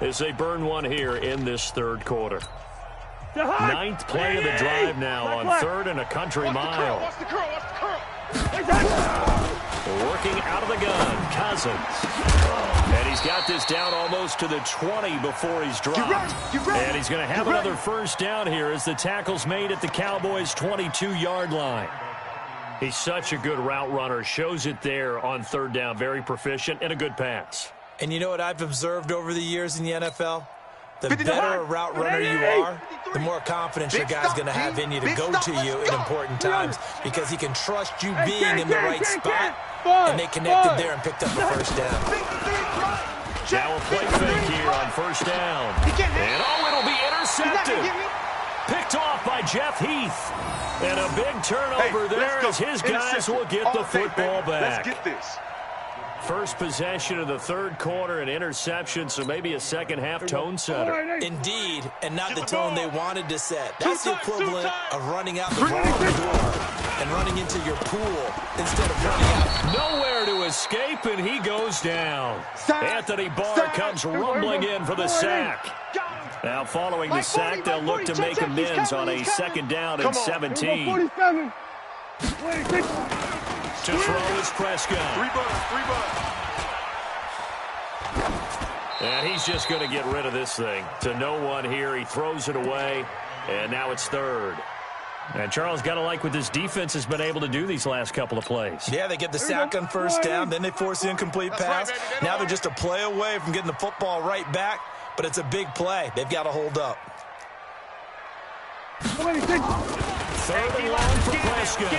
as they burn one here in this third quarter. Ninth play of the drive now on third and a country mile. Working out of the gun, Cousins. And he's got this down almost to the 20 before he's dropped. And he's going to have another first down here as the tackle's made at the Cowboys' 22-yard line. He's such a good route runner. Shows it there on third down. Very proficient and a good pass. And you know what I've observed over the years in the NFL? The better a route runner you are, the more confidence your guy's going to have in you to go to you in important times because he can trust you being in the right spot. And they connected there and picked up the first down. Now a play fake here on first down. And it'll be intercepted. Picked off by Jeff Heath. And a big turnover there as his guys will get the football back. Let's get this. First possession of the third quarter, an interception, so maybe a second-half tone setter. Indeed, and not the tone they wanted to set. That's the equivalent of running out the wrong door and running into your pool instead of running out. Nowhere to escape, and he goes down. Anthony Barr comes rumbling in for the sack. Now following the sack, they'll look to make amends on a second down and 17. To throw is Prescott. Three bucks. And he's just going to get rid of this thing. To no one here. He throws it away, and now it's third. And Charles, got to like what this defense has been able to do these last couple of plays. Yeah, they get the sack on first down, then they force the incomplete pass. Now they're just a play away from getting the football right back, but it's a big play. They've got to hold up. Third and long for Prescott.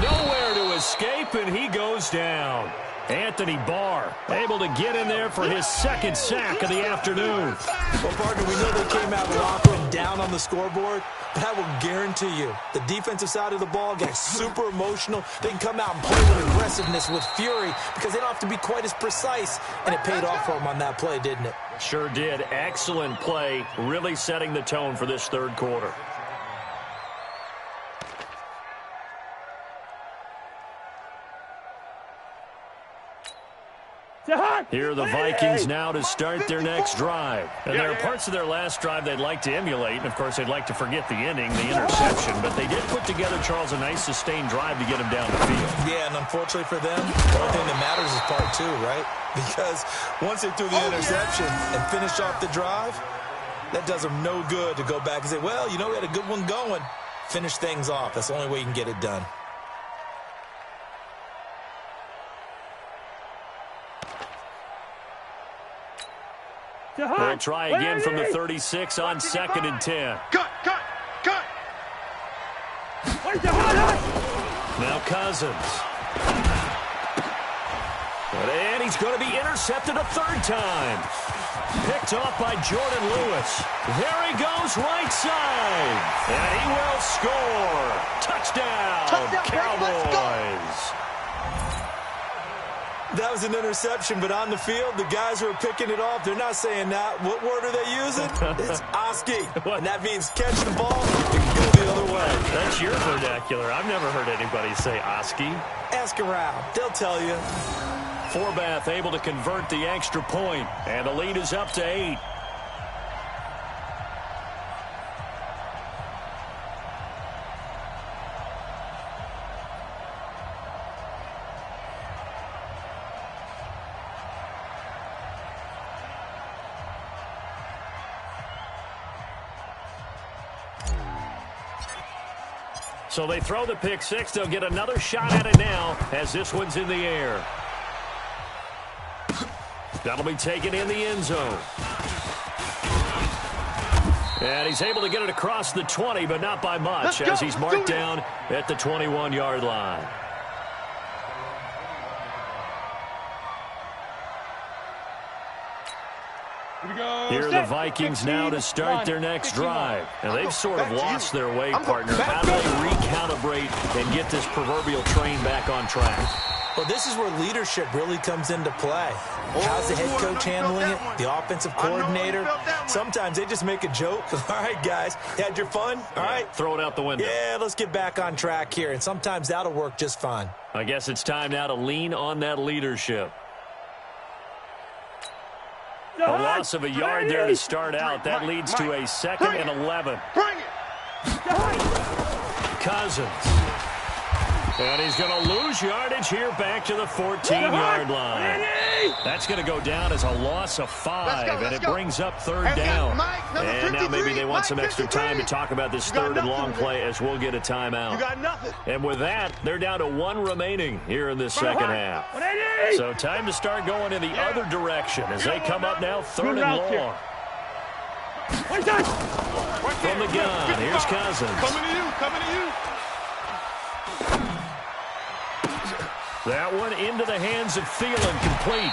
Nowhere to escape, and he goes down. Anthony Barr able to get in there for his second sack of the afternoon. Well, partner, we know they came out of the locker room down on the scoreboard, but I will guarantee you the defensive side of the ball gets super emotional. They can come out and play with aggressiveness, with fury, because they don't have to be quite as precise, and it paid off for them on that play, didn't it? Sure did. Excellent play, really setting the tone for this third quarter. Here are the Vikings now to start their next drive. And there are parts of their last drive they'd like to emulate. And, of course, they'd like to forget the inning, the interception. But they did put together, Charles, a nice sustained drive to get him down the field. Yeah, and unfortunately for them, the only thing that matters is part two, right? Because once they threw the interception and finished off the drive, that does them no good to go back and say, well, you know, we had a good one going. Finish things off. That's the only way you can get it done. They'll try again from the 36 on 2nd and 10. Cut. Now Cousins. And he's going to be intercepted a third time. Picked off by Jordan Lewis. There he goes, right side. And he will score. Touchdown, Cowboys. That was an interception, but on the field, the guys who are picking it off, they're not saying that. What word are they using? It's Oski. And that means catch the ball and go the other way. That's your vernacular. I've never heard anybody say Oski. Ask around. They'll tell you. Forbath able to convert the extra point, and the lead is up to 8. So they throw the pick six. They'll get another shot at it now as this one's in the air. That'll be taken in the end zone. And he's able to get it across the 20, but not by much as he's marked down at the 21-yard line. Here are the Vikings now to start their next drive. And they've sort of lost their way, partner. How do they recalibrate and get this proverbial train back on track? Well, this is where leadership really comes into play. How's the head coach handling it? The offensive coordinator? Sometimes they just make a joke. All right, guys, had your fun? All right. Throw it out the window. Yeah, let's get back on track here. And sometimes that'll work just fine. I guess it's time now to lean on that leadership. A loss of a yard there to start out. That leads to a 2nd and 11. Cousins. And he's going to lose yardage here back to the 14-yard line. That's going to go down as a loss of 5, and it brings up 3rd down. And now maybe they want some extra time to talk about this 3rd and long play as we'll get a timeout. And with that, they're down to 1 remaining here in this second half. So time to start going in the other direction as they come up now 3rd and long. From the gun, here's Cousins. Coming to you. That one into the hands of Thielen, complete.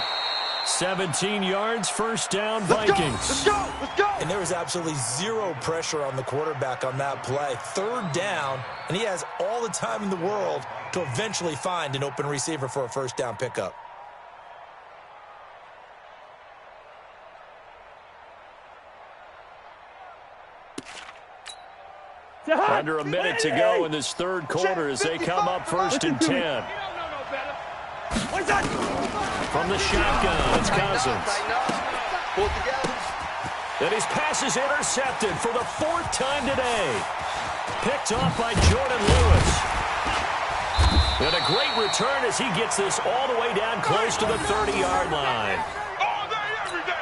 17 yards, 1st down, Vikings. Let's go. And there was absolutely 0 pressure on the quarterback on that play. 3rd down, and he has all the time in the world to eventually find an open receiver for a 1st down pickup. Under a minute to go in this 3rd quarter as they come up 1st and 10. From the shotgun, it's Cousins. And his pass is intercepted for the 4th time today. Picked off by Jordan Lewis. And a great return as he gets this all the way down close to the 30-yard line.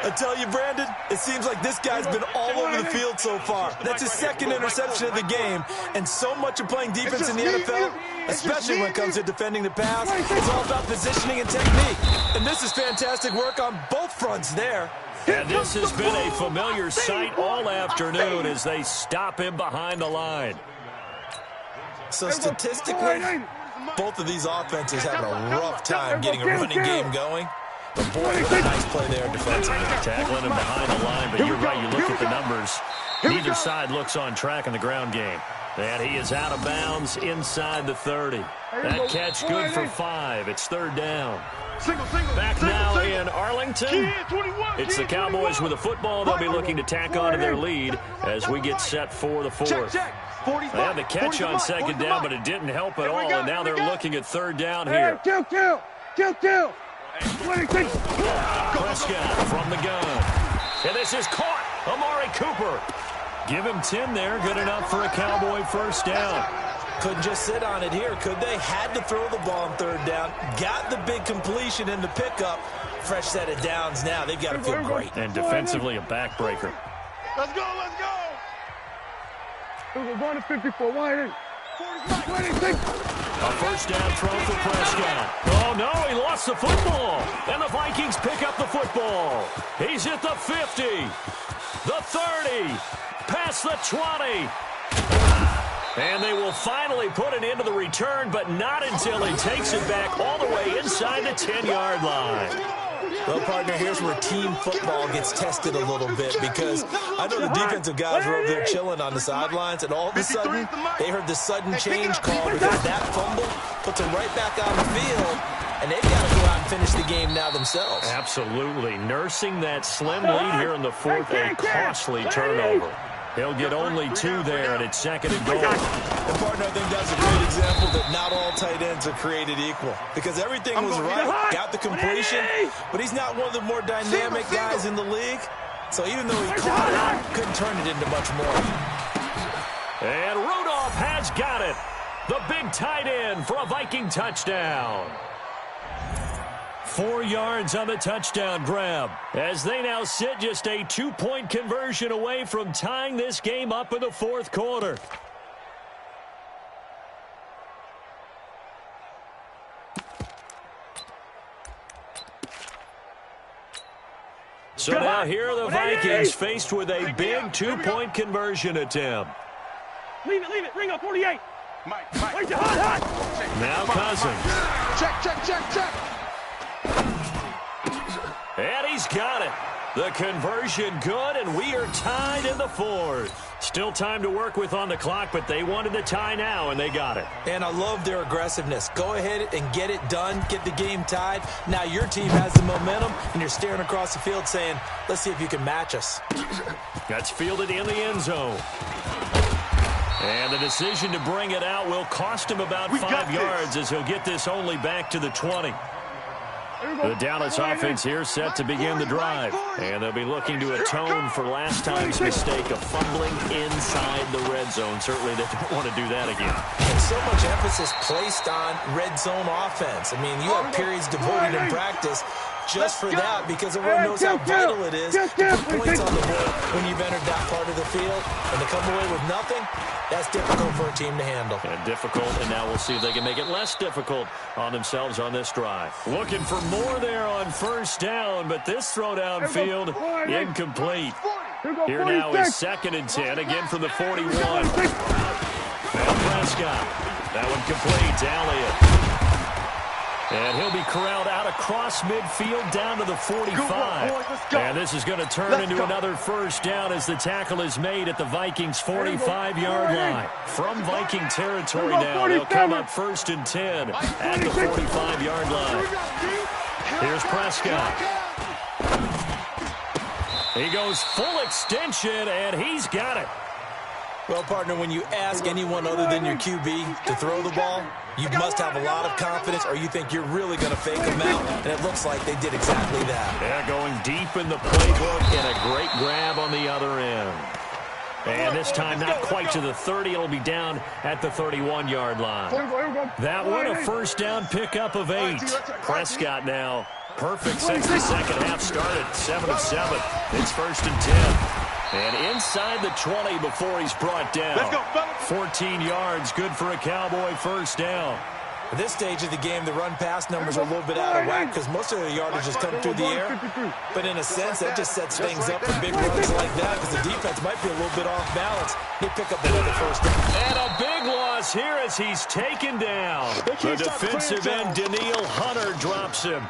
I tell you, Brandon, it seems like this guy's been all over the field so far. That's his 2nd interception of the game. And so much of playing defense in the NFL, especially when it comes to defending the pass, is all about positioning and technique. And this is fantastic work on both fronts there. And this has been a familiar sight all afternoon as they stop him behind the line. So statistically, both of these offenses having a rough time getting a running game going. But boy, what a nice play there defensively. Tackling him behind the line, but you're right, you look at the numbers. Neither side looks on track in the ground game. And he is out of bounds inside the 30. That catch good for 5. It's 3rd down. Back now in Arlington. It's the Cowboys with the football. They'll be looking to tack on to their lead as we get set for the 4th. They had the catch on 2nd down, but it didn't help at all. And now they're looking at 3rd down here. Kill. Prescott from the gun. And this is caught. Amari Cooper. Give him 10 there. Good enough for a Cowboy 1st down. Couldn't just sit on it here, could they? Had to throw the ball on 3rd down. Got the big completion in the pickup. Fresh set of downs now. They've got to feel great. And defensively, a backbreaker. Let's go. We're going to 54. Wide in. 26. A 1st down throw for Prescott. Oh, no, he lost the football. And the Vikings pick up the football. He's at the 50, the 30, past the 20. And they will finally put an end to the return, but not until he takes it back all the way inside the 10-yard line. Well, partner, here's where team football gets tested a little bit because I know the defensive guys were over there chilling on the sidelines, and all of a sudden, they heard the sudden change call because that fumble puts them right back on the field, and they've got to go out and finish the game now themselves. Absolutely. Nursing that slim lead here in the 4th, a costly turnover. He'll get only 2 there, and it's 2nd and goal. And, partner, I think that's a great example that not all tight ends are created equal. Because everything was right, got the completion, but he's not one of the more dynamic guys in the league. So even though he caught it, couldn't turn it into much more. And Rudolph has got it. The big tight end for a Viking touchdown. 4 yards on the touchdown grab as they now sit just a 2-point conversion away from tying this game up in the 4th quarter. So now here are the Vikings faced with a big 2-point conversion attempt. Leave it. Ring up 48. Mike. Now Cousins. Check. And he's got it. The conversion good, and we are tied in the 4th. Still time to work with on the clock, but they wanted the tie now, and they got it. And I love their aggressiveness. Go ahead and get it done, get the game tied. Now your team has the momentum, and you're staring across the field saying, let's see if you can match us. That's fielded in the end zone. And the decision to bring it out will cost him about 5 yards as he'll get this only back to the 20. The Dallas offense here set to begin the drive. And they'll be looking to atone for last time's mistake of fumbling inside the red zone. Certainly they don't want to do that again. And so much emphasis placed on red zone offense. I mean, you have periods devoted in practice just for that, because everyone knows how vital it is to put points on the board when you've entered that part of the field. And to come away with nothing, that's difficult for a team to handle. And difficult, and now we'll see if they can make it less difficult on themselves on this drive. Looking for more there on first down, but this throw downfield incomplete. Here now is 2nd and 10, again from the 41. Now Prescott. That one complete to Elliott. And he'll be corralled out across midfield down to the 45. And this is going to turn into another first down as the tackle is made at the Vikings' 45-yard line. From Viking territory now, they'll come up 1st and 10 at the 45-yard line. Here's Prescott. He goes full extension, and he's got it. Well, partner, when you ask anyone other than your QB to throw the ball, you must have a lot of confidence, or you think you're really going to fake them out, and it looks like they did exactly that. Yeah, going deep in the playbook, and a great grab on the other end. And this time not quite to the 30. It'll be down at the 31-yard line. That one a first down pickup of 8. Prescott now perfect since the second half started. 7 of 7. It's 1st and 10. And inside the 20 before he's brought down. 14 yards, good for a Cowboy first down. At this stage of the game, the run-pass numbers are a little bit out of whack because most of the yardage just come through the air. But in a sense, that just sets things up for big runs like that because the defense might be a little bit off balance. They pick up another first down. And a big loss here as he's taken down. The defensive end, Danielle Hunter, drops him.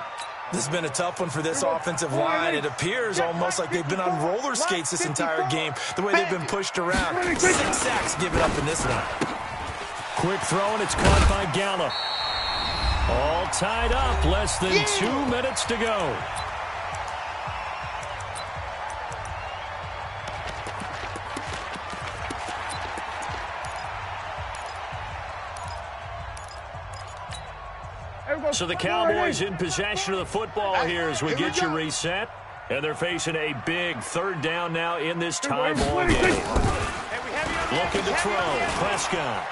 This has been a tough one for this offensive line. It appears almost like they've been on roller skates this entire game, the way they've been pushed around. 6 sacks given up in this one. Quick throw, and it's caught by Gallup. All tied up, less than 2 minutes to go. So the Cowboys in possession of the football here as we get you reset. And they're facing a big 3rd down now in this tie ball game. Looking to throw. Prescott.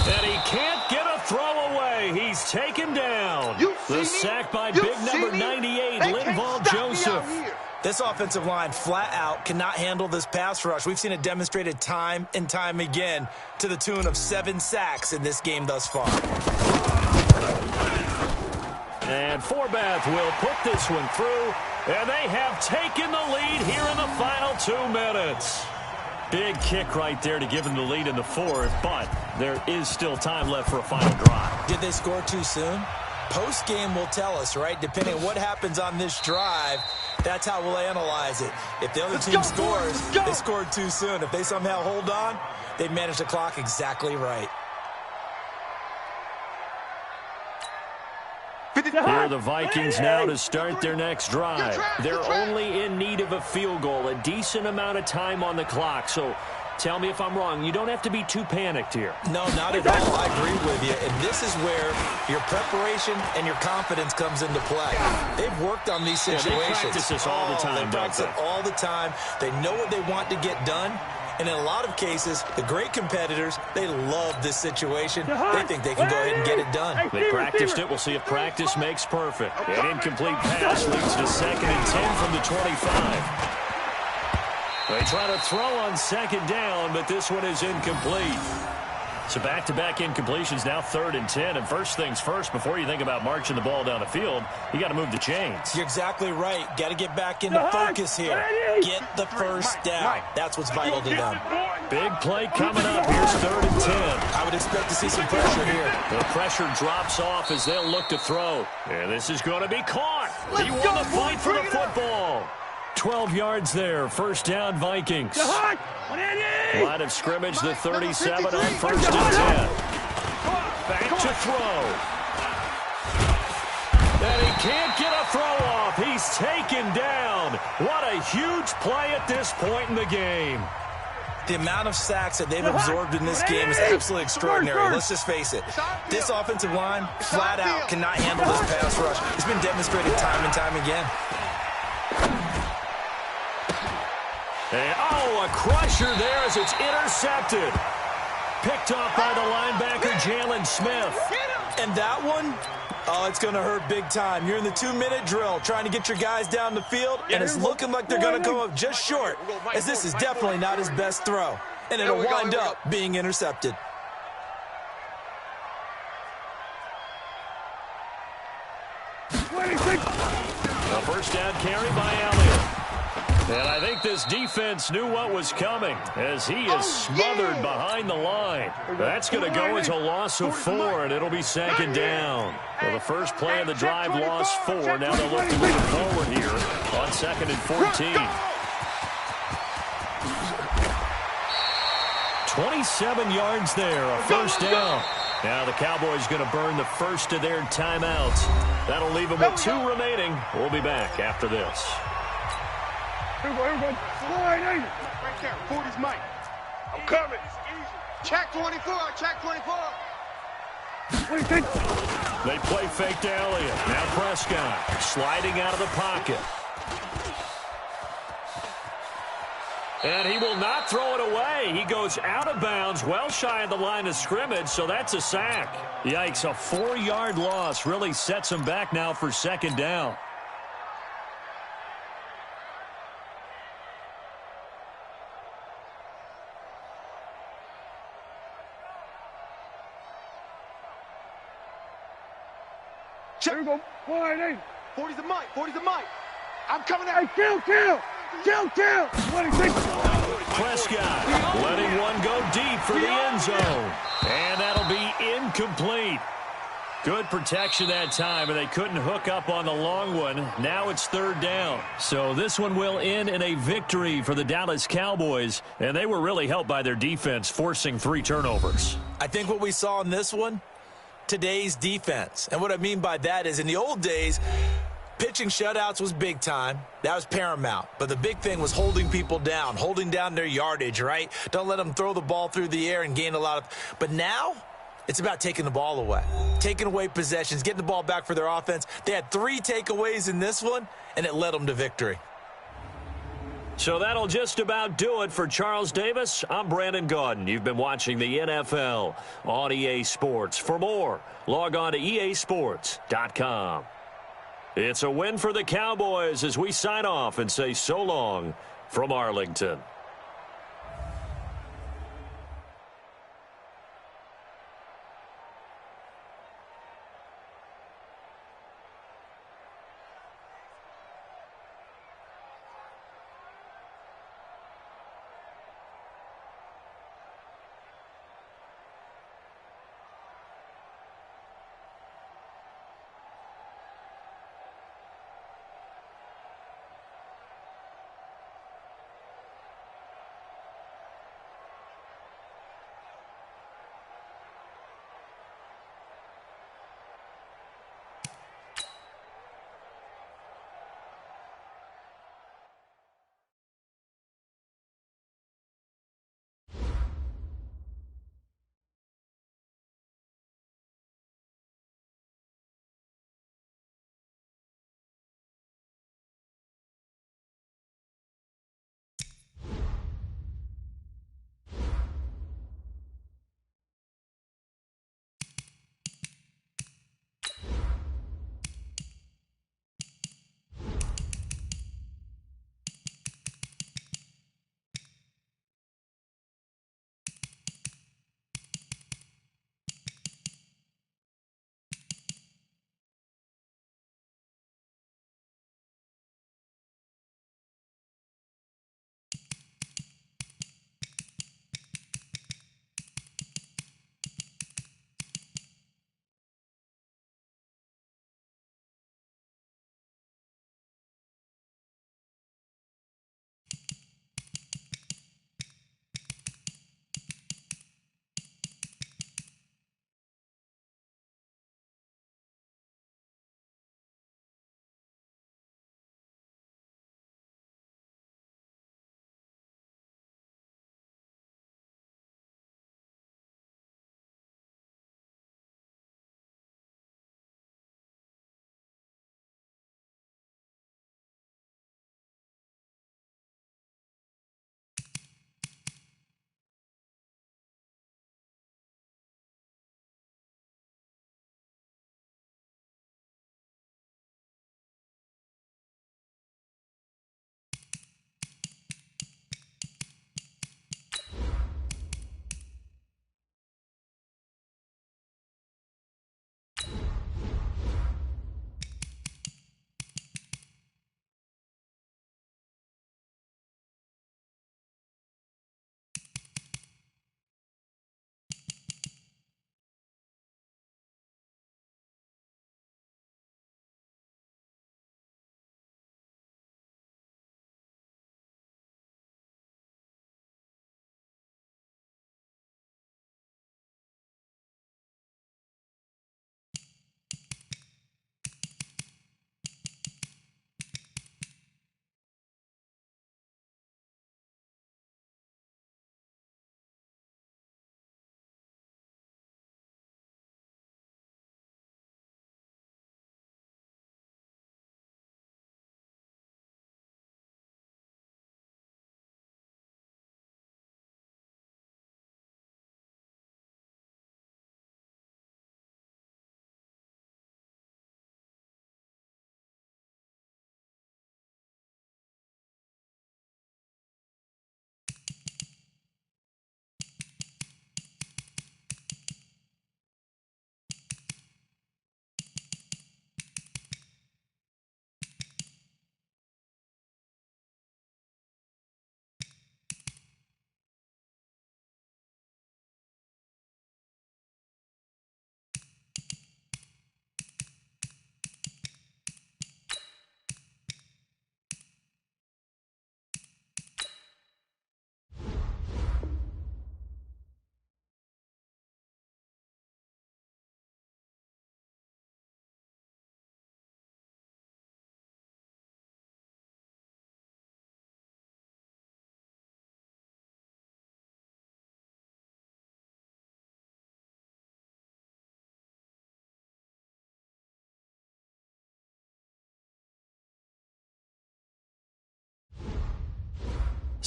And he can't get a throw away. He's taken down. The sack by big number 98, Linval Joseph. This offensive line flat out cannot handle this pass rush. We've seen it demonstrated time and time again to the tune of 7 sacks in this game thus far. And Forbath will put this one through, and they have taken the lead here in the final 2 minutes. Big kick right there to give them the lead in the 4th, but there is still time left for a final drive. Did they score too soon? Post-game will tell us, right? Depending on what happens on this drive, that's how we'll analyze it. If the other team scores, they scored too soon. If they somehow hold on, they've managed the clock exactly right. Here are the Vikings now to start their next drive. They're only in need of a field goal, a decent amount of time on the clock. So tell me if I'm wrong. You don't have to be too panicked here. No, not at all. I agree with you. And this is where your preparation and your confidence comes into play. They've worked on these situations. Yeah, they practice this all the time, they practice it all the time. They know what they want to get done. And in a lot of cases, the great competitors, they love this situation. They think they can go ahead and get it done. They practiced it. We'll see if practice makes perfect. An incomplete pass leads to 2nd and 10 from the 25. They try to throw on 2nd down, but this one is incomplete. So back-to-back incompletions, now 3rd and 10. And first things first, before you think about marching the ball down the field, you got to move the chains. You're exactly right. Got to get back into focus here. Get the first down. That's what's vital to them. Big play coming up. Here's 3rd and 10. I would expect to see some pressure here. The pressure drops off as they'll look to throw. And this is going to be caught. He won the fight for the football. 12 yards there. First down, Vikings. Line of scrimmage, the 37 on 1st and 10. Back to throw. And he can't get a throw off. He's taken down. What a huge play at this point in the game. The amount of sacks that they've absorbed in this game is absolutely extraordinary. Let's just face it. This offensive line, flat out, cannot handle this pass rush. It's been demonstrated time and time again. And, oh, a crusher there as it's intercepted. Picked off by the linebacker, Jalen Smith. And that one, oh, it's going to hurt big time. You're in the 2-minute drill trying to get your guys down the field, and it's looking like they're going to come up just short, as this is definitely not his best throw. And it'll wind up being intercepted. A first down carry by Elliott. And I think this defense knew what was coming as he is smothered behind the line. That's going to go as a loss of 4, and it'll be second down. Well, the first play of the drive lost 4. Now they'll look to move it forward here on 2nd and 14. 27 yards there, a first down. Now the Cowboys going to burn the first of their timeouts. That'll leave them with 2 remaining. We'll be back after this. Here we go. Right there. 40's Mike. I'm coming. Check 24. Check 24. What do you think? They play fake to Elliott. Now Prescott sliding out of the pocket. And he will not throw it away. He goes out of bounds, well shy of the line of scrimmage, so that's a sack. Yikes, a 4-yard loss really sets him back now for second down. Here we go. 40's the Mike. 40's the Mike. I'm coming out. Hey, kill. What do you think? Prescott letting one go deep for the end zone. And that'll be incomplete. Good protection that time, and they couldn't hook up on the long one. Now it's third down. So this one will end in a victory for the Dallas Cowboys, and they were really helped by their defense, forcing 3 turnovers. I think what we saw in this one, today's defense. And what I mean by that is in the old days, pitching shutouts was big time. That was paramount. But the big thing was holding people down, holding down their yardage, right? Don't let them throw the ball through the air and gain a lot of... But now, it's about taking the ball away, taking away possessions, getting the ball back for their offense. They had 3 takeaways in this one, and it led them to victory. So that'll just about do it for Charles Davis. I'm Brandon Gaudin. You've been watching the NFL on EA Sports. For more, log on to easports.com. It's a win for the Cowboys as we sign off and say so long from Arlington.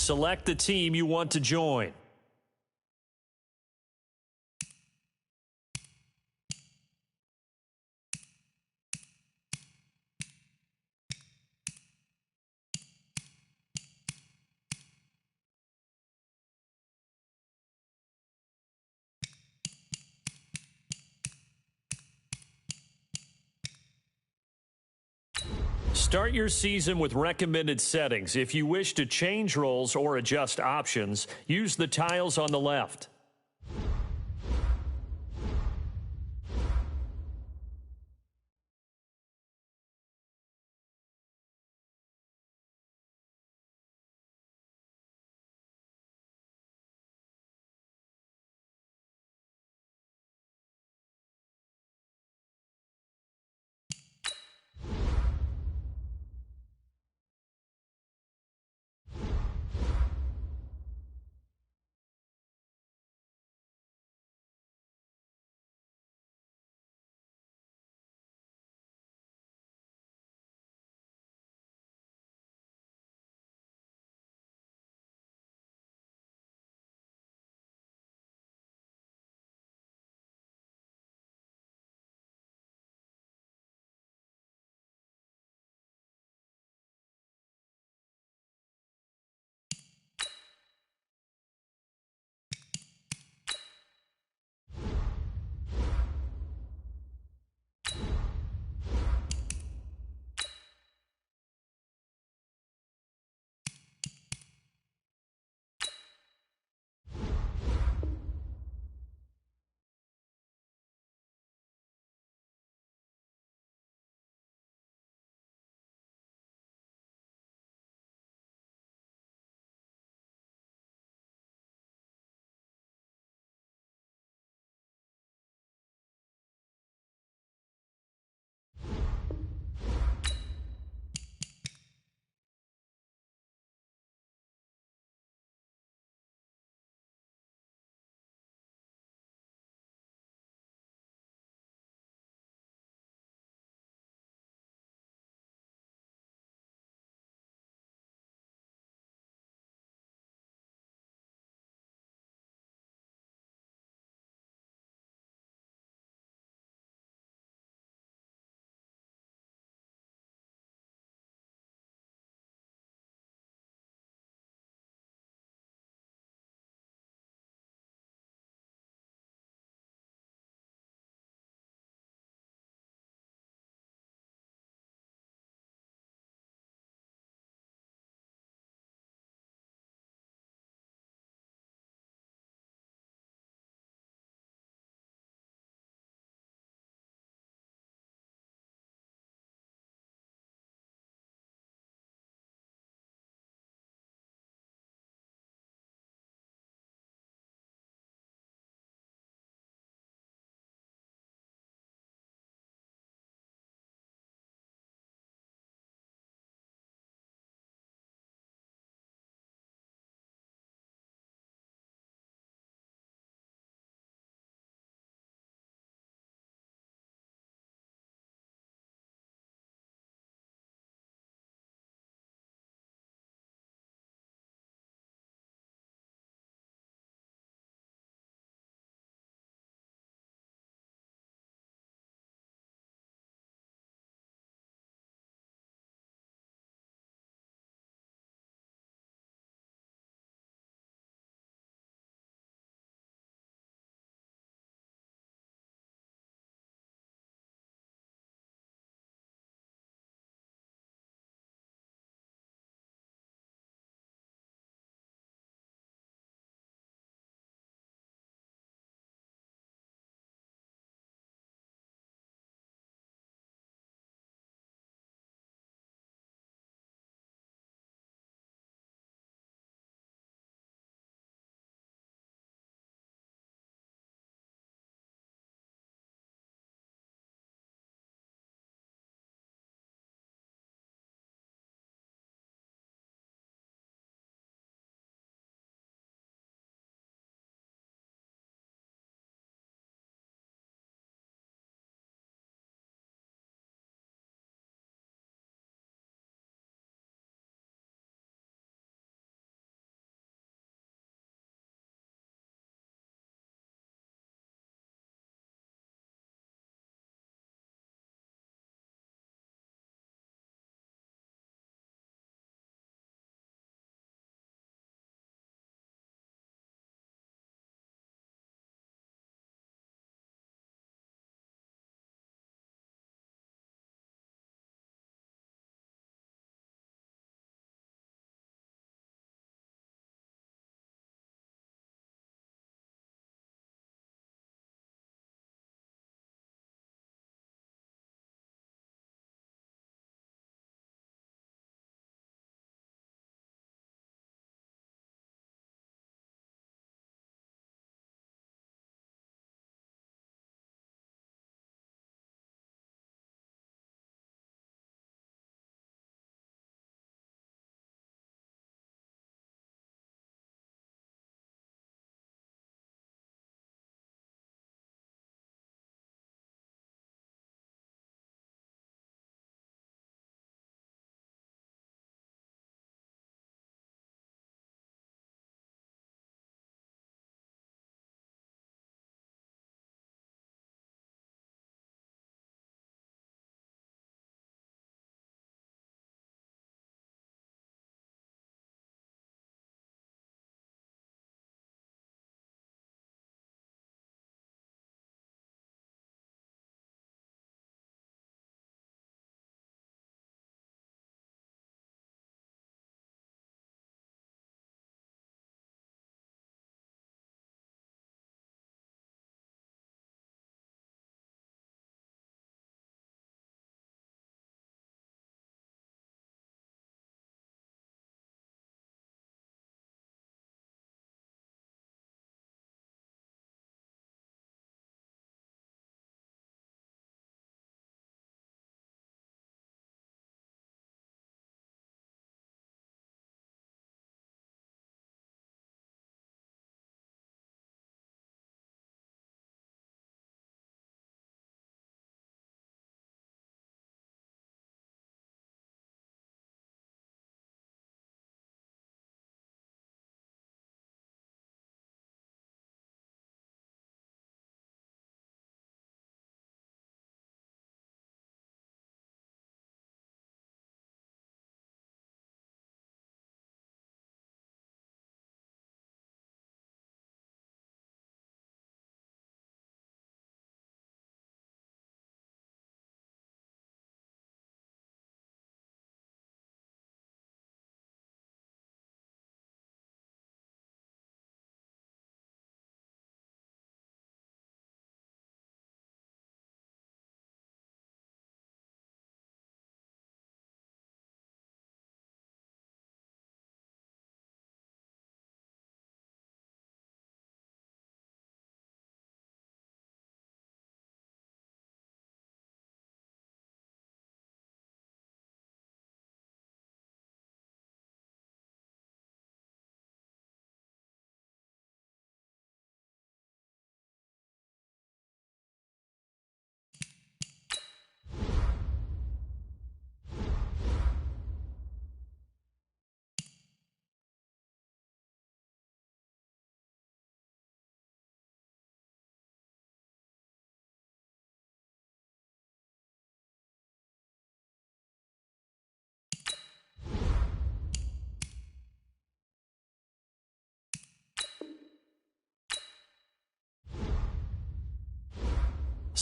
Select the team you want to join. Start your season with recommended settings. If you wish to change roles or adjust options, use the tiles on the left.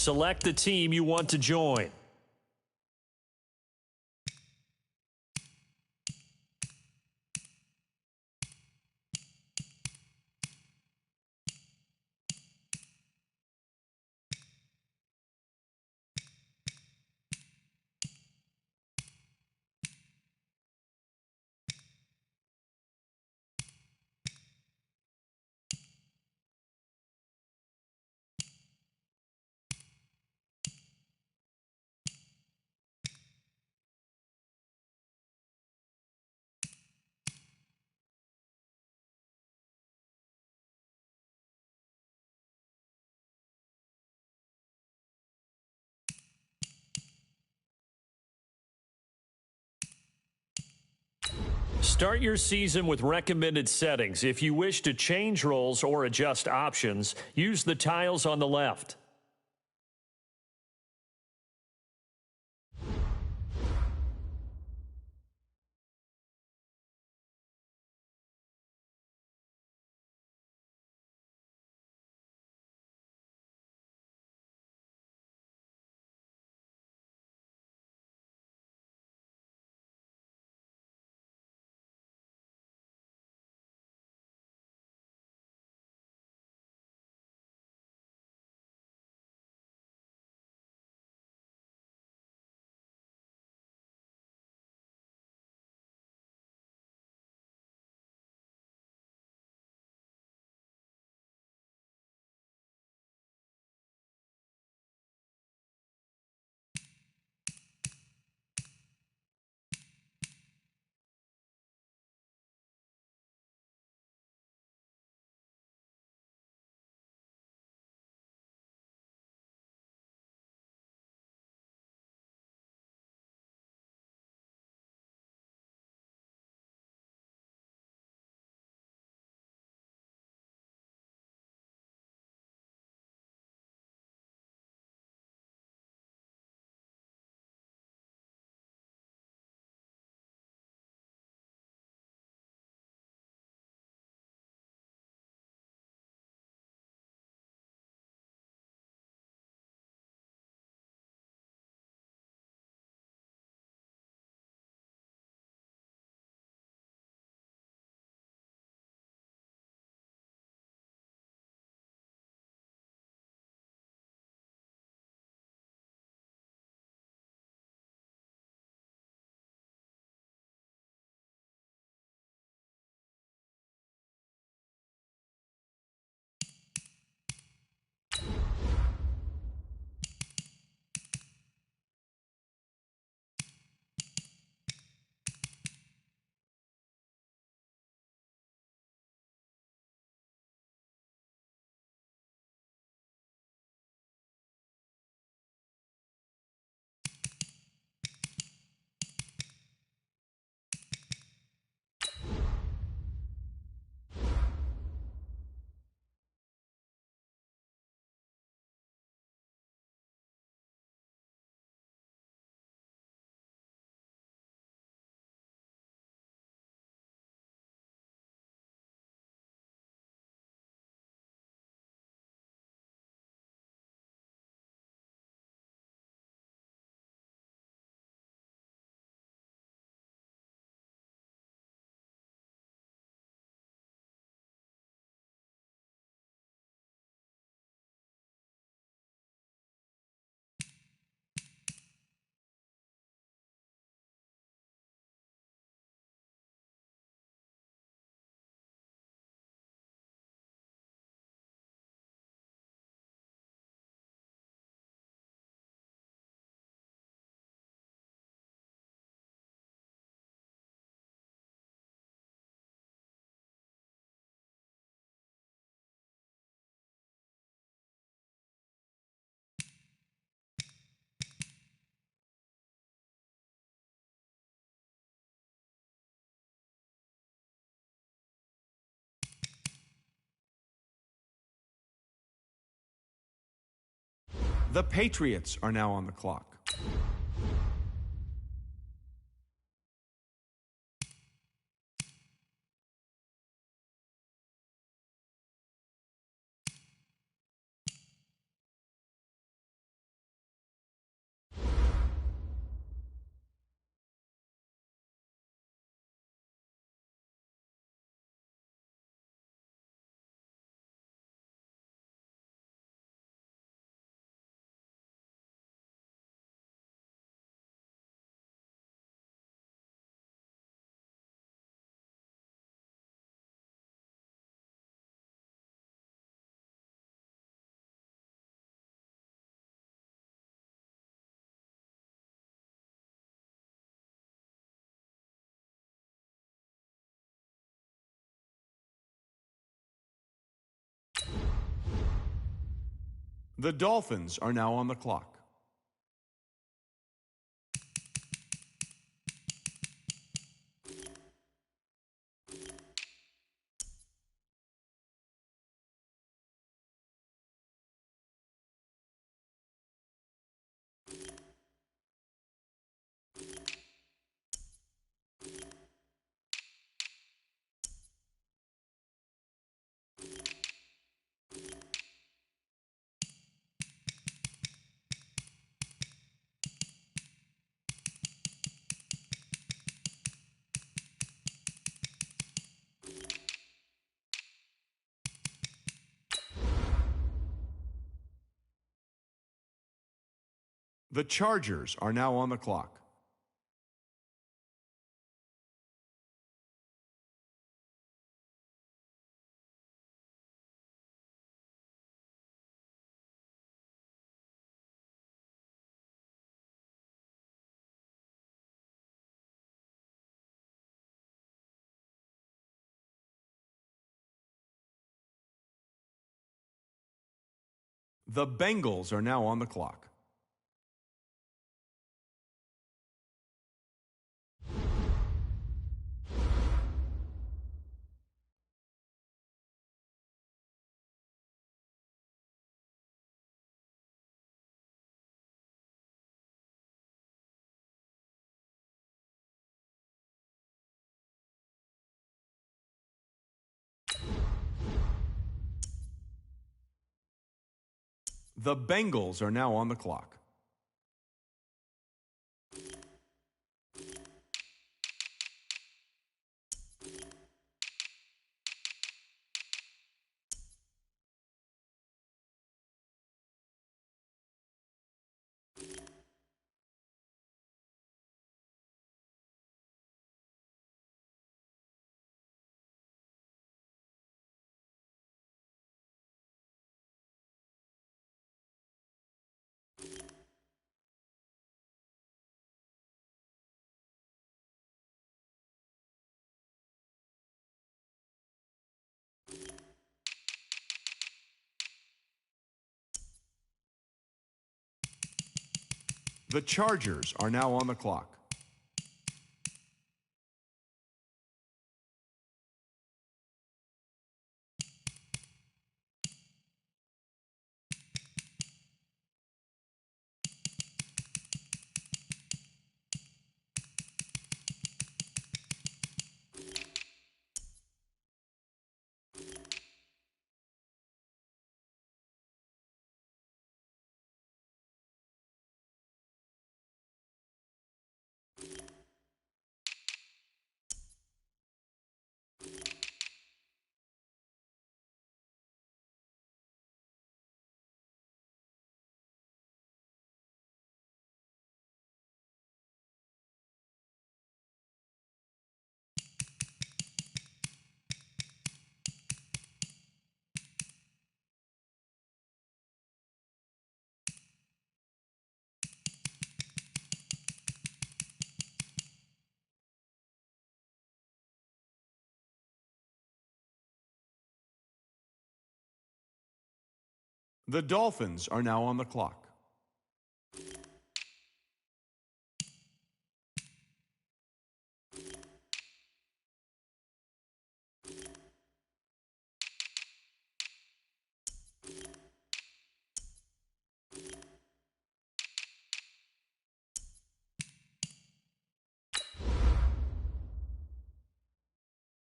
Select the team you want to join. Start your season with recommended settings. If you wish to change roles or adjust options, use the tiles on the left. The Patriots are now on the clock. The Dolphins are now on the clock. The Chargers are now on the clock. The Bengals are now on the clock. The Bengals are now on the clock. The Chargers are now on the clock. The Dolphins are now on the clock.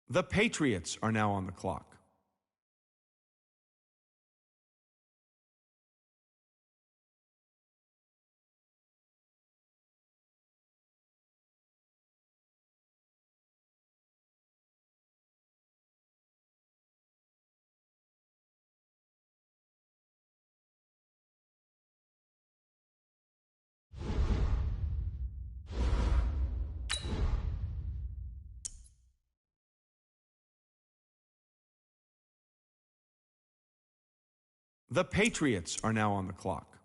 The Patriots are now on the clock. The Patriots are now on the clock.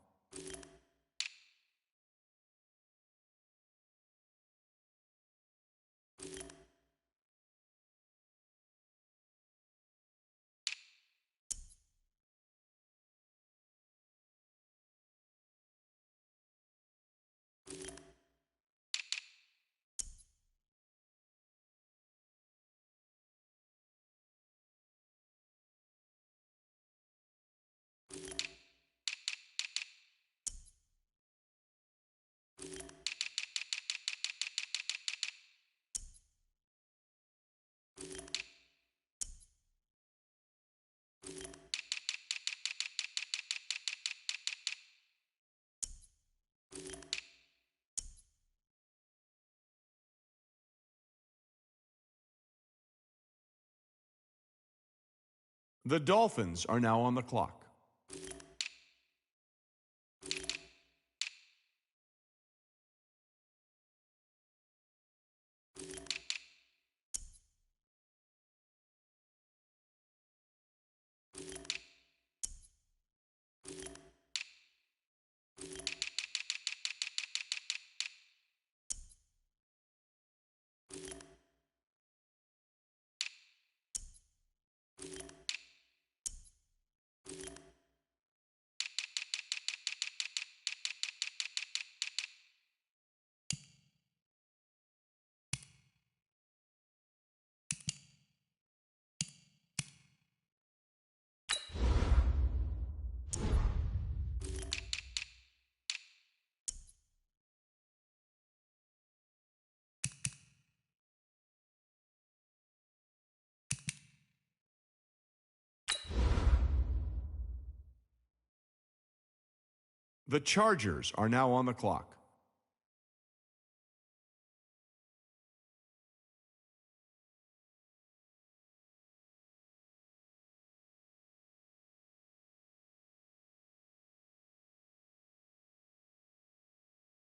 The Dolphins are now on the clock. The Chargers are now on the clock.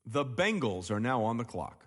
The Bengals are now on the clock.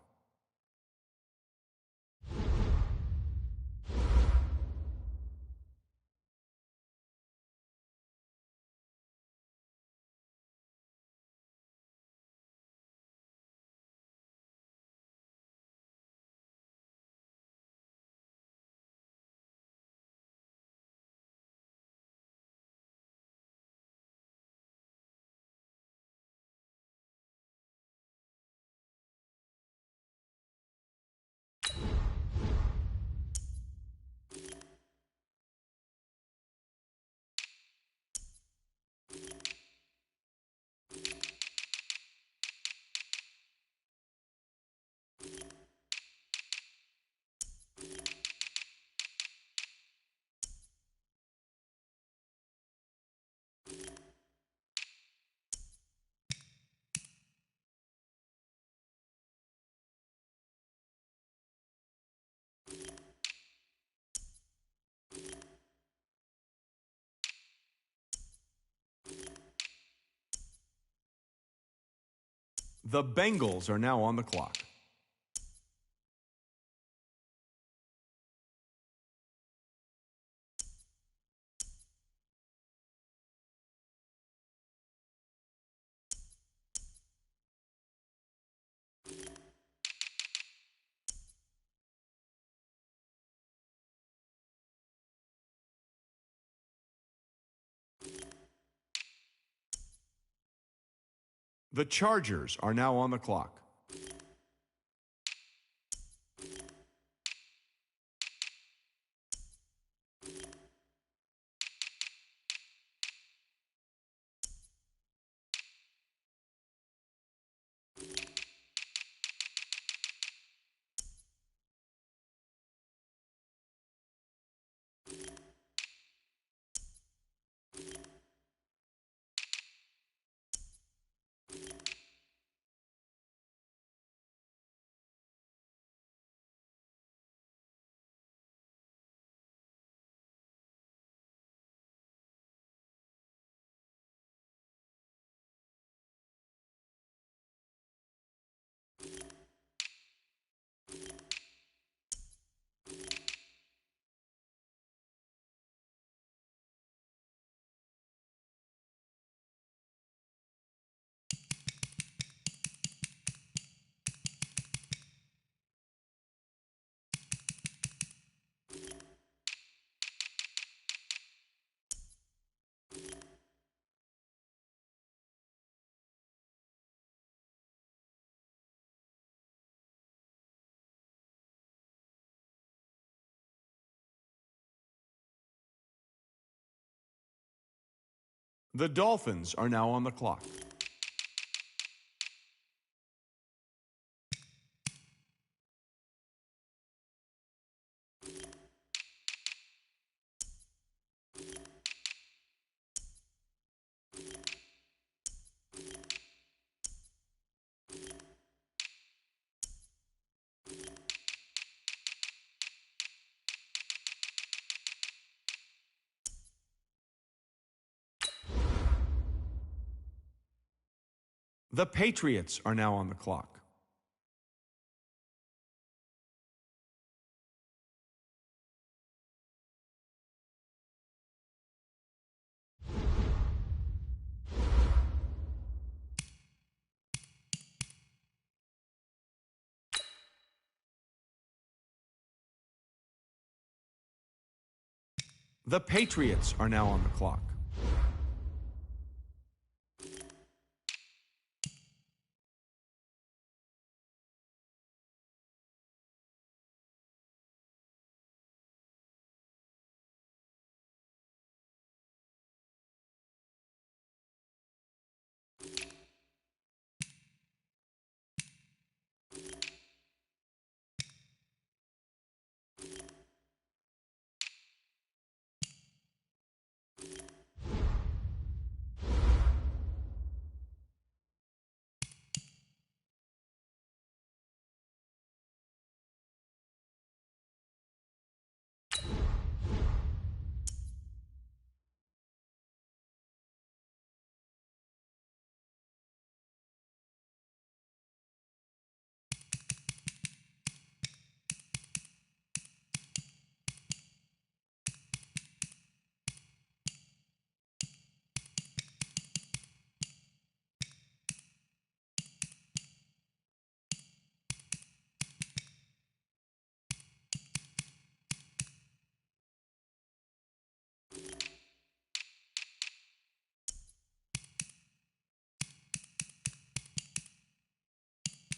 The Bengals are now on the clock. The Chargers are now on the clock. The Dolphins are now on the clock. The Patriots are now on the clock. The Patriots are now on the clock.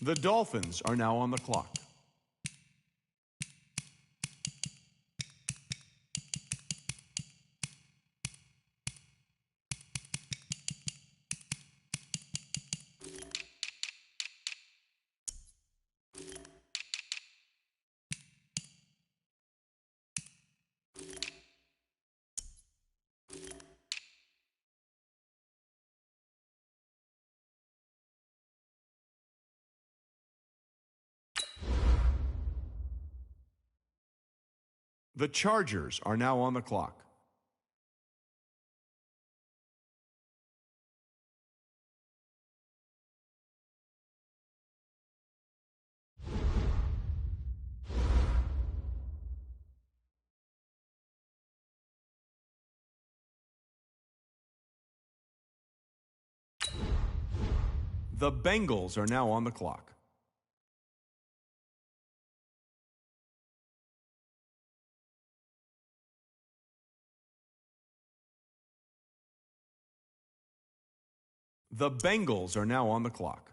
The Dolphins are now on the clock. The Chargers are now on the clock. The Bengals are now on the clock. The Bengals are now on the clock.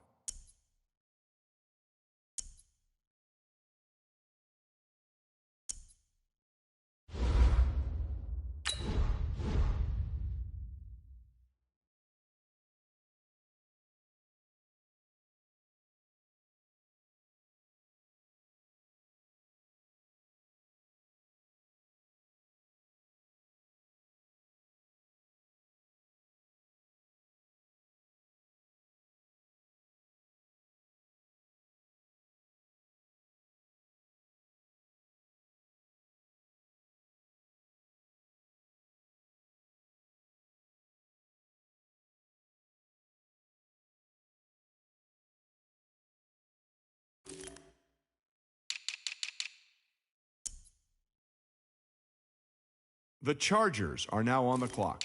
The Chargers are now on the clock.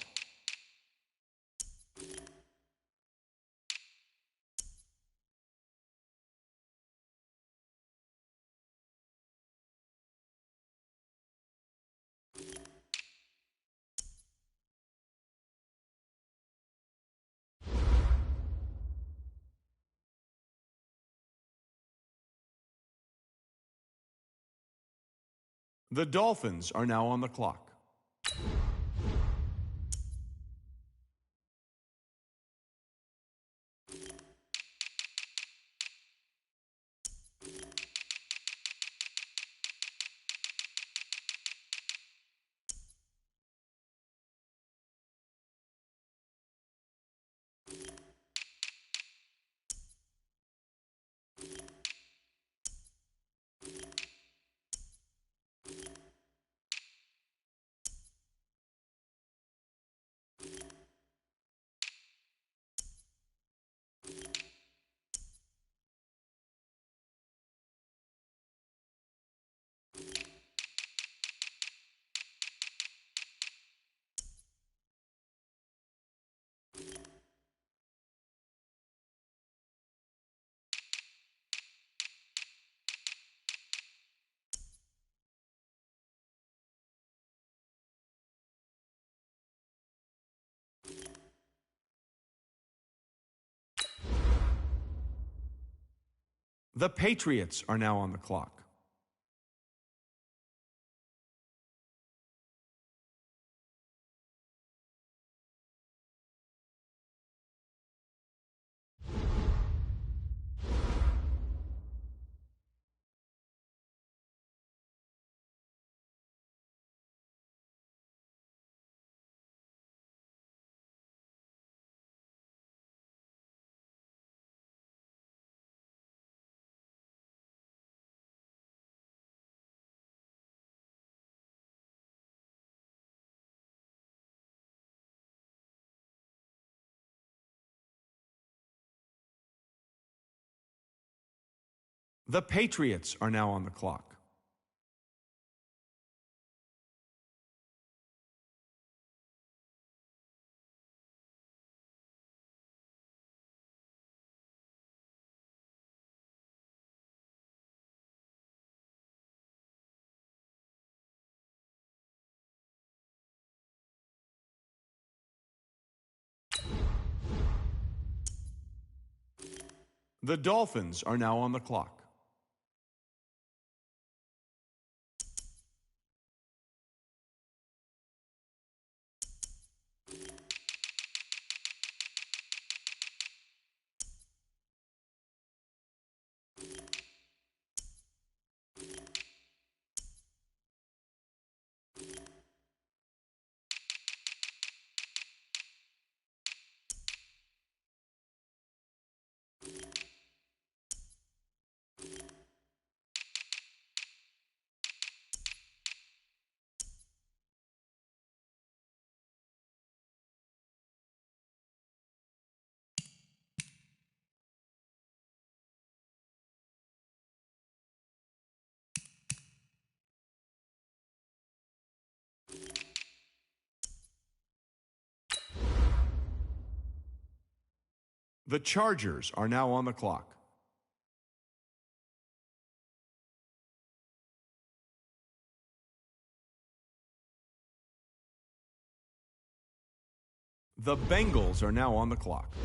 The Dolphins are now on the clock. The Patriots are now on the clock. The Patriots are now on the clock. The Dolphins are now on the clock. The Chargers are now on the clock. The Bengals are now on the clock.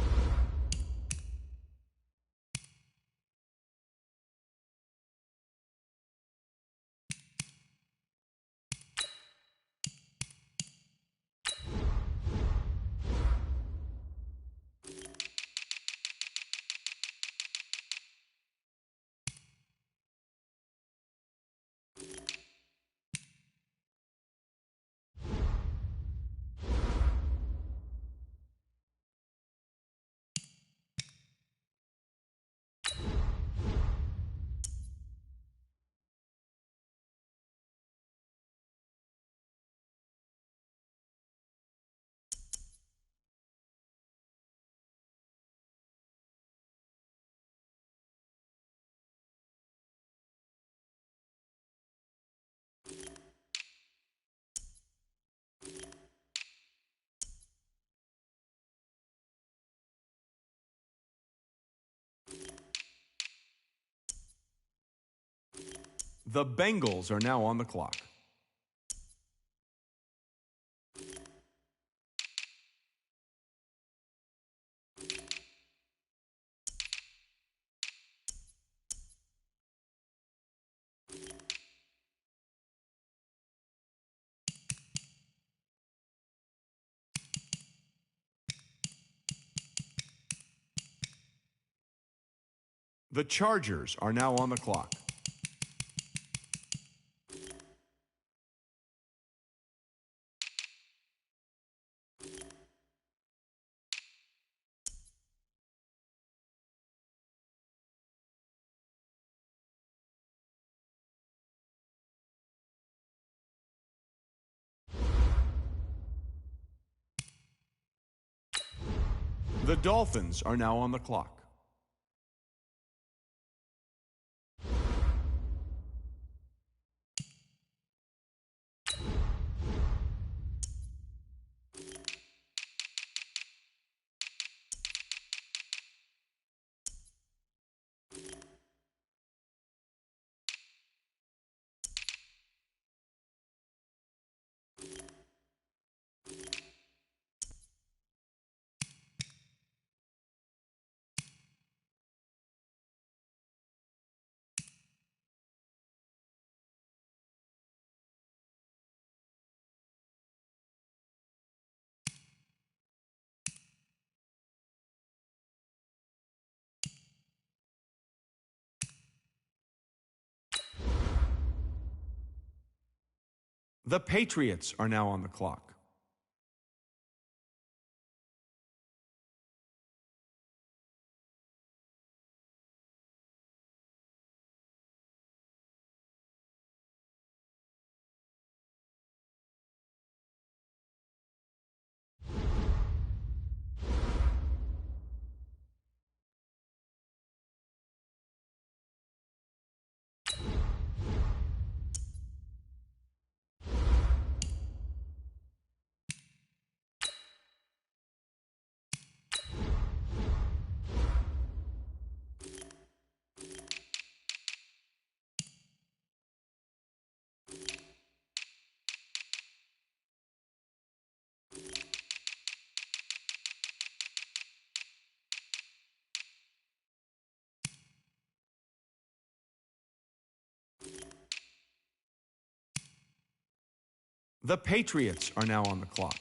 The Bengals are now on the clock. The Chargers are now on the clock. The Dolphins are now on the clock. The Patriots are now on the clock. The Patriots are now on the clock.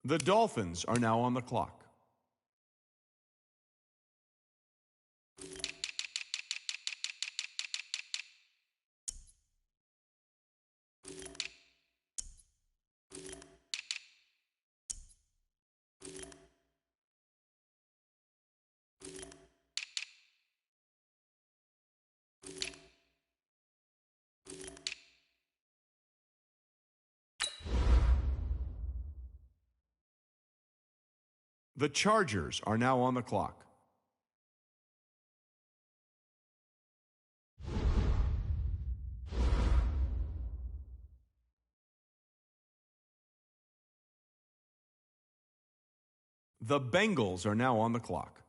The Dolphins are now on the clock. The Chargers are now on the clock. The Bengals are now on the clock.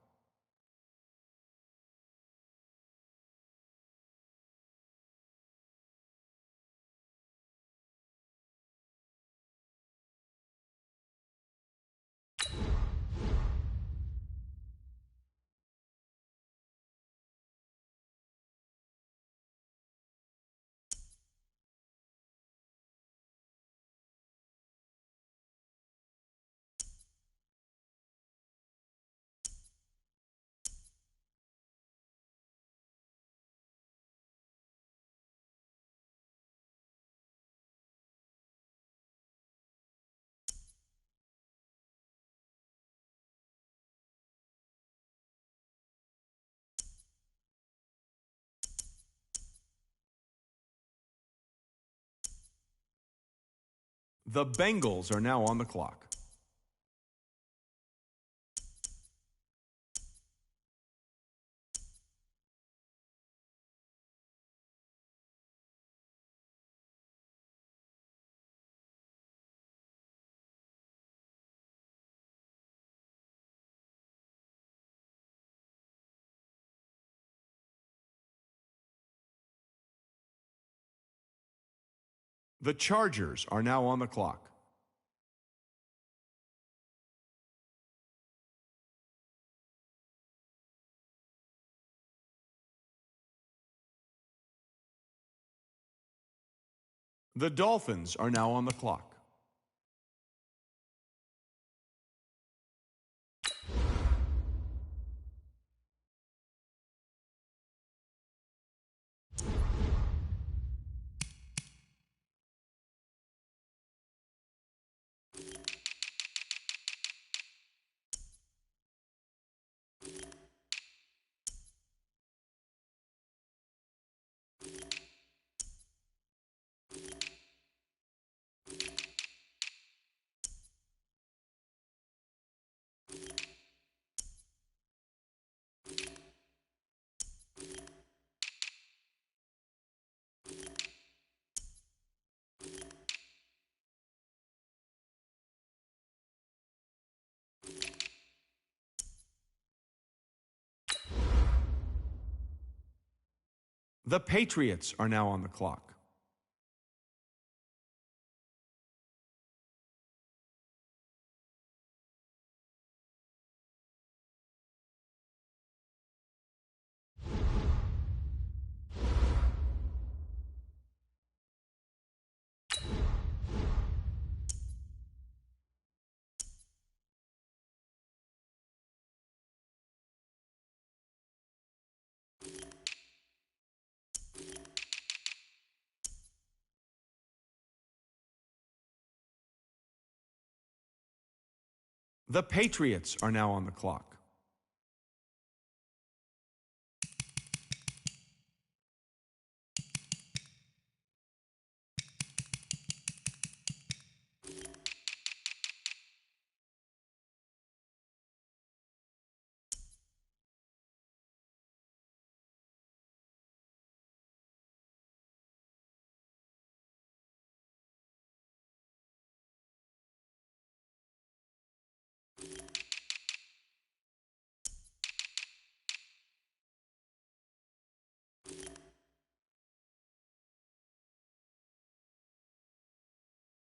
The Bengals are now on the clock. The Chargers are now on the clock. The Dolphins are now on the clock. The Patriots are now on the clock. The Patriots are now on the clock.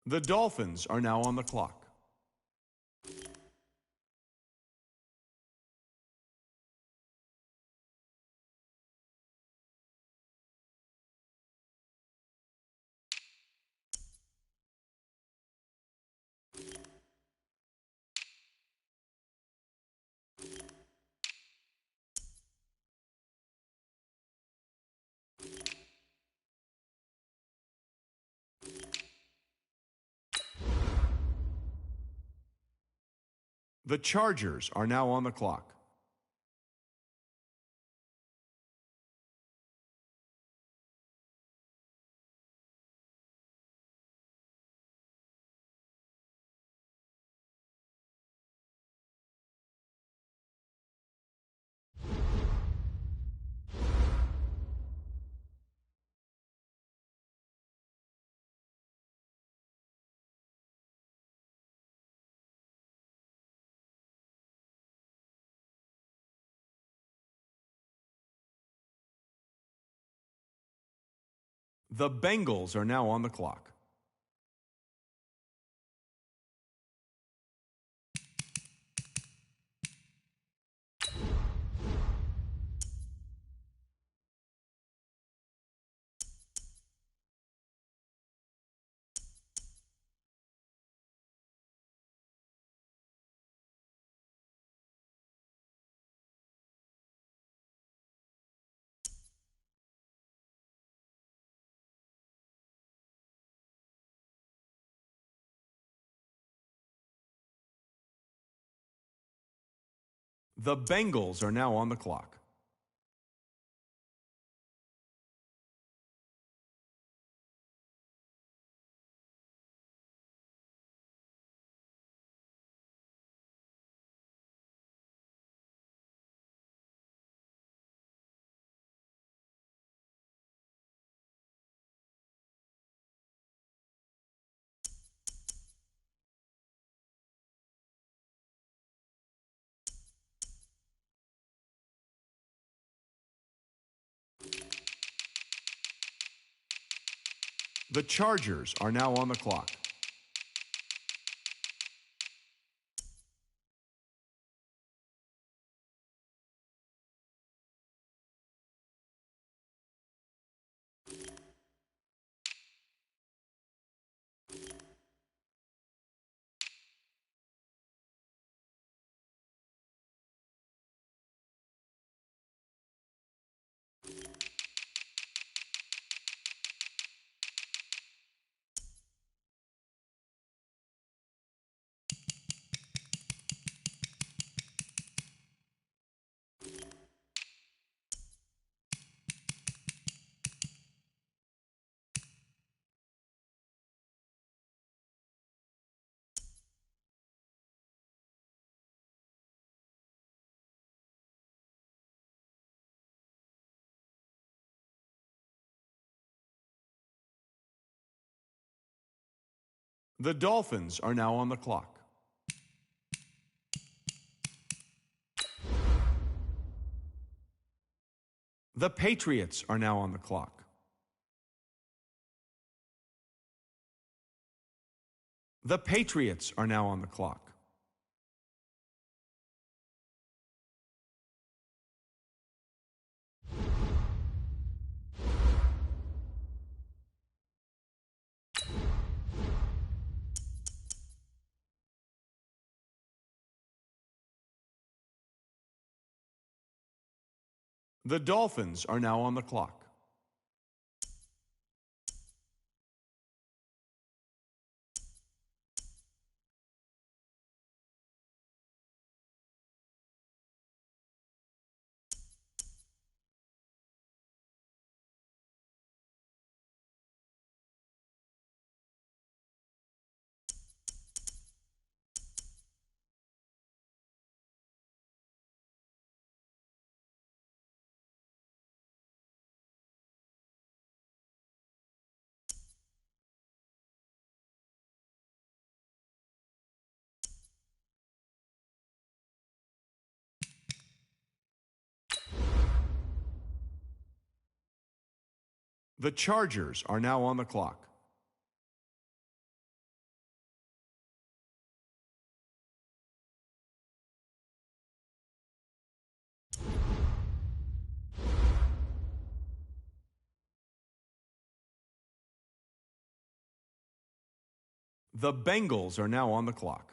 The Dolphins are now on the clock. The Chargers are now on the clock. The Bengals are now on the clock. The Bengals are now on the clock. The Chargers are now on the clock. The Dolphins are now on the clock. The Patriots are now on the clock. The Patriots are now on the clock. The Dolphins are now on the clock. The Chargers are now on the clock. The Bengals are now on the clock.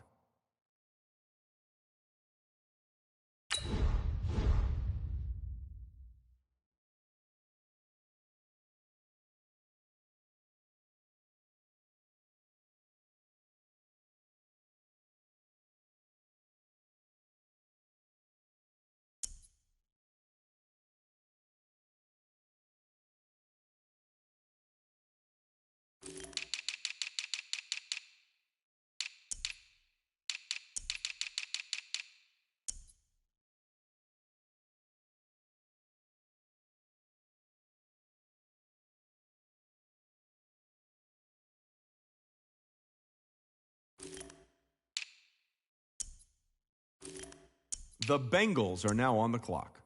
The Bengals are now on the clock.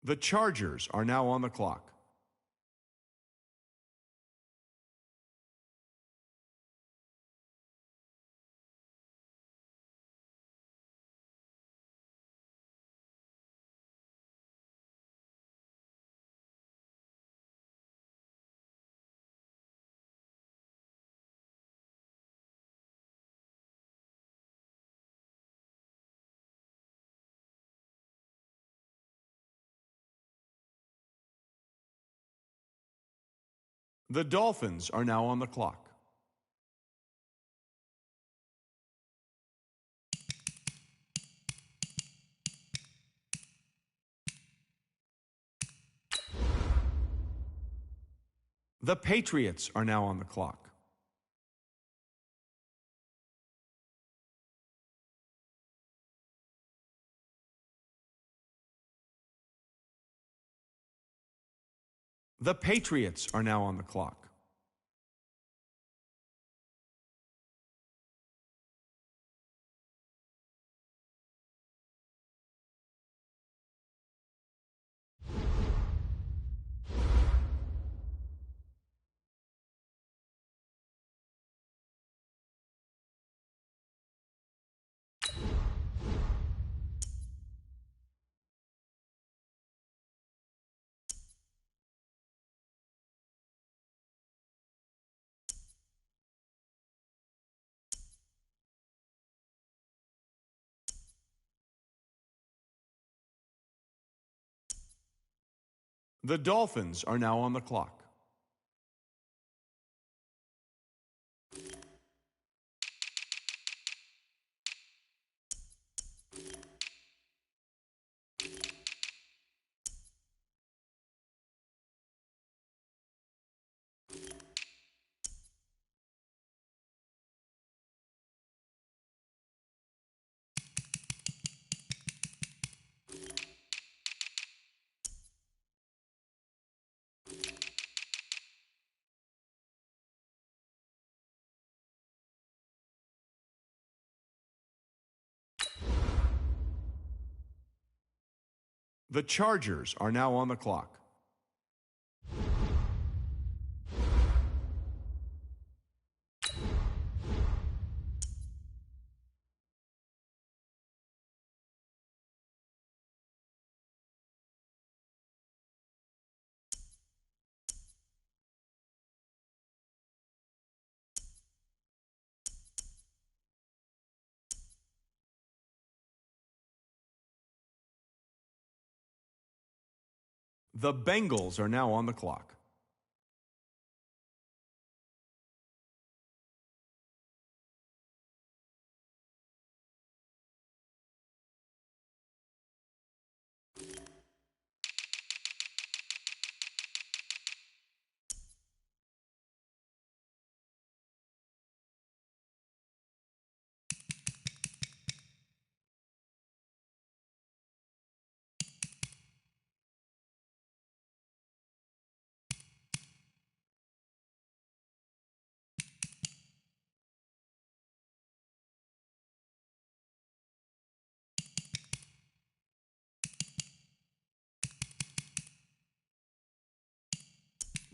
The Chargers are now on the clock. The Dolphins are now on the clock. The Patriots are now on the clock. The Patriots are now on the clock. The Dolphins are now on the clock. The Chargers are now on the clock. The Bengals are now on the clock.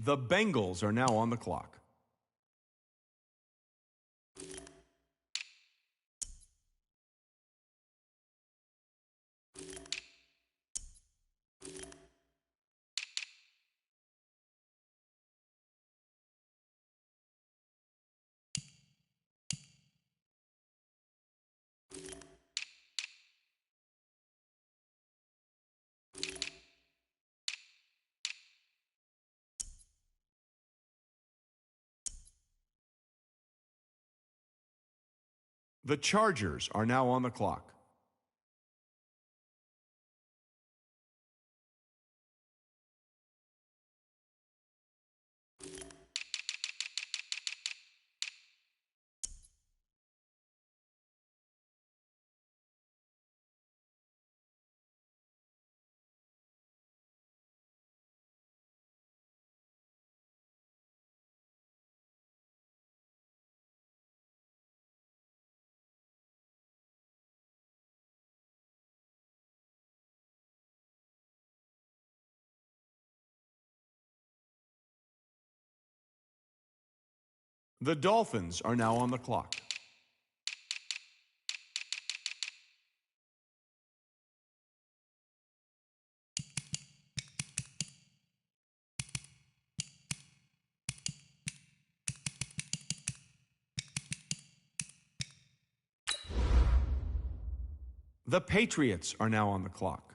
The Bengals are now on the clock. The Chargers are now on the clock. The Dolphins are now on the clock. The Patriots are now on the clock.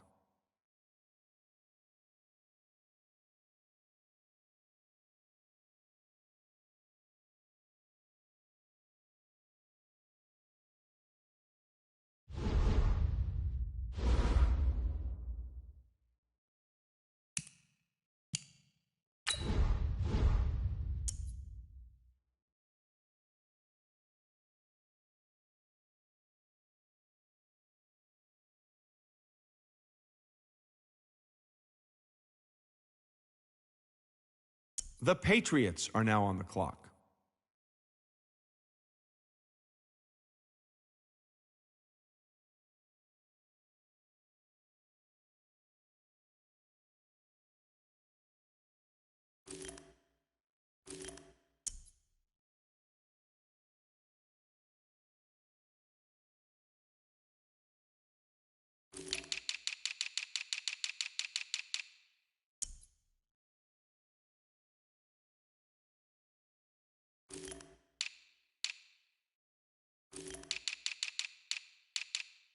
The Patriots are now on the clock.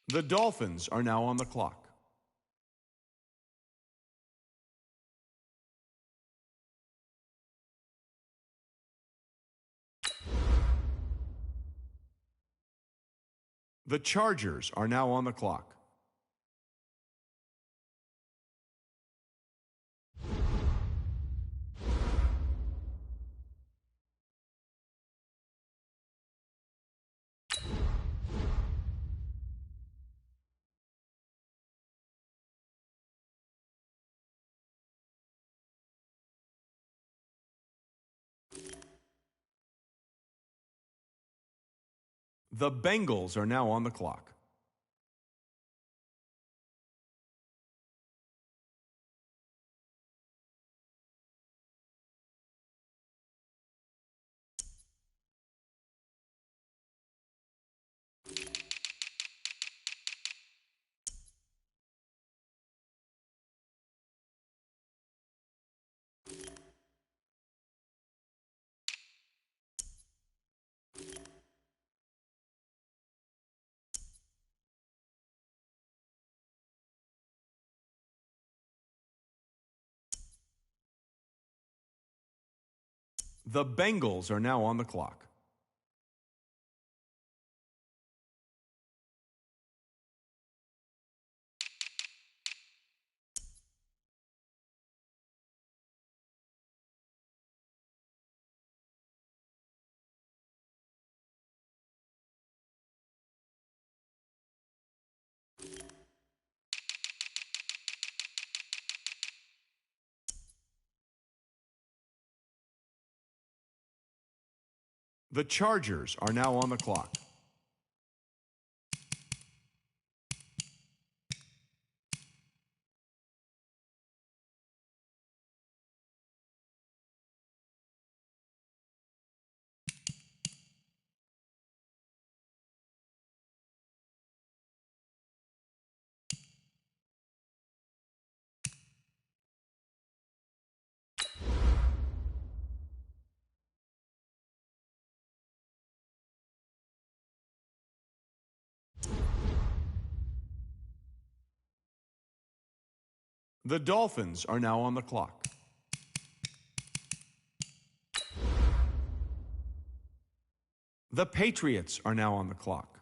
The Dolphins are now on the clock. The Chargers are now on the clock. The Bengals are now on the clock. The Bengals are now on the clock. The Chargers are now on the clock. The Dolphins are now on the clock. The Patriots are now on the clock.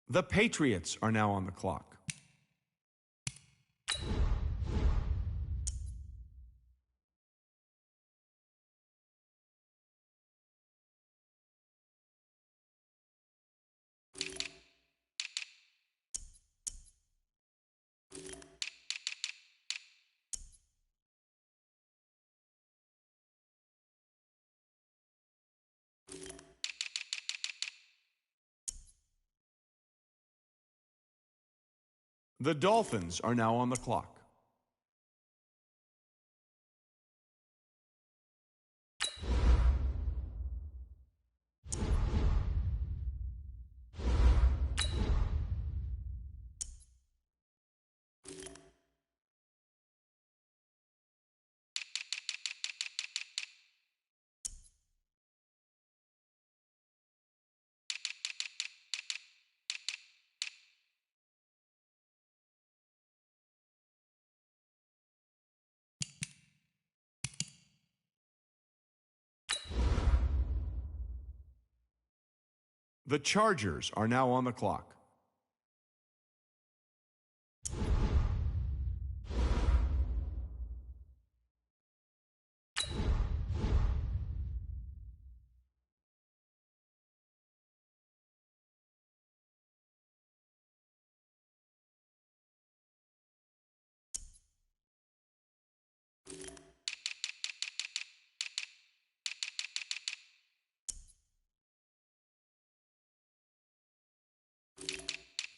The Patriots are now on the clock. The Dolphins are now on the clock. The Chargers are now on the clock.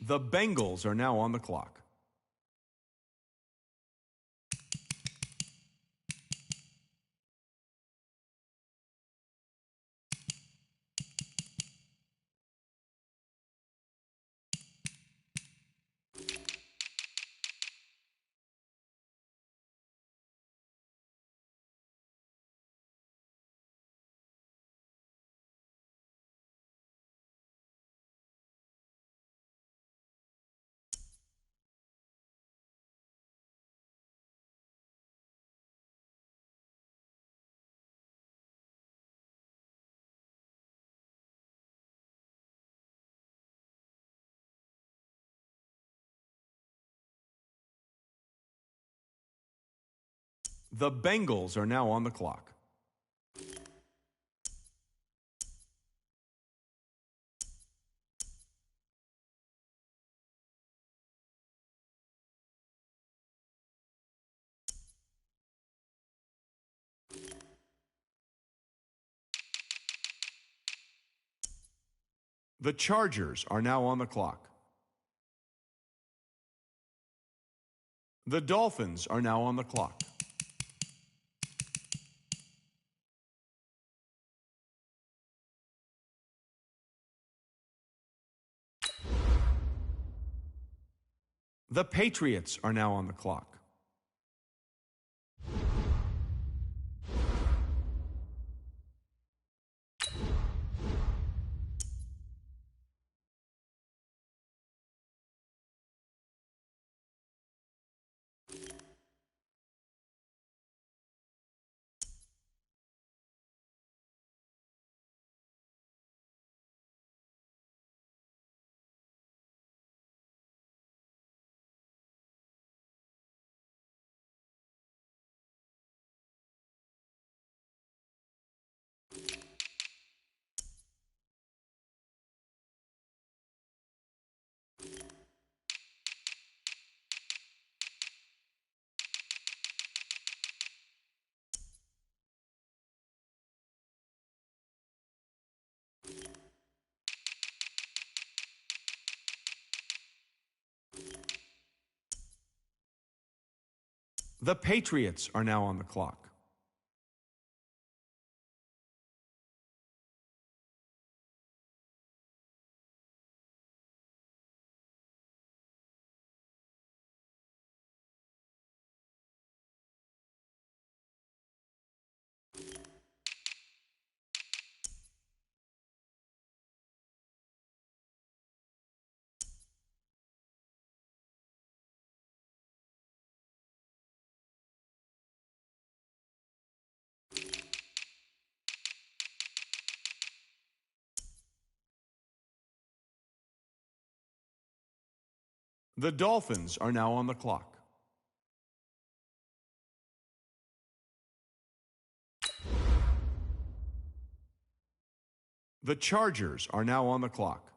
The Bengals are now on the clock. The Bengals are now on the clock. The Chargers are now on the clock. The Dolphins are now on the clock. The Patriots are now on the clock. The Patriots are now on the clock. The Dolphins are now on the clock. The Chargers are now on the clock.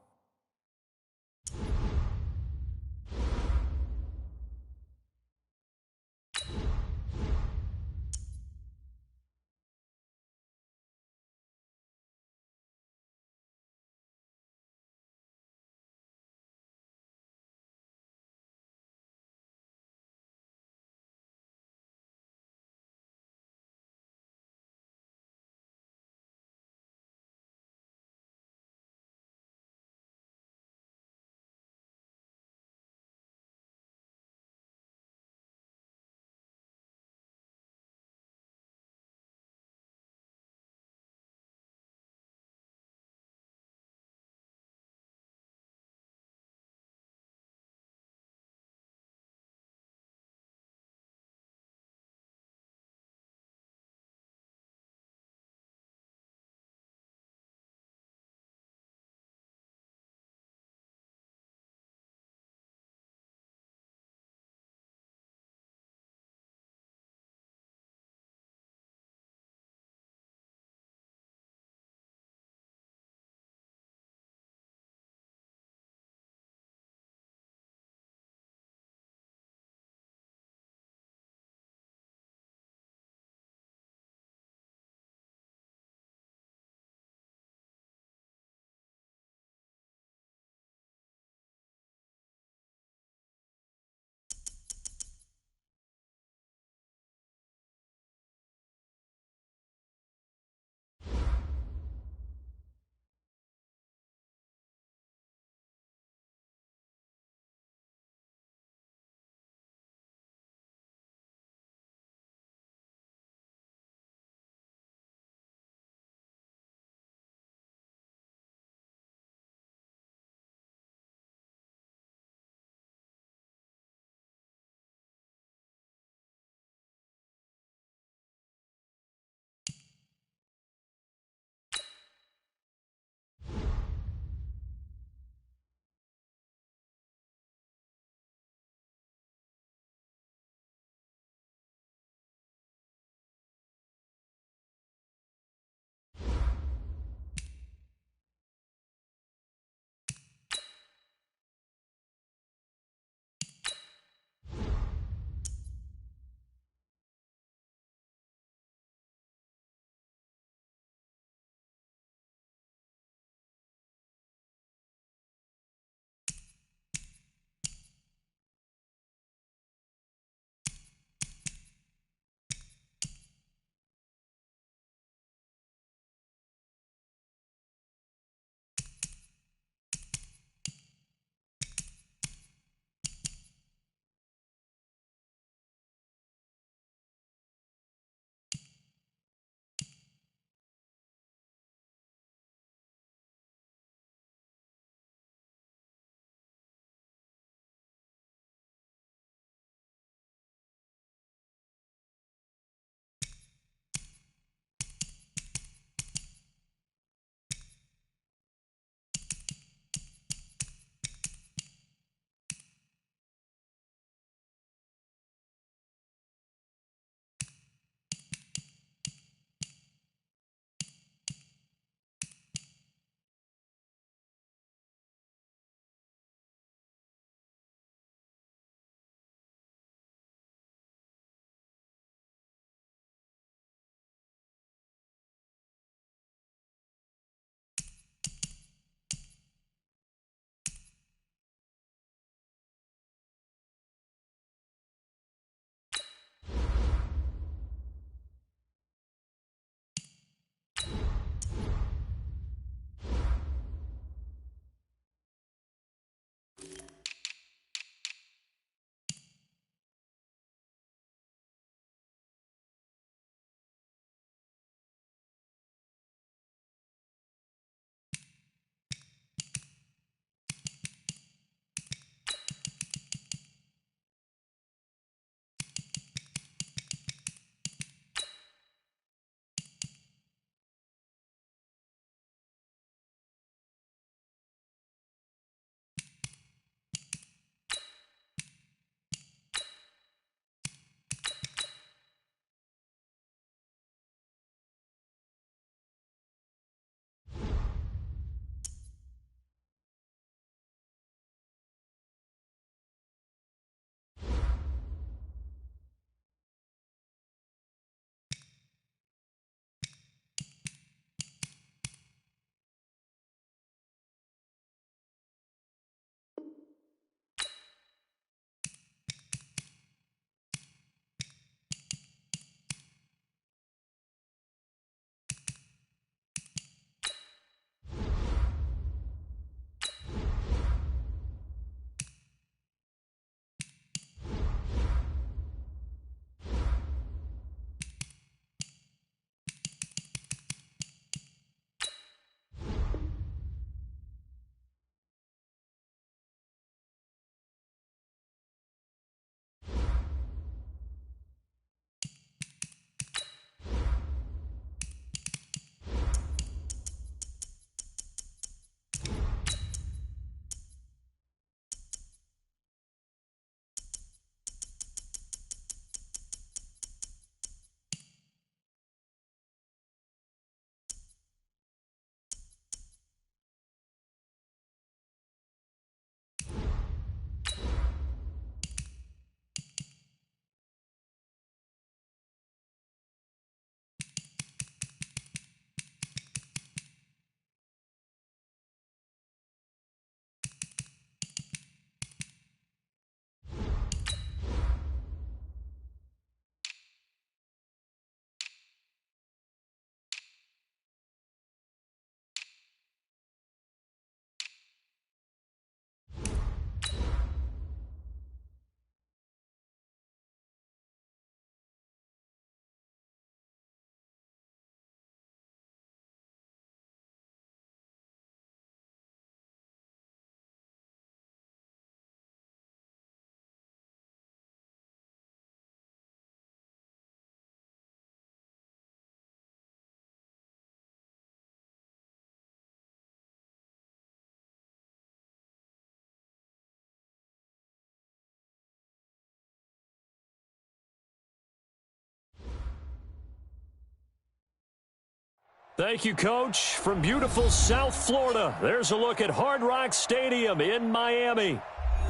Thank you, Coach. From beautiful South Florida, there's a look at Hard Rock Stadium in Miami.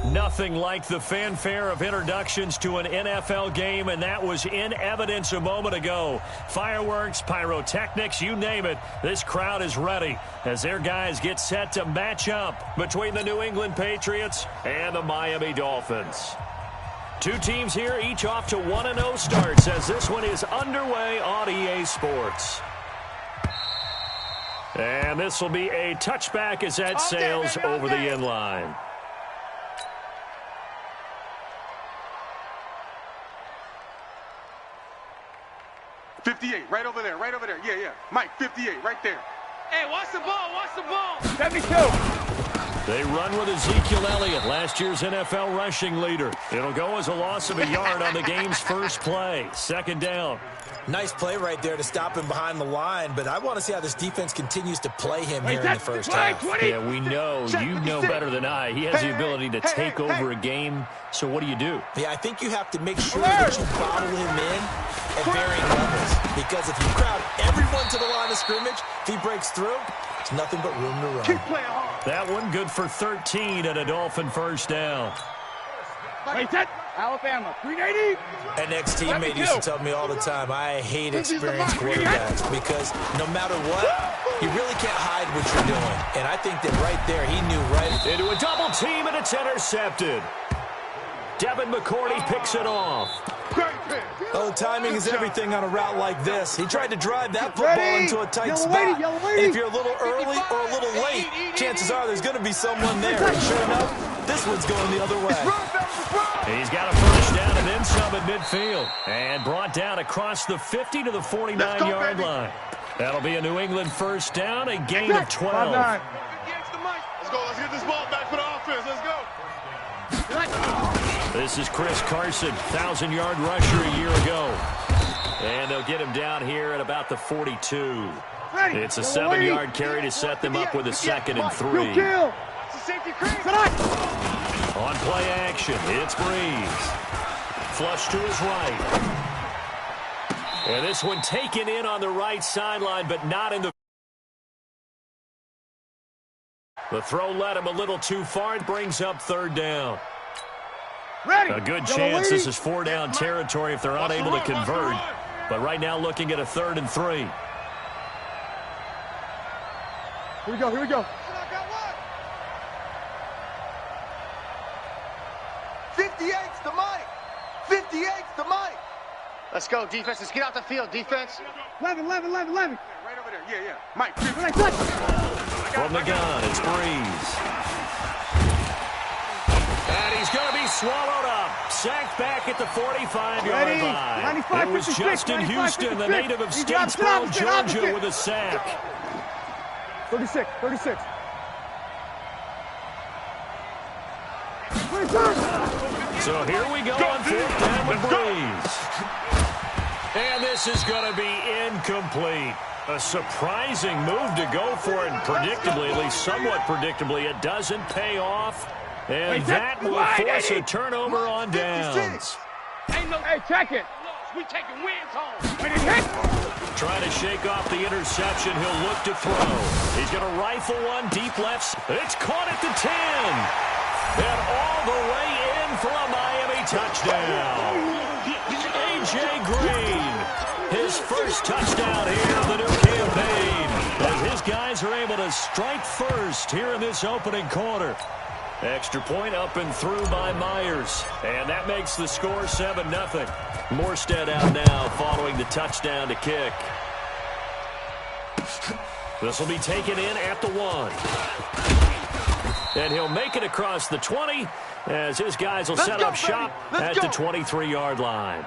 Nothing like the fanfare of introductions to an NFL game, and that was in evidence a moment ago. Fireworks, pyrotechnics, you name it. This crowd is ready as their guys get set to match up between the New England Patriots and the Miami Dolphins. Two teams here, each off to 1-0 starts as this one is underway on EA Sports. And this will be a touchback as that sails over the end line. Right over there, right over there. Yeah. Mike, 58, right there. Hey, watch the ball, 72. They run with Ezekiel Elliott, last year's NFL rushing leader. It'll go as a loss of a yard on the game's first play. Second down. Nice play right there to stop him behind the line, but I want to see how this defense continues to play him here in the first half. Yeah, we know. You know better than I. He has the ability to take over a game, so what do you do? Yeah, I think you have to make sure that you bottle him in at varying levels, because if you crowd everyone to the line of scrimmage, if he breaks through, it's nothing but room to run. Keep playing hard. That one good for 13 and a Dolphin first down. Wait, set. Alabama, 380. An ex-teammate used to tell me all the time, I hate experienced quarterbacks because no matter what, you really can't hide what you're doing. And I think that right there, he knew right. Into a double team, and it's intercepted. Devin McCourty picks it off. Oh, timing is everything on a route like this. He tried to drive that football into a tight spot. And if you're a little early or a little late, chances are there's going to be someone there. And sure enough, this one's going the other way. He's got a first down and then some at midfield. And brought down across the 50 to the 49-yard line. That'll be a New England first down, a gain of 12. Let's go. Let's get this ball back for the offense. Let's go. This is Chris Carson, 1,000-yard rusher a year ago. And they'll get him down here at about the 42. It's a 7-yard carry to set them up with a 2nd and 3. On play action, it's Breeze. Flush to his right. And this one taken in on the right sideline, but not in the... The throw led him a little too far. It brings up third down. A good chance this is 4-down territory if they're unable to convert. But right now looking at a 3rd and 3. Here we go. 58's the Mike. 58's the Mike. Let's go, defense. Let's get out the field, defense. 11. Right over there. Yeah. Mike, From the gun, it's Breeze. And he's going to be swallowed up. Sacked back at the 45-yard line. It was Justin Houston, the native of Statesboro, Georgia, with a sack. 36. So here we go on 4th down with Breeze. And this is going to be incomplete. A surprising move to go for it, and predictably, at least somewhat predictably, it doesn't pay off. And that will force a turnover on downs. Hey, check it. We taking wins home. Trying to shake off the interception. He'll look to throw. He's going to rifle one deep left. It's caught at the 10. And all the way in for a Miami touchdown. A.J. Green, his first touchdown here of the new campaign. As his guys are able to strike first here in this opening quarter. Extra point up and through by Myers. And that makes the score 7-0. Morstead out now following the touchdown to kick. This will be taken in at the 1. And he'll make it across the 20 as his guys will set up shop at the 23-yard line.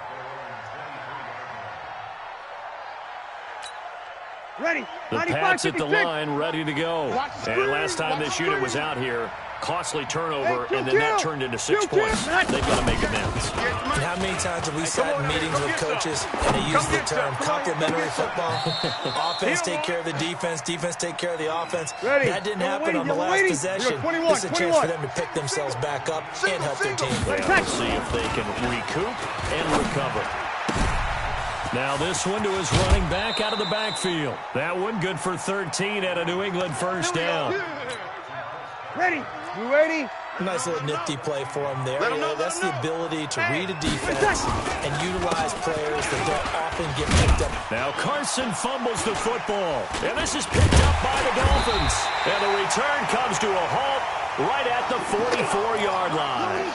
Ready. The Pats at the line, ready to go. And last time this unit was out here, costly turnover, and then that turned into 6 points. They've got to make amends. And how many times have we sat in meetings with coaches and they use the term complementary football? Offense take care of the defense, defense take care of the offense. That didn't happen on the last possession. This is a chance for them to pick themselves back up and help their team. We'll see if they can recoup and recover. Now this one to his running back out of the backfield. That one good for 13 at a New England first down. Ready? You ready? Nice little nifty play for him there. That's the ability to read a defense and utilize players that don't often get picked up. Now Carson fumbles the football, and this is picked up by the Dolphins. And the return comes to a halt right at the 44-yard line.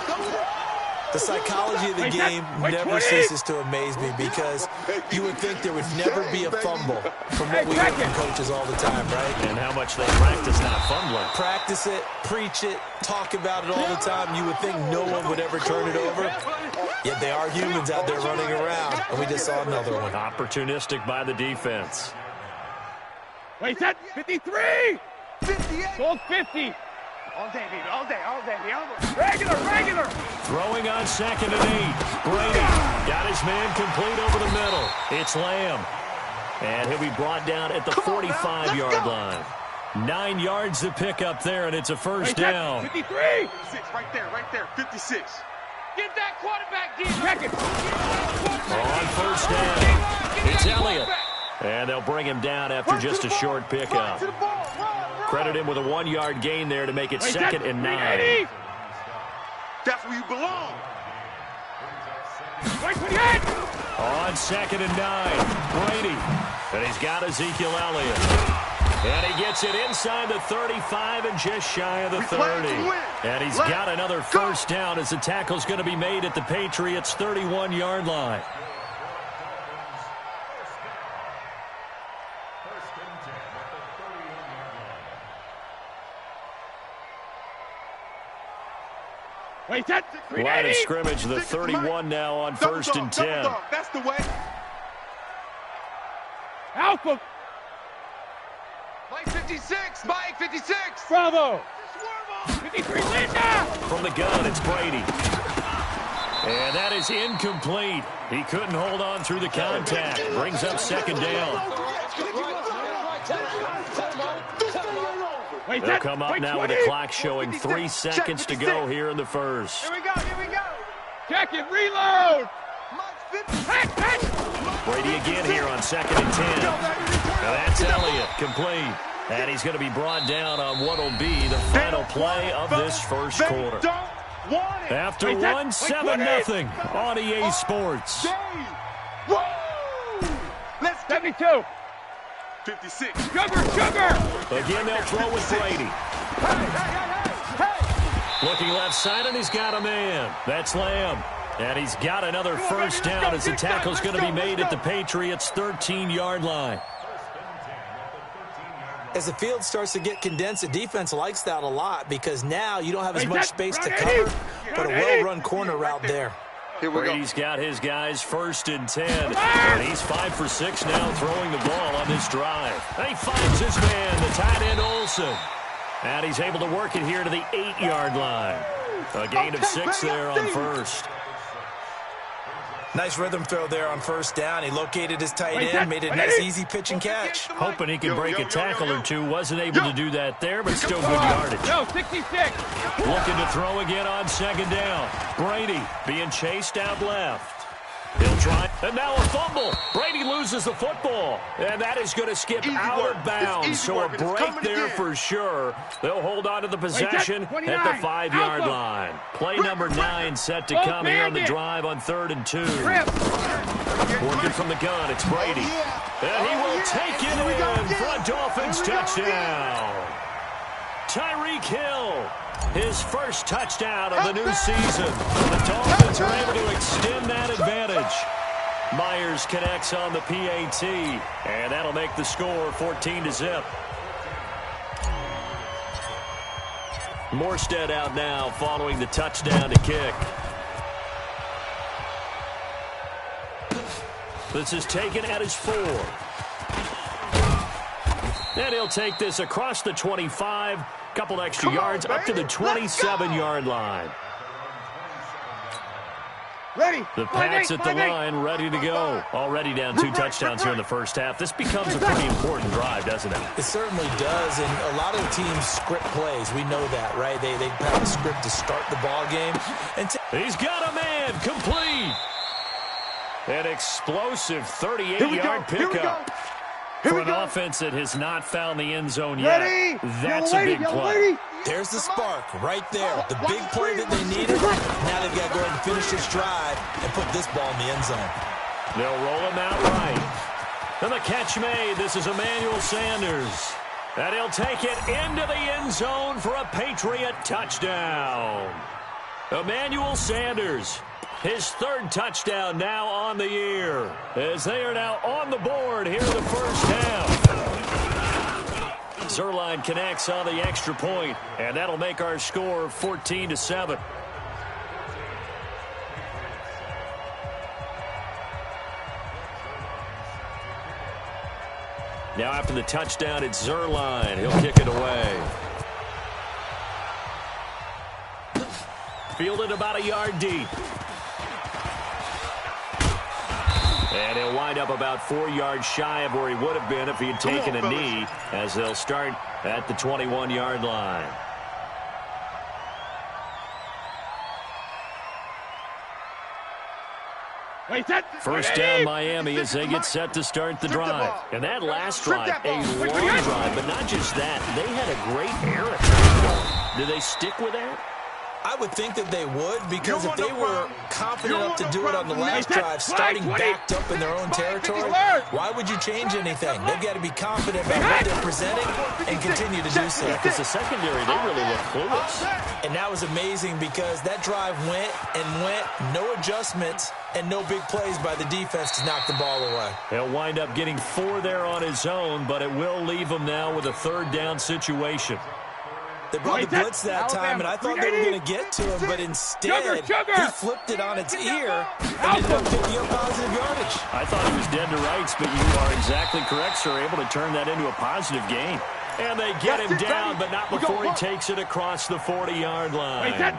The psychology of the game never ceases to amaze me because you would think there would never be a fumble from what we hear from coaches all the time, right? And how much they practice not fumbling. Practice it, preach it, talk about it all the time. You would think no one would ever turn it over. Yet they are humans out there running around, and we just saw another one. Opportunistic by the defense. Wait, that 53! 58. Gold 50! All day, baby. All day, all day. Regular! Throwing on 2nd and 8. Brady got his man complete over the middle. It's Lamb. And he'll be brought down at the 45-yard line. 9 yards to pick up there, and it's a first down. 53! 56, right there. 56. Get that quarterback, D. Check it! On first down, it's Elliott. And they'll bring him down after just a short pickup. Credit him with a 1-yard gain there to make it 2nd and 9. That's where you belong. On 2nd and 9, Brady. And he's got Ezekiel Elliott. And he gets it inside the 35 and just shy of the 30. And he's got another first down as the tackle's going to be made at the Patriots' 31-yard line. Wait, that Line of scrimmage, the 31 now on 1st and 10. That's the way. Alpha! Mike 56. Mike 56. Bravo! 53, Linda! From the gun, it's Brady. And that is incomplete. He couldn't hold on through the contact. Brings up 2nd down. They'll come up now with the clock showing 3 seconds to go here in the first. Here we go. Check it, reload! Brady again here on 2nd and 10. Now that's Elliott, complete. And he's going to be brought down on what will be the final play of this first quarter. After 1-7-0 on EA Sports. Let's 72. 56. Sugar! Again, they'll throw with Brady. Looking left side, and he's got a man. That's Lamb. And he's got another first down as the tackle's going to be made at the Patriots' 13-yard line. As the field starts to get condensed, the defense likes that a lot because now you don't have as much space to cover, but a well-run corner route there. Brady's got his guys 1st and 10, and he's 5 for 6 now throwing the ball on this drive. And he finds his man, the tight end Olsen. And he's able to work it here to the 8-yard line. A gain of 6 there on first. Nice rhythm throw there on first down. He located his tight end, made it a nice, easy pitch and catch. Hoping he can break a tackle or two. Wasn't able to do that there, but still good yardage. No, 66. Looking to throw again on 2nd down. Brady being chased out left. He'll try, and now a fumble. Brady loses the football, and that is going to skip out of bounds. So a break there for sure. They'll hold on to the possession at the 5-yard line. Play number 9 set to come here on the drive on 3rd and 2. Working from the gun, it's Brady. And he will take it in for a Dolphins touchdown. Tyreek Hill, his first touchdown of the new season. The Dolphins are able to extend that advantage. Myers connects on the PAT, and that'll make the score 14-0. Morstead out now following the touchdown to kick. This is taken at his 4. And he'll take this across the 25, couple extra yards, up to the 27-yard line. Ready. The Pats at the line, ready to go. Already down 2 touchdowns here in the first half. This becomes a pretty important drive, doesn't it? It certainly does, and a lot of the teams script plays. We know that, right? They have a script to start the ball game. And he's got a man, complete. An explosive 38-yard pickup for an offense that has not found the end zone yet. That's a big play. There's the spark right there. The big play that they needed. Now they've got to go ahead and finish this drive and put this ball in the end zone. They'll roll him out right. And the catch made. This is Emmanuel Sanders. And he'll take it into the end zone for a Patriot touchdown. Emmanuel Sanders, his third touchdown now on the year, as they are now on the board here in the first half. Zuerlein connects on the extra point, and that'll make our score 14-7. Now after the touchdown, it's Zuerlein. He'll kick it away. Fielded about a yard deep. And he'll wind up about 4 yards shy of where he would have been if he had taken a knee, as they'll start at the 21-yard line. First down Miami as they get set to start the drive. And that last drive, a long drive, but not just that. They had a great air attack. Do they stick with that? I would think that they would, because if they were confident enough to do it on the last drive, starting backed up in their own territory, why would you change anything? They've got to be confident about what they're presenting and continue to do so. Because the secondary, they really look clueless. And that was amazing because that drive went and went, no adjustments, and no big plays by the defense to knock the ball away. He'll wind up getting 4 there on his own, but it will leave him now with a third down situation. They brought the blitz that time, and I thought they were going to get to him, but instead, he flipped it on its ear and ended up picking up positive yardage. I thought he was dead to rights, but you are exactly correct, sir, able to turn that into a positive gain. And they get him down, but not before he takes it across the 40-yard line.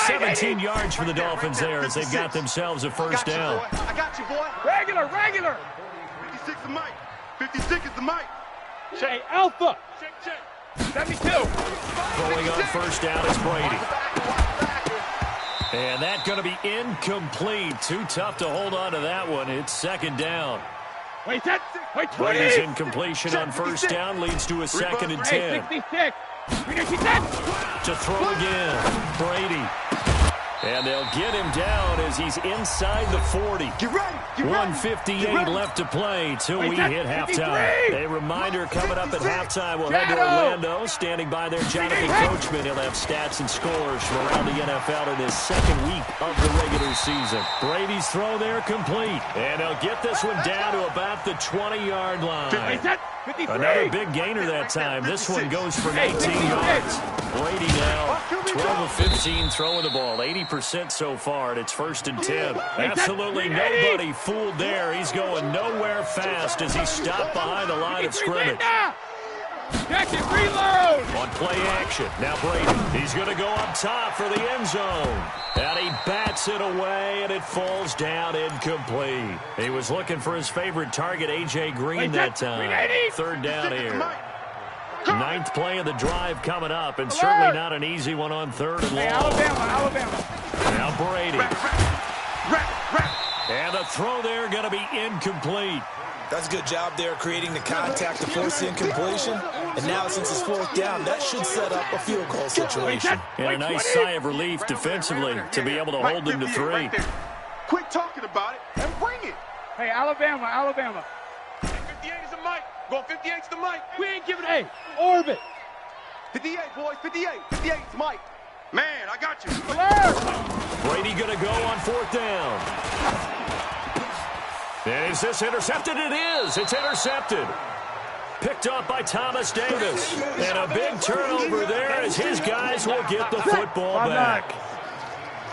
17 yards for the Dolphins there as they've got themselves a first down. I got you, boy. Regular. 56 is Mike. 56 is the Mike. Say Alpha. Check. 72. Throwing on first down is Brady. And that's going to be incomplete. Too tough to hold on to that one. It's second down. Wait, 20. Brady's incompletion on first down leads to a second and 10. 66. To throw again. Brady. And they'll get him down as he's inside the 40. 1:58 left to play till we hit halftime. A reminder coming up at halftime. We'll head to Orlando. Standing by there, Jonathan Coachman. He'll have stats and scores from around the NFL in his second week of the regular season. Brady's throw there complete. And they'll get this one down to about the 20-yard line. Another big gainer that time. This one goes for 19 yards. Brady now 12 of 15 throwing the ball. 80% so far, and it's first and 10. Absolutely nobody fooled there. He's going nowhere fast as he stopped behind the line of scrimmage. Jacket, reload! On play action. Now Brady. He's going to go up top for the end zone. And he bats it away, and it falls down incomplete. He was looking for his favorite target, A.J. Green, that time. Third down here. Ninth play of the drive coming up, and certainly not an easy one on third and long. Alabama. Now Brady. And the throw there going to be incomplete. That's a good job there creating the contact to force the incompletion. And now since it's fourth down, that should set up a field goal situation. And a nice sigh of relief defensively to be able to hold them to 3. Quit talking about it and bring it. Hey, Alabama. 58 is the Mike. Going 58 is the Mike. We ain't giving a orbit. 58, boys. 58 is Mike. Man, I got you. Brady going to go on fourth down. And is this intercepted? It is. It's intercepted. Picked up by Thomas Davis. And a big turnover there as his guys will get the football back.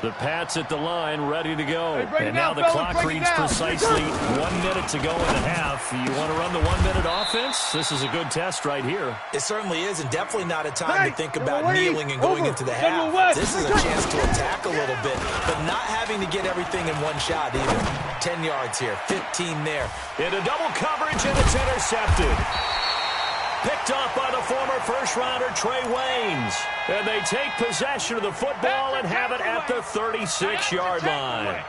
The Pats at the line, ready to go. And now the clock reads precisely 1 minute to go in the half. You want to run the 1 minute offense? This is a good test right here. It certainly is, and definitely not a time to think about kneeling and going into the half. This is a chance to attack a little bit, but not having to get everything in one shot either. 10 yards here, 15 there. Into double coverage, and it's intercepted. Picked Picked up by the former first-rounder Trey Waynes. And they take possession of the football and have it at the 36-yard line.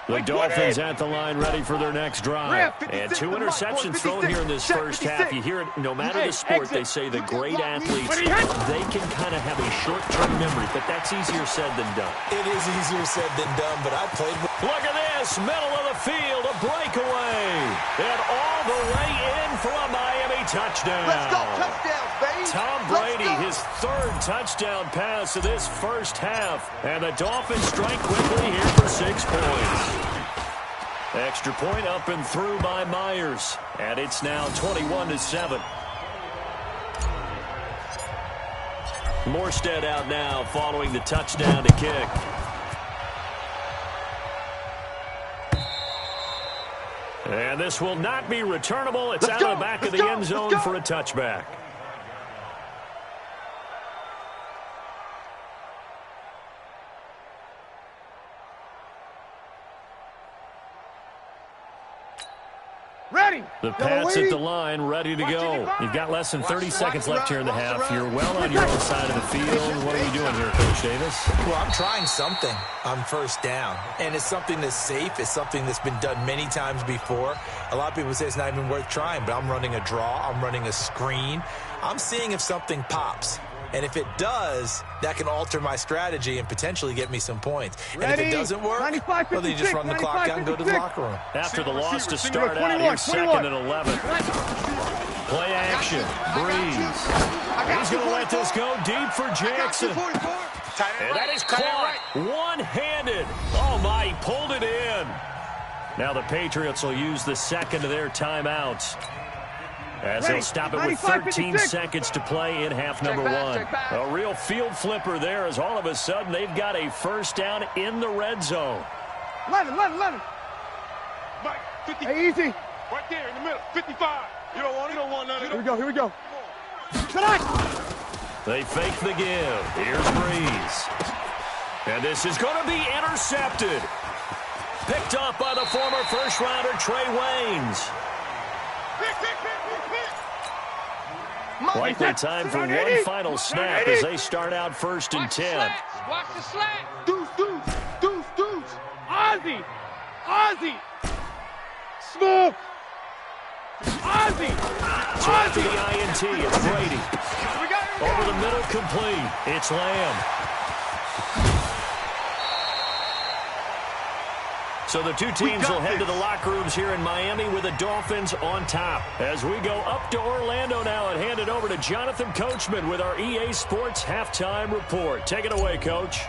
The Dolphins at the line ready for their next drive. And 2 interceptions thrown here in this first half. You hear it, no matter the sport, they say the great athletes, they can kind of have a short-term memory, but that's easier said than done. It is easier said than done, but I played with... Look at this, middle of the field, a breakaway. And all the way in for a Miami touchdown. Let's go, touchdowns, baby. Tom Brady, his 3rd touchdown pass of this first half. And the Dolphins strike quickly here for 6 points. Extra point up and through by Myers. And it's now 21-7. Morstead out now following the touchdown to kick. And this will not be returnable. It's out of the back of the end zone for a touchback. Ready. The Pats at the line, ready to go. You've got less than 30 seconds left here in the half. You're well on your own side of the field. What are we doing here, Coach Davis? Well, I'm trying something on first down, and it's something that's safe. It's something that's been done many times before. A lot of people say it's not even worth trying, but I'm running a draw. I'm running a screen. I'm seeing if something pops. And if it does, that can alter my strategy and potentially get me some points. And if it doesn't work, well, then you just run the clock out and go to the locker room. After the loss to start out, here's 2nd and 11. Play action. Breeze. He's going to let this go deep for Jackson. And that is caught one-handed. Oh, my, he pulled it in. Now the Patriots will use the 2nd of their timeouts, as they'll stop it with 13 seconds to play in half number 1. A real field flipper there, as all of a sudden they've got a first down in the red zone. 11. Mike, 50. Hey, easy. Right there in the middle. 55. You don't want it. You don't want none of it. Here we go. They fake the give. Here's Breeze. And this is going to be intercepted. Picked up by the former first-rounder Trey Waynes. Likely time for one final snap as they start out 1st and 10. Watch the slant. Deuce. Ozzie. Smoke. Ozzie. So after the INT, it's Brady. Over the middle, complete. It's Lamb. So the two teams will head to the locker rooms here in Miami with the Dolphins on top. As we go up to Orlando now and hand it over to Jonathan Coachman with our EA Sports Halftime Report. Take it away, Coach.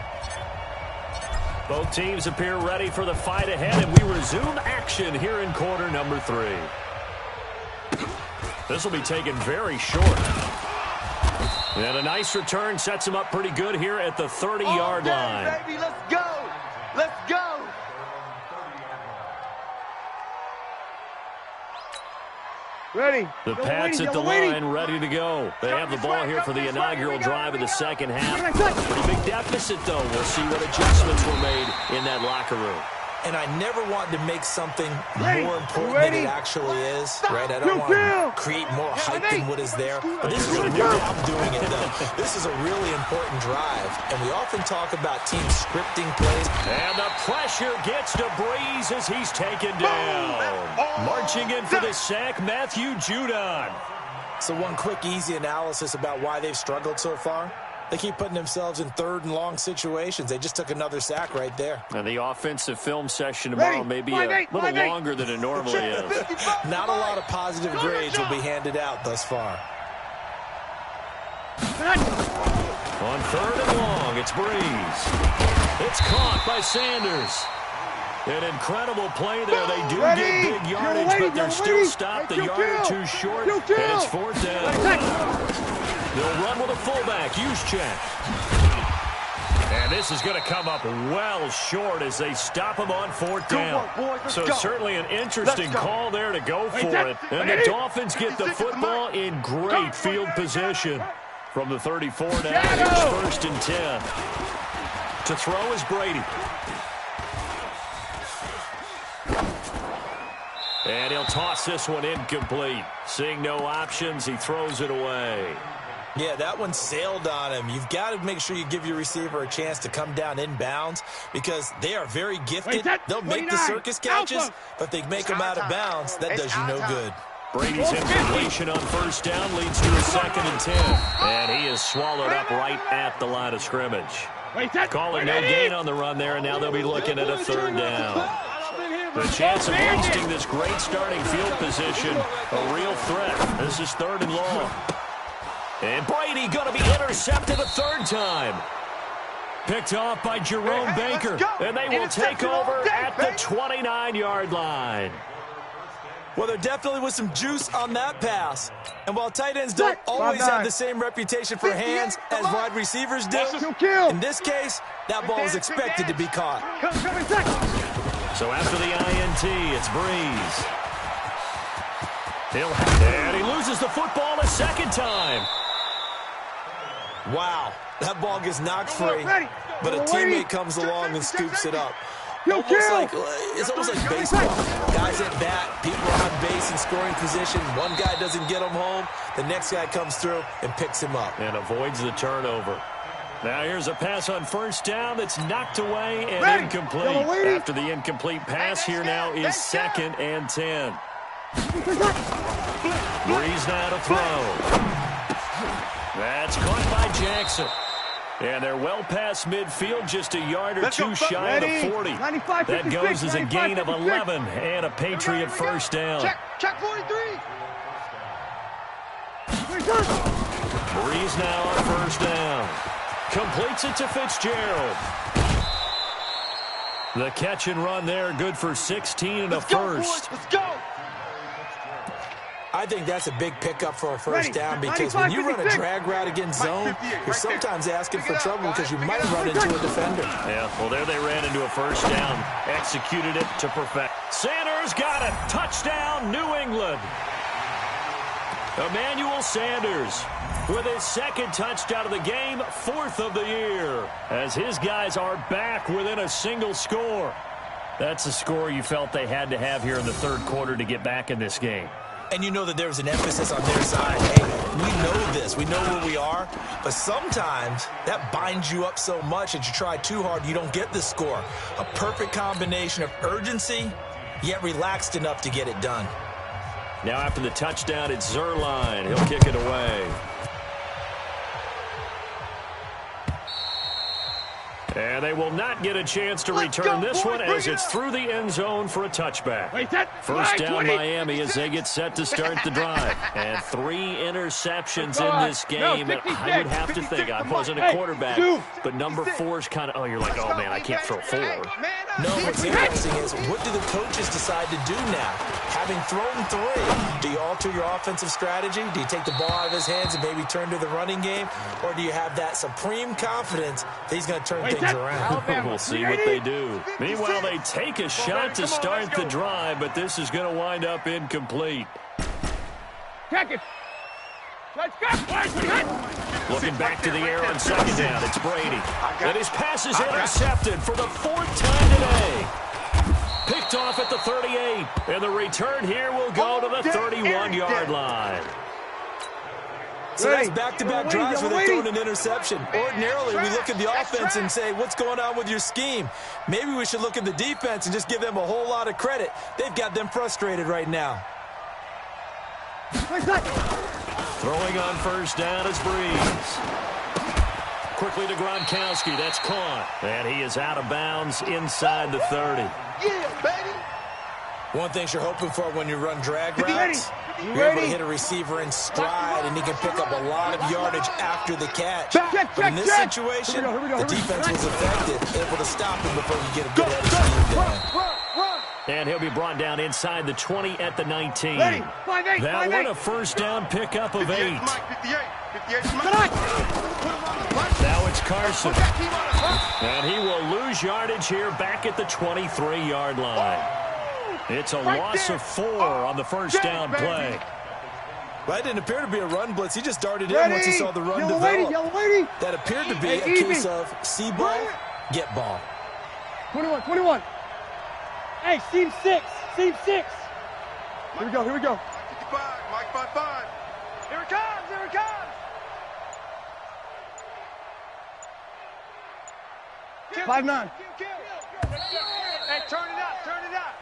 Both teams appear ready for the fight ahead, and we resume action here in quarter number 3. This will be taken very short. And a nice return sets him up pretty good here at the 30-yard line. Baby, let's go. Let's go. Ready. The Pats at the line, ready to go. They have the ball here for the inaugural drive of the second half. Pretty big deficit, though. We'll see what adjustments were made in that locker room. And I never want to make something more important than it actually is, right? I don't want to create more hype than what is there. But this is a new way I'm doing it, though. This is a really important drive. And we often talk about team scripting plays. And the pressure gets to Breeze as he's taken down. Marching in for the sack, Matthew Judon. So one quick, easy analysis about why they've struggled so far. They keep putting themselves in 3rd and long situations. They just took another sack right there. And the offensive film session tomorrow may be a little longer than it normally is. Not a lot of positive grades will be handed out thus far. On 3rd and long, it's Breeze. It's caught by Sanders. An incredible play there. They do get big yardage, but they're still stopped a yard or two short, and it's 4th down. They'll run with a fullback. Juszczyk. And this is going to come up well short as they stop him on 4th down. So certainly an interesting call there to go for it. And the Dolphins get the football in great field position. From the 34 now, here's 1st and 10. To throw is Brady. And he'll toss this one incomplete. Seeing no options, he throws it away. Yeah, that one sailed on him. You've got to make sure you give your receiver a chance to come down inbounds because they are very gifted. They'll make the circus catches, but if they make them out of bounds, that does you no good. Brady's incompletion on first down leads to a 2nd and 10. And he is swallowed up right at the line of scrimmage. Calling no gain on the run there, and now they'll be looking at a 3rd down. The chance of wasting this great starting field position, a real threat. This is 3rd and long. And Brady going to be intercepted a 3rd time. Picked off by Jerome Baker. And they will take over at the 29-yard line. Well, there definitely was some juice on that pass. And while tight ends don't always have the same reputation for hands as wide receivers do, in this case, that ball was expected to be caught. So after the INT, it's Breeze. And he loses the football a 2nd time. Wow, that ball gets knocked free, but a teammate comes along and scoops it up. It's almost like baseball. Guys at bat, people are on base in scoring position. One guy doesn't get him home. The next guy comes through and picks him up. And avoids the turnover. Now here's a pass on first down that's knocked away and incomplete. After the incomplete pass, here now is 2nd and 10. Breeze now to throw. That's caught by Jackson. And they're well past midfield, just a yard or two shy of the 40. That goes as a gain of 11 and a Patriot first down. Check 43. Breeze now on first down. Completes it to Fitzgerald. The catch and run there, good for 16 and a first. Let's go. I think that's a big pickup for a first down because when you run a drag route against zone, you're sometimes asking for trouble because you might run into a defender. Yeah, well, there they ran into a first down. Executed it to perfect. Sanders got it. Touchdown, New England. Emmanuel Sanders with his 2nd touchdown of the game, 4th of the year, as his guys are back within a single score. That's a score you felt they had to have here in the 3rd quarter to get back in this game. And you know that there was an emphasis on their side. Hey, we know this. We know where we are. But sometimes that binds you up so much that you try too hard, you don't get the score. A perfect combination of urgency, yet relaxed enough to get it done. Now after the touchdown, it's Zuerlein. He'll kick it away. And they will not get a chance to return this one as it's through the end zone for a touchback. First down Miami as they get set to start the drive. And 3 interceptions in this game. And I would have to think, I wasn't a quarterback, but number 4's kind of, you're like, oh man, I can't throw 4. No, what's interesting is what do the coaches decide to do now? Having thrown 3, do you alter your offensive strategy? Do you take the ball out of his hands and maybe turn to the running game? Or do you have that supreme confidence that he's going to turn things around? We'll see what they do. Meanwhile, they take a shot to start the drive, but this is going to wind up incomplete. Check it. Let's go. Looking back to the air on 2nd down, it's Brady. And his pass is intercepted for the 4th time today. Picked off at the 38. And the return here will go to the 31-yard line. So that's back-to-back drives where they're throwing an interception. Ordinarily, we look at the offense and say, what's going on with your scheme? Maybe we should look at the defense and just give them a whole lot of credit. They've got them frustrated right now. Throwing on first down is Breeze. Quickly to Gronkowski. That's caught. And he is out of bounds inside the 30. Yeah, baby. One thing you're hoping for when you run drag routes, you're able to hit a receiver in stride, and he can pick up a lot of yardage after the catch. But in this situation, the defense was effective, able to stop him before you get a good head of steam going. And he'll be brought down inside the 20 at the 19. That one a first down pickup of 8. Now it's Carson. And he will lose yardage here back at the 23-yard line. It's a loss of 4 on the first down play. Well, it didn't appear to be a run blitz. He just darted in once he saw the run develop. That appeared to be a case of see ball, get ball. 21. Hey, seam 6. Here we go, here we go. 55, Mike 55. Here it comes, here it comes. 5'9". Hey, turn it up, turn it up.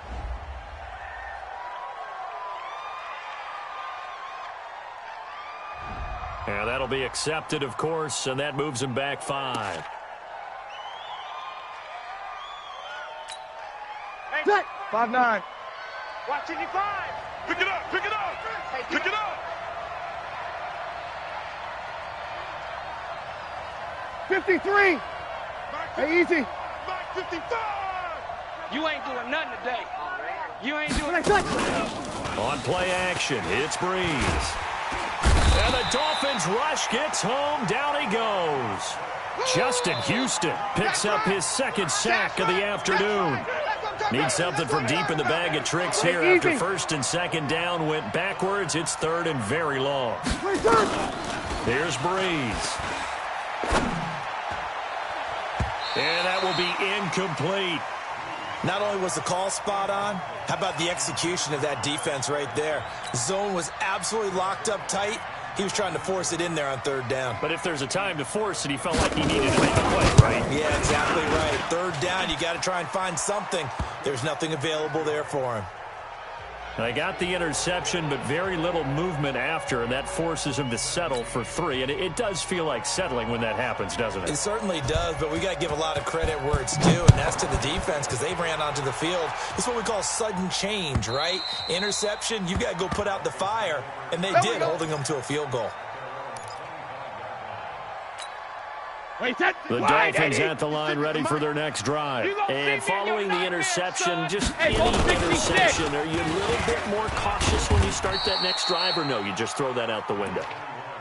And that'll be accepted, of course, and that moves him back 5. Hey, Set. 5'9". watch 55. Pick it up, pick it up. Pick it up. 53. Hey, easy. Mike 55. You ain't doing nothing today. You ain't doing When I touch. On play action, it's Breeze. And the Dolphins rush gets home. Down he goes. Justin Houston picks up his second sack of the afternoon. Needs something from deep in the bag of tricks here after first and second down went backwards. It's third and very long. Here's Breeze. And that will be incomplete. Not only was the call spot on, how about the execution of that defense right there? The zone was absolutely locked up tight. He was trying to force it in there on third down. But if there's a time to force it, he felt like he needed to make a play, right? Yeah, exactly right. Third down, you got to try and find something. There's nothing available there for him. They got the interception, but very little movement after, and that forces him to settle for 3. And it does feel like settling when that happens, doesn't it? It certainly does, but we got to give a lot of credit where it's due, and that's to the defense because they ran onto the field. It's what we call sudden change, right? Interception, you got to go put out the fire, and they did, holding them to a field goal. The Dolphins at the line ready for their next drive. And following the interception, just any interception, are you a little bit more cautious when you start that next drive, or no, you just throw that out the window?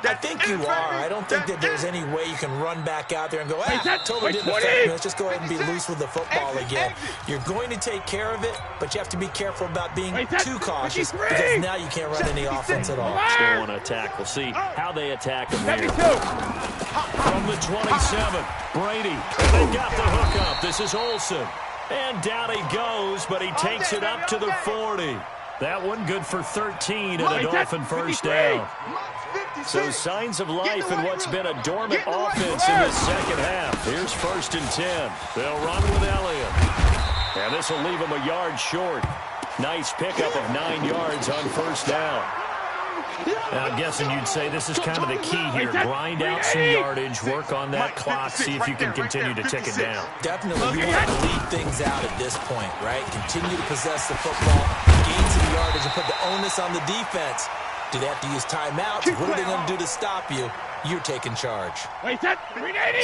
I think you are. I don't think that there's any way you can run back out there and go, totally didn't affect me. Let's just go ahead and be loose with the football again. You're going to take care of it, but you have to be careful about being too cautious because now you can't run any offense at all. Still want to attack. We'll see how they attack him here. From the 27, Brady. They got the hook up. This is Olsen. And down he goes, but he takes it up to the 40. That one good for 13 and a Dolphin first down. So signs of life in what's been a dormant offense in the second half. Here's first and 10. They'll run with Elliott. And this will leave him a yard short. Nice pickup of 9 yards on first down. Now, I'm guessing you'd say this is kind of the key here. Grind out some yardage, work on that clock, see if you can continue to tick it down. Definitely, you want to lead things out at this point, right? Continue to possess the football, gain some yardage, and put the onus on the defense. Do they have to use timeouts? What are they going to do to stop you? You're taking charge.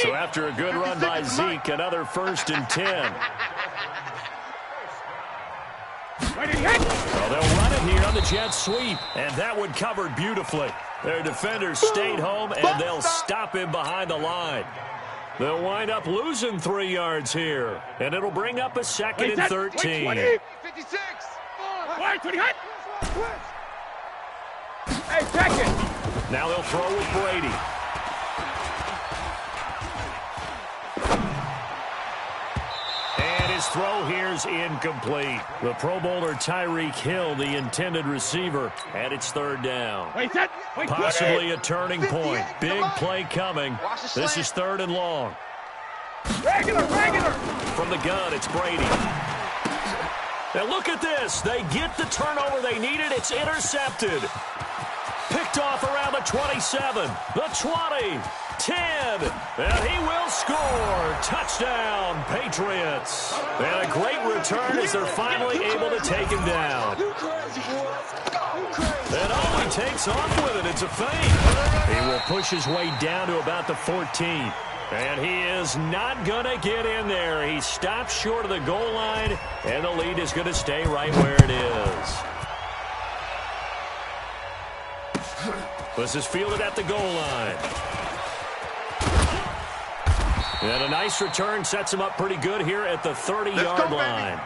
So after a good run by Zeke, another first and 10. So they'll run it here on the jet sweep, and that one covered beautifully. Their defenders stayed home, and they'll stop him behind the line. They'll wind up losing 3 yards here, and it'll bring up a second and 13. 56. Hey, check it. Now they'll throw with Brady. And his throw here's incomplete. The Pro Bowler Tyreek Hill, the intended receiver, and it's third down. Possibly a turning point. Big play coming. This is third and long. Regular. From the gun, it's Brady. Now look at this. They get the turnover they needed. It's intercepted. Picked off around the 27, the 20, 10, and he will score. Touchdown, Patriots. And a great return as they're finally able to take him down. And oh, he takes off with it. It's a fake. He will push his way down to about the 14. And he is not going to get in there. He stops short of the goal line, and the lead is going to stay right where it is. This is fielded at the goal line. And a nice return sets him up pretty good here at the 30-yard line.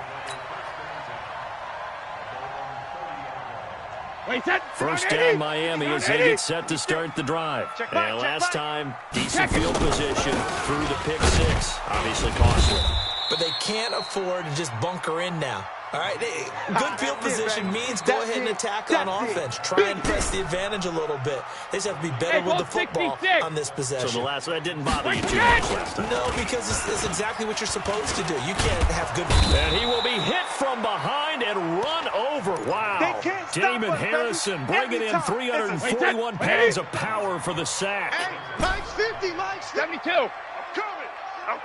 First down Miami as they get set to start the drive. And last time, decent field position through the pick six. Obviously costly. But they can't afford to just bunker in now. All right, good field position means go ahead and attack on offense. Try and press the advantage a little bit. They just have to be better with the football on this possession. So the last one, that didn't bother you too much last time. No, because it's exactly what you're supposed to do. You can't have good... And he will be hit from behind and run over. Wow. Damon Harrison bringing in 341 pounds of power for the sack. Hey, Mike's 50, Mike's 72. I'm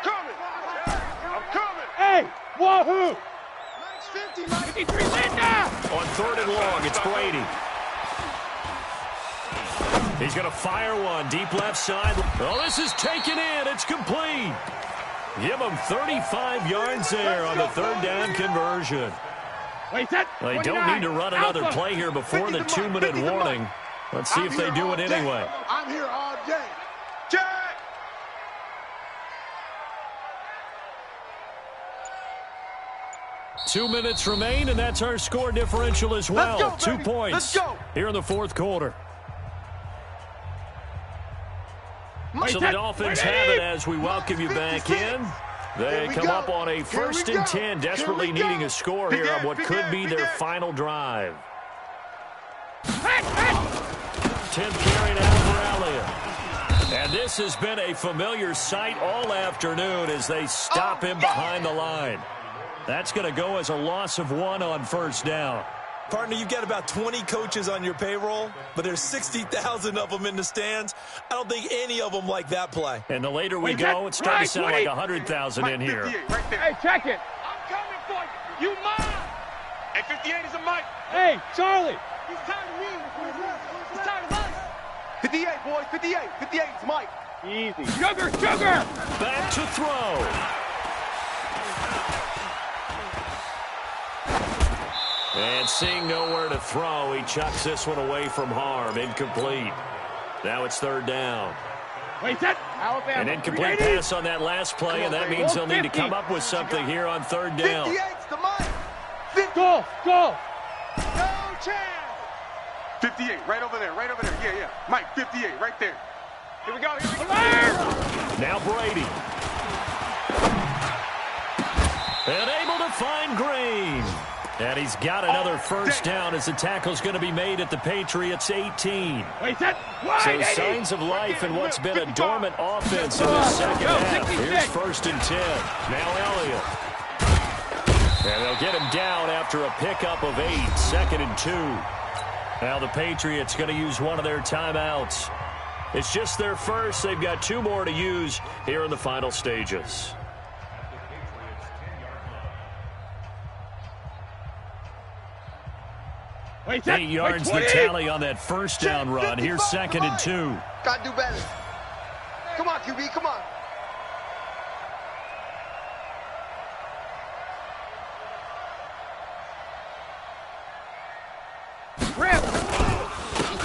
coming. Hey, wahoo! Mike's 50, Mike. 53, Linda! On 3rd and long, it's Brady. He's going to fire one deep left side. Oh, this is taken in. It's complete. Give him 35 yards there on the 3rd down conversion. Wait, that They don't need to run another play here before the 2-minute warning. Let's see if they do it anyway. I'm here all day. Jack! Two minutes remain, and that's our score differential as well. Let's go, 2 baby. points Let's go. here in the 4th quarter. So the Dolphins have it as we welcome you back in. They come up on a 1st and 10, desperately needing a score here on what could be their final drive. 10th carry now for Elliott. And this has been a familiar sight all afternoon as they stop him behind the line. That's going to go as a loss of 1 on 1st down. Partner, you've got about 20 coaches on your payroll, but there's 60,000 of them in the stands. I don't think any of them like that play. And the later we go, it's starting to sound like 100,000 in here. Right there. Hey, check it. I'm coming for you. You mine. Hey, 58 is a Mike. Hey, Charlie. He's tired of me. He's tired of us. 58, boys. 58. 58 is Mike. Easy. Sugar. Back to throw. And seeing nowhere to throw, he chucks this one away from harm. Incomplete. Now it's 3rd down. Wait, that Alabama. An incomplete pass on that last play, and that means they'll need to come up with something here on 3rd down. 58's the Mike. Go. No chance. 58, right over there. Yeah. Mike, 58, right there. Here we go. Now Brady. And able to find Green. And he's got another 1st down as the tackle's going to be made at the Patriots' 18. Wait, that So signs of life in what's been a dormant offense in the second half. Here's 1st and 10. Now Elliott. And they'll get him down after a pickup of 8. 2nd and 2. Now the Patriots going to use one of their timeouts. It's just their first. They've got 2 more to use here in the final stages. Wait, 8 yards the tally on that 1st down run. Here's 2nd and 2. Gotta do better. Come on, QB, come on.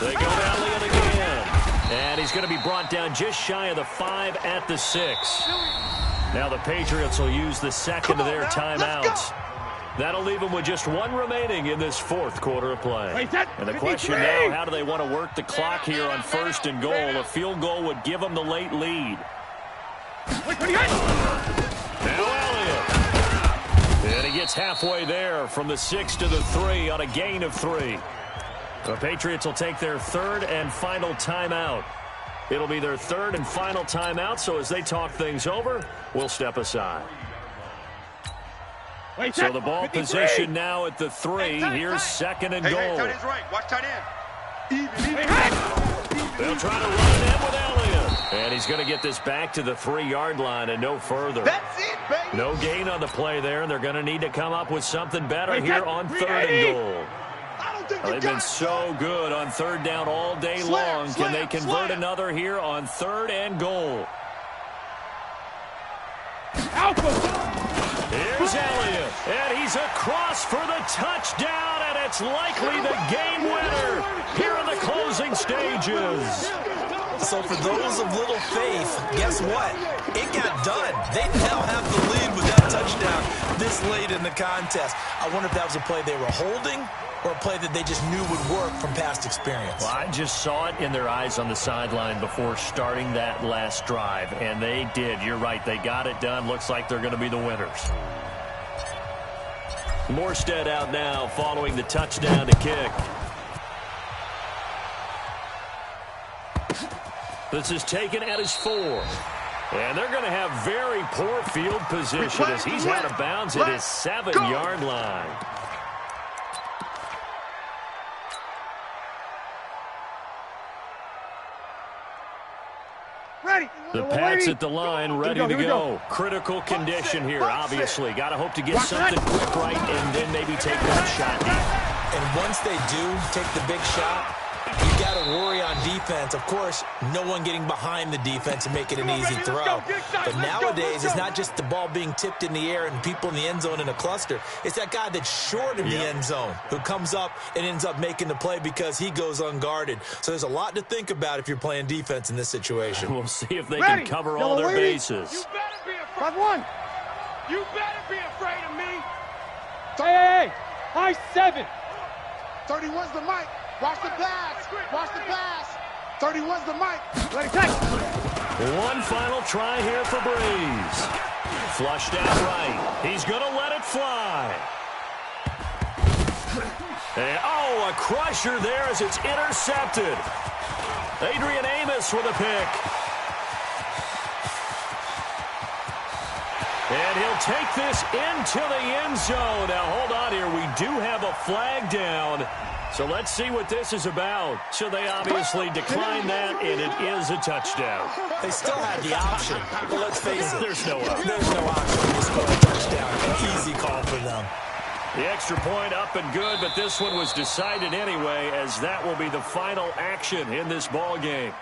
They go to Elliott again. And he's going to be brought down just shy of the 5 at the 6. Now the Patriots will use the 2nd of their timeouts. That'll leave them with just 1 remaining in this 4th quarter of play. And the question now, how do they want to work the clock here on 1st and goal? A field goal would give them the late lead. Now Elliott. And he gets halfway there from the 6 to the 3 on a gain of 3. The Patriots will take their 3rd and final timeout. It'll be their 3rd and final timeout, so as they talk things over, we'll step aside. So the ball position now at the 3. Here's 2nd and goal. Tight end's right. Watch tight end. They'll try to run it in with Elliott. And he's going to get this back to the 3-yard line and no further. That's it, baby. No gain on the play there, and they're going to need to come up with something better here on 3rd and goal. They've been so good on 3rd down all day long. Can they convert another here on 3rd and goal? Here's Elliott, and he's across for the touchdown, and it's likely the game winner here in the closing stages. So for those of little faith, guess what? It got done. They now have the lead with that touchdown this late in the contest. I wonder if that was a play they were holding or a play that they just knew would work from past experience. Well, I just saw it in their eyes on the sideline before starting that last drive, and they did. You're right. They got it done. Looks like they're going to be the winners. Morstead out now following the touchdown to kick. This is taken at his 4. And they're going to have very poor field position as he's out of bounds at his 7-yard line. The Pats at the line, ready to go. Critical condition here, obviously. Got to hope to get something quick right and then maybe take that shot deep. And once they do take the big shot, you got to worry on defense. Of course, no one getting behind the defense and making an easy throw. But nowadays, it's not just the ball being tipped in the air and people in the end zone in a cluster. It's that guy that's short in the end zone who comes up and ends up making the play because he goes unguarded. So there's a lot to think about if you're playing defense in this situation. We'll see if they can cover all their bases. You better be afraid. 5-1. You better be afraid of me. Hey, high 7. 31's the mic. Watch the pass. Watch the pass. 31's the mic. Ready, take. One final try here for Breeze. Flushed out right. He's going to let it fly. And, oh, a crusher there as it's intercepted. Adrian Amos with a pick. And he'll take this into the end zone. Now, hold on here. We do have a flag down. So let's see what this is about. So they obviously declined that, and it is a touchdown. They still had the option, but let's face it. There's no option. There's no option to score a touchdown. An easy call for them. The extra point up and good, but this one was decided anyway, as that will be the final action in this ball game.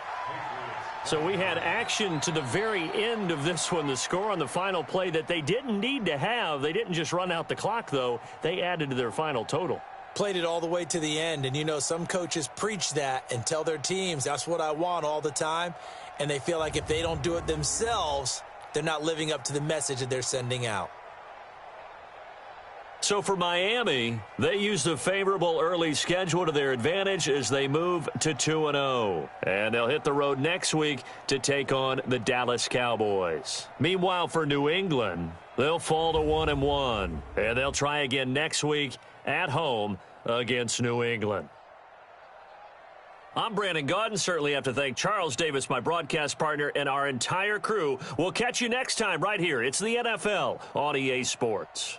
So we had action to the very end of this one. The score on the final play that they didn't need to have. They didn't just run out the clock, though. They added to their final total. Played it all the way to the end, and you know some coaches preach that and tell their teams that's what I want all the time, and they feel like if they don't do it themselves, they're not living up to the message that they're sending out. So for Miami, they used a favorable early schedule to their advantage as they move to 2-0. And they'll hit the road next week to take on the Dallas Cowboys. Meanwhile, for New England, they'll fall to 1-1. And they'll try again next week at home against New England. I'm Brandon Gaudin. Certainly have to thank Charles Davis, my broadcast partner, and our entire crew. We'll catch you next time right here. It's the NFL on EA Sports.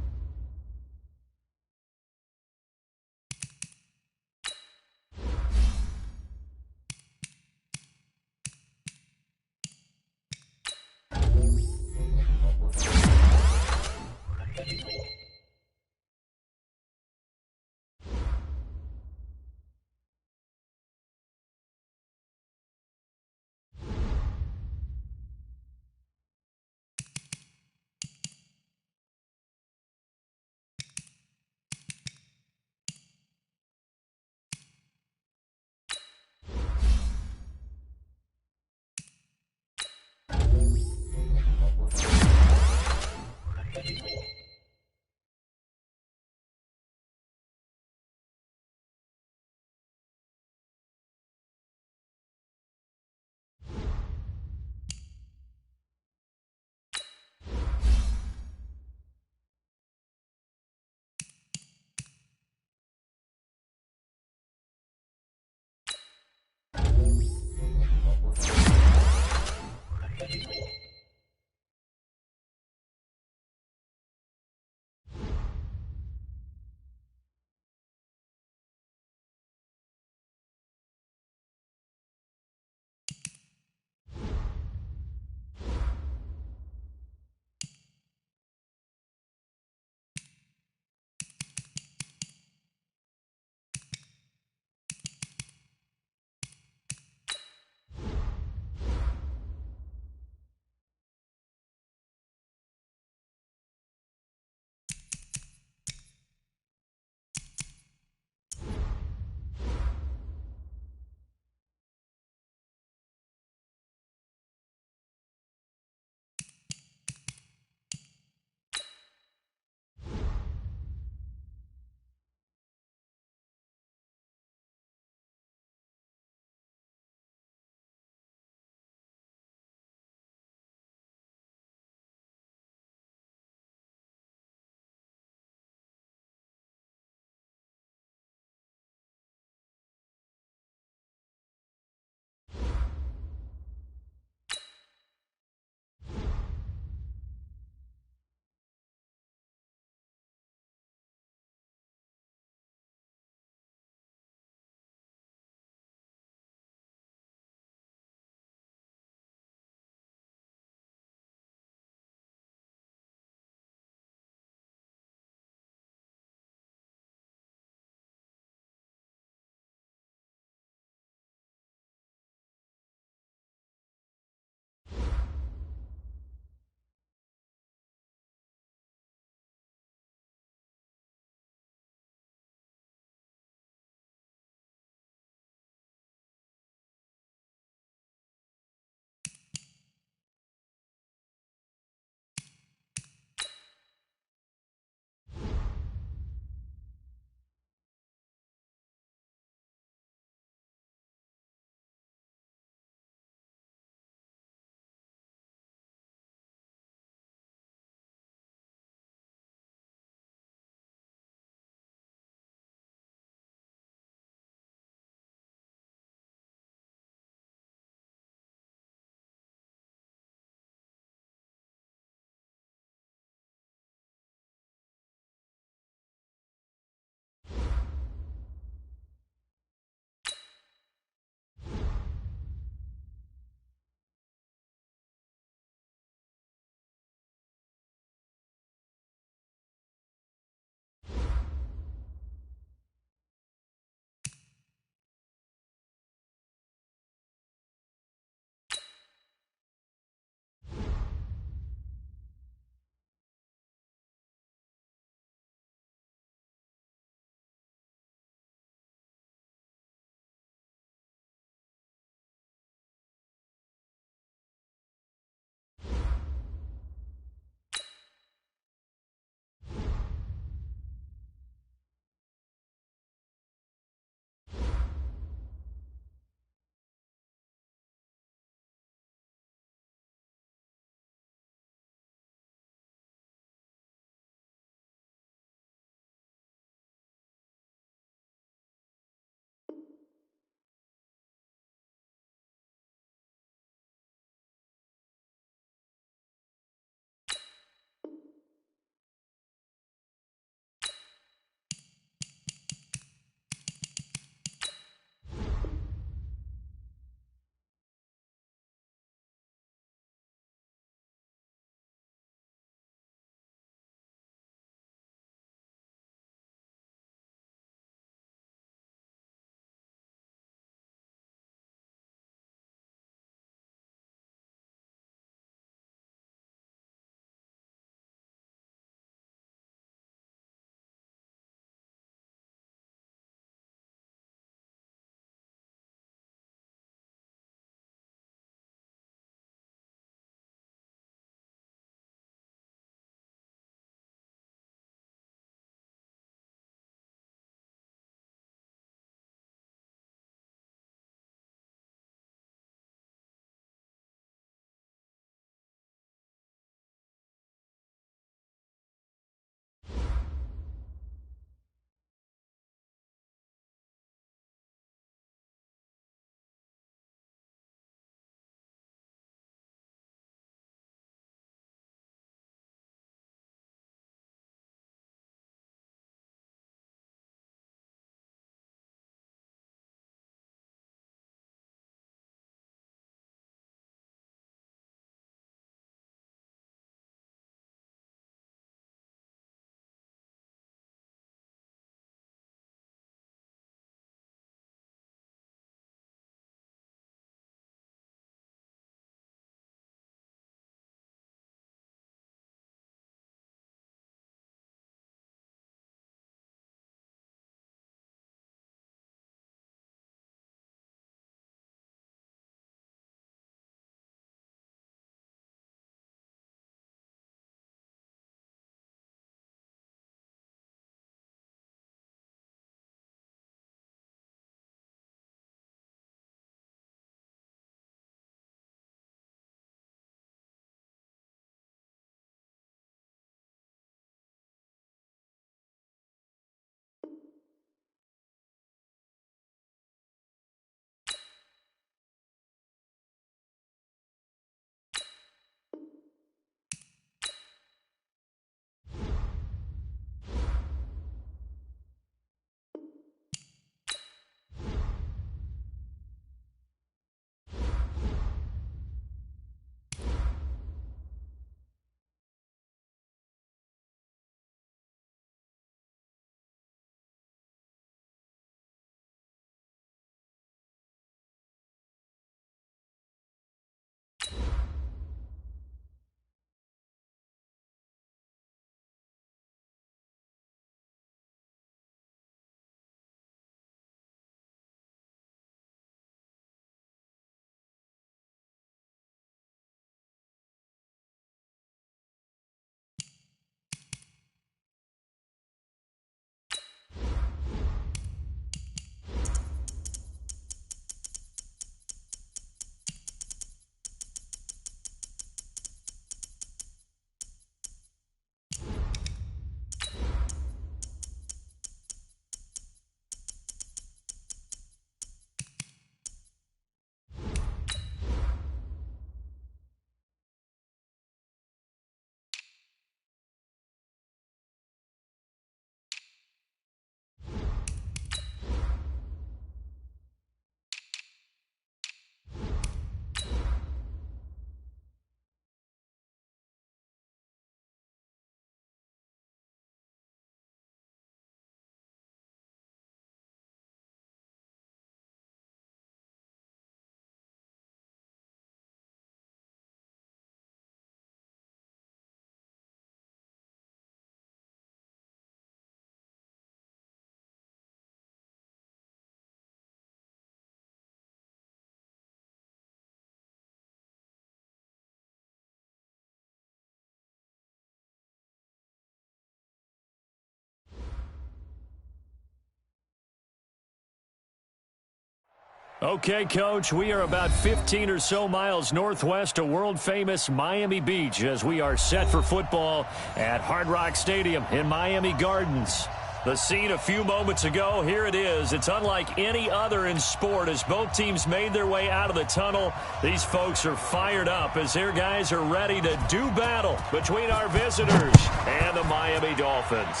Okay, Coach, we are about 15 or so miles northwest of world-famous Miami Beach as we are set for football at Hard Rock Stadium in Miami Gardens. The scene a few moments ago, here it is. It's unlike any other in sport as both teams made their way out of the tunnel. These folks are fired up as their guys are ready to do battle between our visitors and the Miami Dolphins.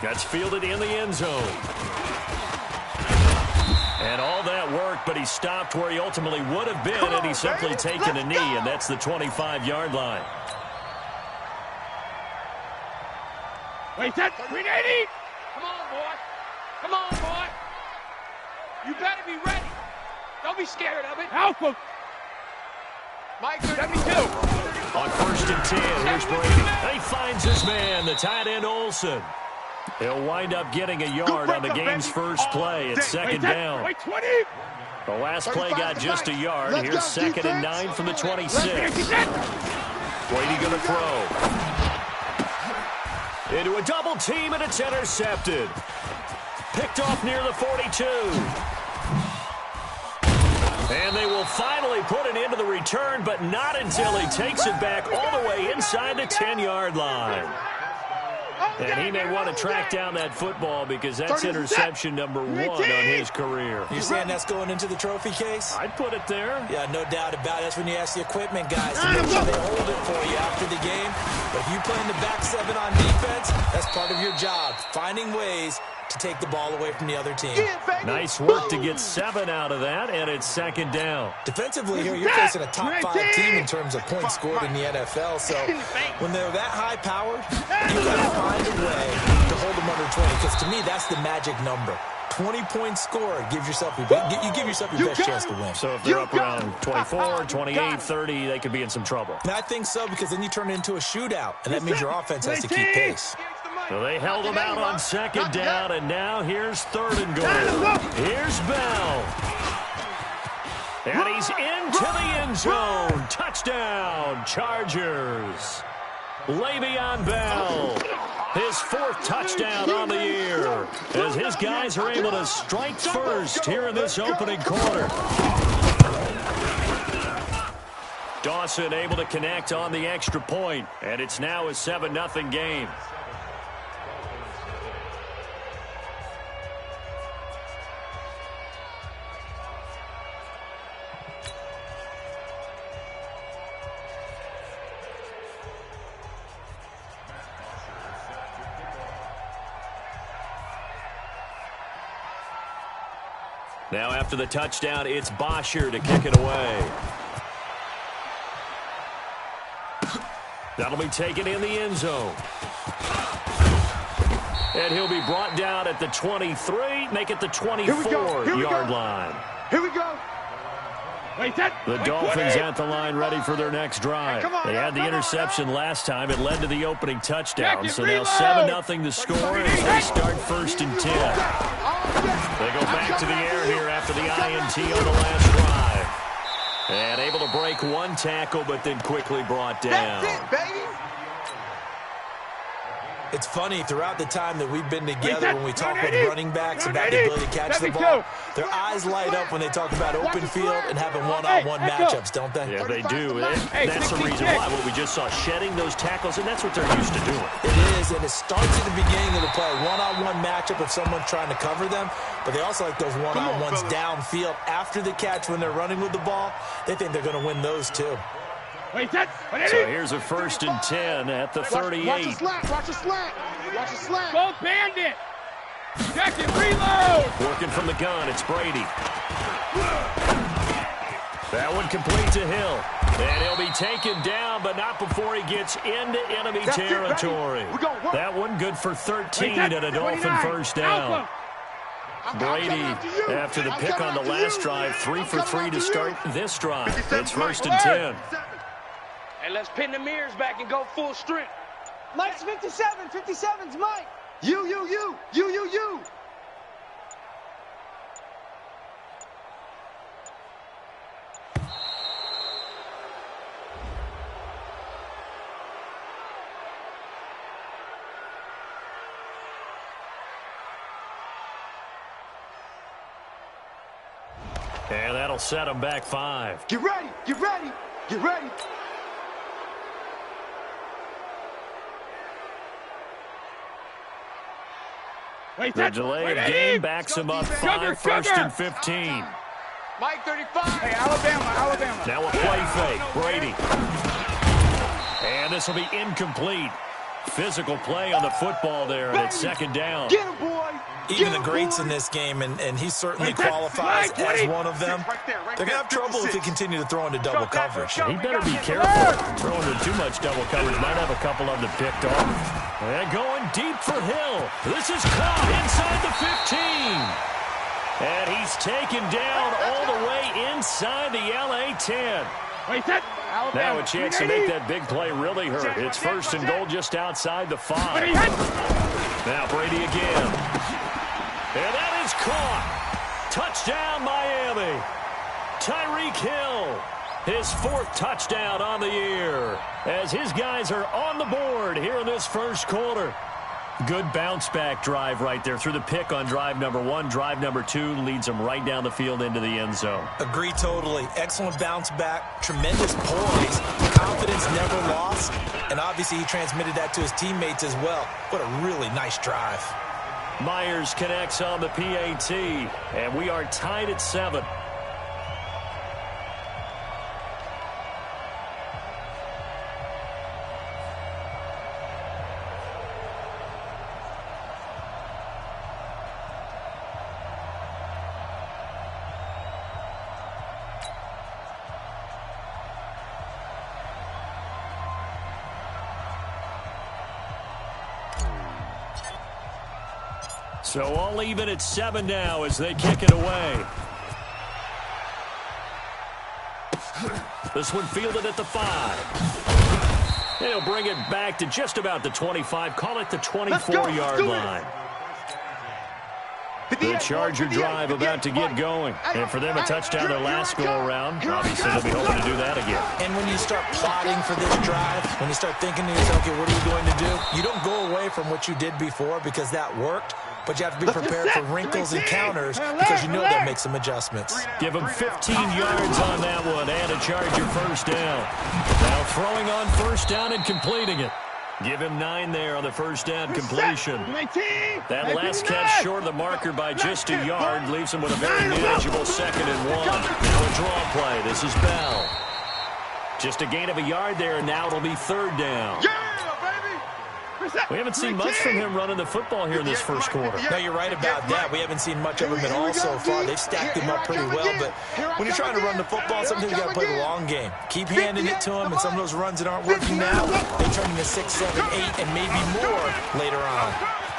That's fielded in the end zone. And all that work, but he stopped where he ultimately would have been had he simply taken a knee, and that's the 25-yard line. Wait, that's 380! Come on, boy. Come on, boy. You better be ready. Don't be scared of it. Alpha! Mike, 72! On 1st and 10, here's Brady. He finds his man, the tight end Olsen. He'll wind up getting a yard on the game's first play. It's second down. Wait, 20! The last play got just a yard. Here's 2nd and 9 from the 26. Brady going to throw. Into a double team, and it's intercepted. Picked off near the 42. And they will finally put it into the return, but not until he takes it back all the way inside the 10-yard line. And he may want to track down that football because that's interception number 1 on his career. You're saying that's going into the trophy case? I'd put it there. Yeah, no doubt about it. That's when you ask the equipment guys to make sure they hold it for you after the game. But if you play in the back 7 on defense, that's part of your job, finding ways to take the ball away from the other team. Nice work to get 7 out of that, and it's second down. Defensively here, you're facing a top 5 team in terms of points scored in the NFL. So when they're that high-powered, you've got to find a way to hold them under 20. Because to me, that's the magic number. 20 points scored gives yourself you give yourself your best chance to win. So if they're up around 24, 28, 30, they could be in some trouble. And I think so, because then you turn it into a shootout, and that means your offense has to keep pace. So they held him out on second down, and now here's 3rd and goal. Here's Bell. And he's into the end zone. Touchdown, Chargers. Le'Veon Bell, his 4th touchdown on the year, as his guys are able to strike first here in this opening quarter. Dawson able to connect on the extra point, and it's now a 7-0 game. Now after the touchdown, it's Bosher to kick it away. That'll be taken in the end zone. And he'll be brought down at the 23, make it the 24-yard line. Here we go. The Dolphins at the line ready for their next drive. They had the interception last time. It led to the opening touchdown. So now 7-0 to score as they start 1st and 10. They go back to the air here after the INT on the last drive. And able to break 1 tackle, but then quickly brought down. That's it, baby. It's funny, throughout the time that we've been together, when we talk with running backs about the ability to catch the ball, their eyes light up when they talk about open field and having one-on-one matchups, don't they? Yeah, they do. And that's the reason why. What we just saw, shedding those tackles, and that's what they're used to doing. It is, and it starts at the beginning of the play. One-on-one matchup if someone's trying to cover them, but they also like those one-on-ones downfield after the catch when they're running with the ball. They think they're going to win those, too. So here's a 1st and 10 at the 38. Watch the slant. Watch the slant. Watch the slant. Go bandit. Check it. Reload. Working from the gun, it's Brady. That one complete to Hill. And he'll be taken down, but not before he gets into enemy territory. That one good for 13 and a Dolphin first down. Brady, after the pick on the last drive, 3 for 3 to start this drive. It's 1st and 10. And let's pin the mirrors back and go full strength. Mike's 57. 57's Mike. You. And that'll set him back 5. Get ready. Get ready. Get ready. The delay of game backs him up 5, first and 15. Mike 35. Hey, Alabama. Now a play fake. Brady. And this will be incomplete. Physical play on the football there, and it's second down. Get him, boy. Even the greats in this game, and he certainly qualifies as one of them, they're going to have trouble if they continue to throw into double coverage. He better be careful. Throwing into too much double coverage might have a couple of them picked off. And going deep for Hill. This is caught inside the 15. And he's taken down all the way inside the LA 10. Now a chance to make that big play really hurt. It's first and goal just outside the 5. Now Brady again. And that is caught. Touchdown, Miami. Tyreek Hill, his 4th touchdown on the year, as his guys are on the board here in this first quarter. Good bounce-back drive right there through the pick on drive number 1. Drive number 2 leads them right down the field into the end zone. Agree totally. Excellent bounce back, tremendous poise, confidence never lost, and obviously he transmitted that to his teammates as well. What a really nice drive. Myers connects on the PAT, and we are tied at 7. So all even at 7 now as they kick it away. This one fielded at the 5. They'll bring it back to just about the 25. Call it the 24-yard line. The Charger drive about to get going. And for them, a touchdown their last go-around. Obviously, they'll be hoping to do that again. And when you start plotting for this drive, when you start thinking to yourself, okay, what are you going to do? You don't go away from what you did before because that worked. But you have to be prepared for wrinkles and counters because you know they'll make some adjustments. Give them 15 yards on that one and a Charger first down. Now throwing on first down and completing it. Give him 9 there on the first down completion. That last catch short of the marker by just a yard leaves him with a very manageable 2nd and 1. Now a draw play. This is Bell. Just a gain of a yard there, and now it'll be 3rd down. We haven't seen much from him running the football here in this first quarter. No, you're right about that. We haven't seen much of him at all so far. They've stacked him up pretty well, but when you're trying to run the football, sometimes you got to play the long game. Keep handing it to him, and some of those runs that aren't working now, they turn into 6, 7, 8, and maybe more later on.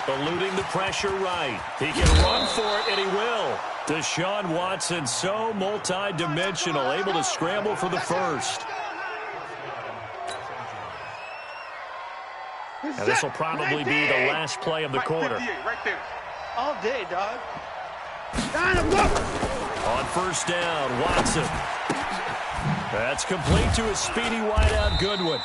Eluding the pressure right. He can run for it, and he will. Deshaun Watson, so multi-dimensional, able to scramble for the first. And this will probably be the last play of the quarter. All day, dog. On first down, Watson. That's complete to a speedy wideout Goodwin.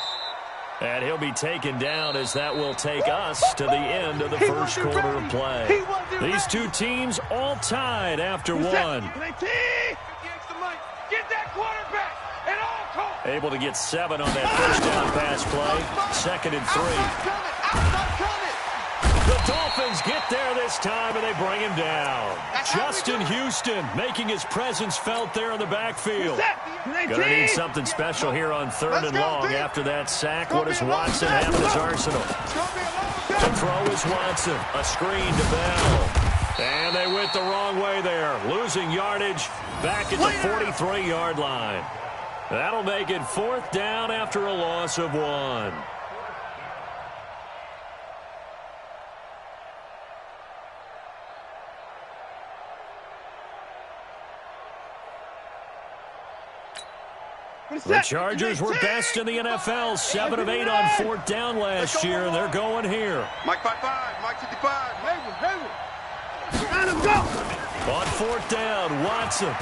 And he'll be taken down as that will take us to the end of the first quarter of play. These two teams all tied after 1. Get that quarterback and all call. Able to get 7 on that first down pass play. 2nd and 3. The Dolphins get there this time, and they bring him down. Justin Houston making his presence felt there in the backfield. Gonna need something special here on 3rd and long after that sack. What does Watson have in his arsenal? To throw is Watson. A screen to Bell. And they went the wrong way there. Losing yardage back at the 43-yard line. That'll make it 4th down after a loss of 1. The Chargers were best in the NFL, 7 of 8 on 4th down last year, and they're going here. Mike 5-5, Mike 55. Let him go. On 4th down, Watson.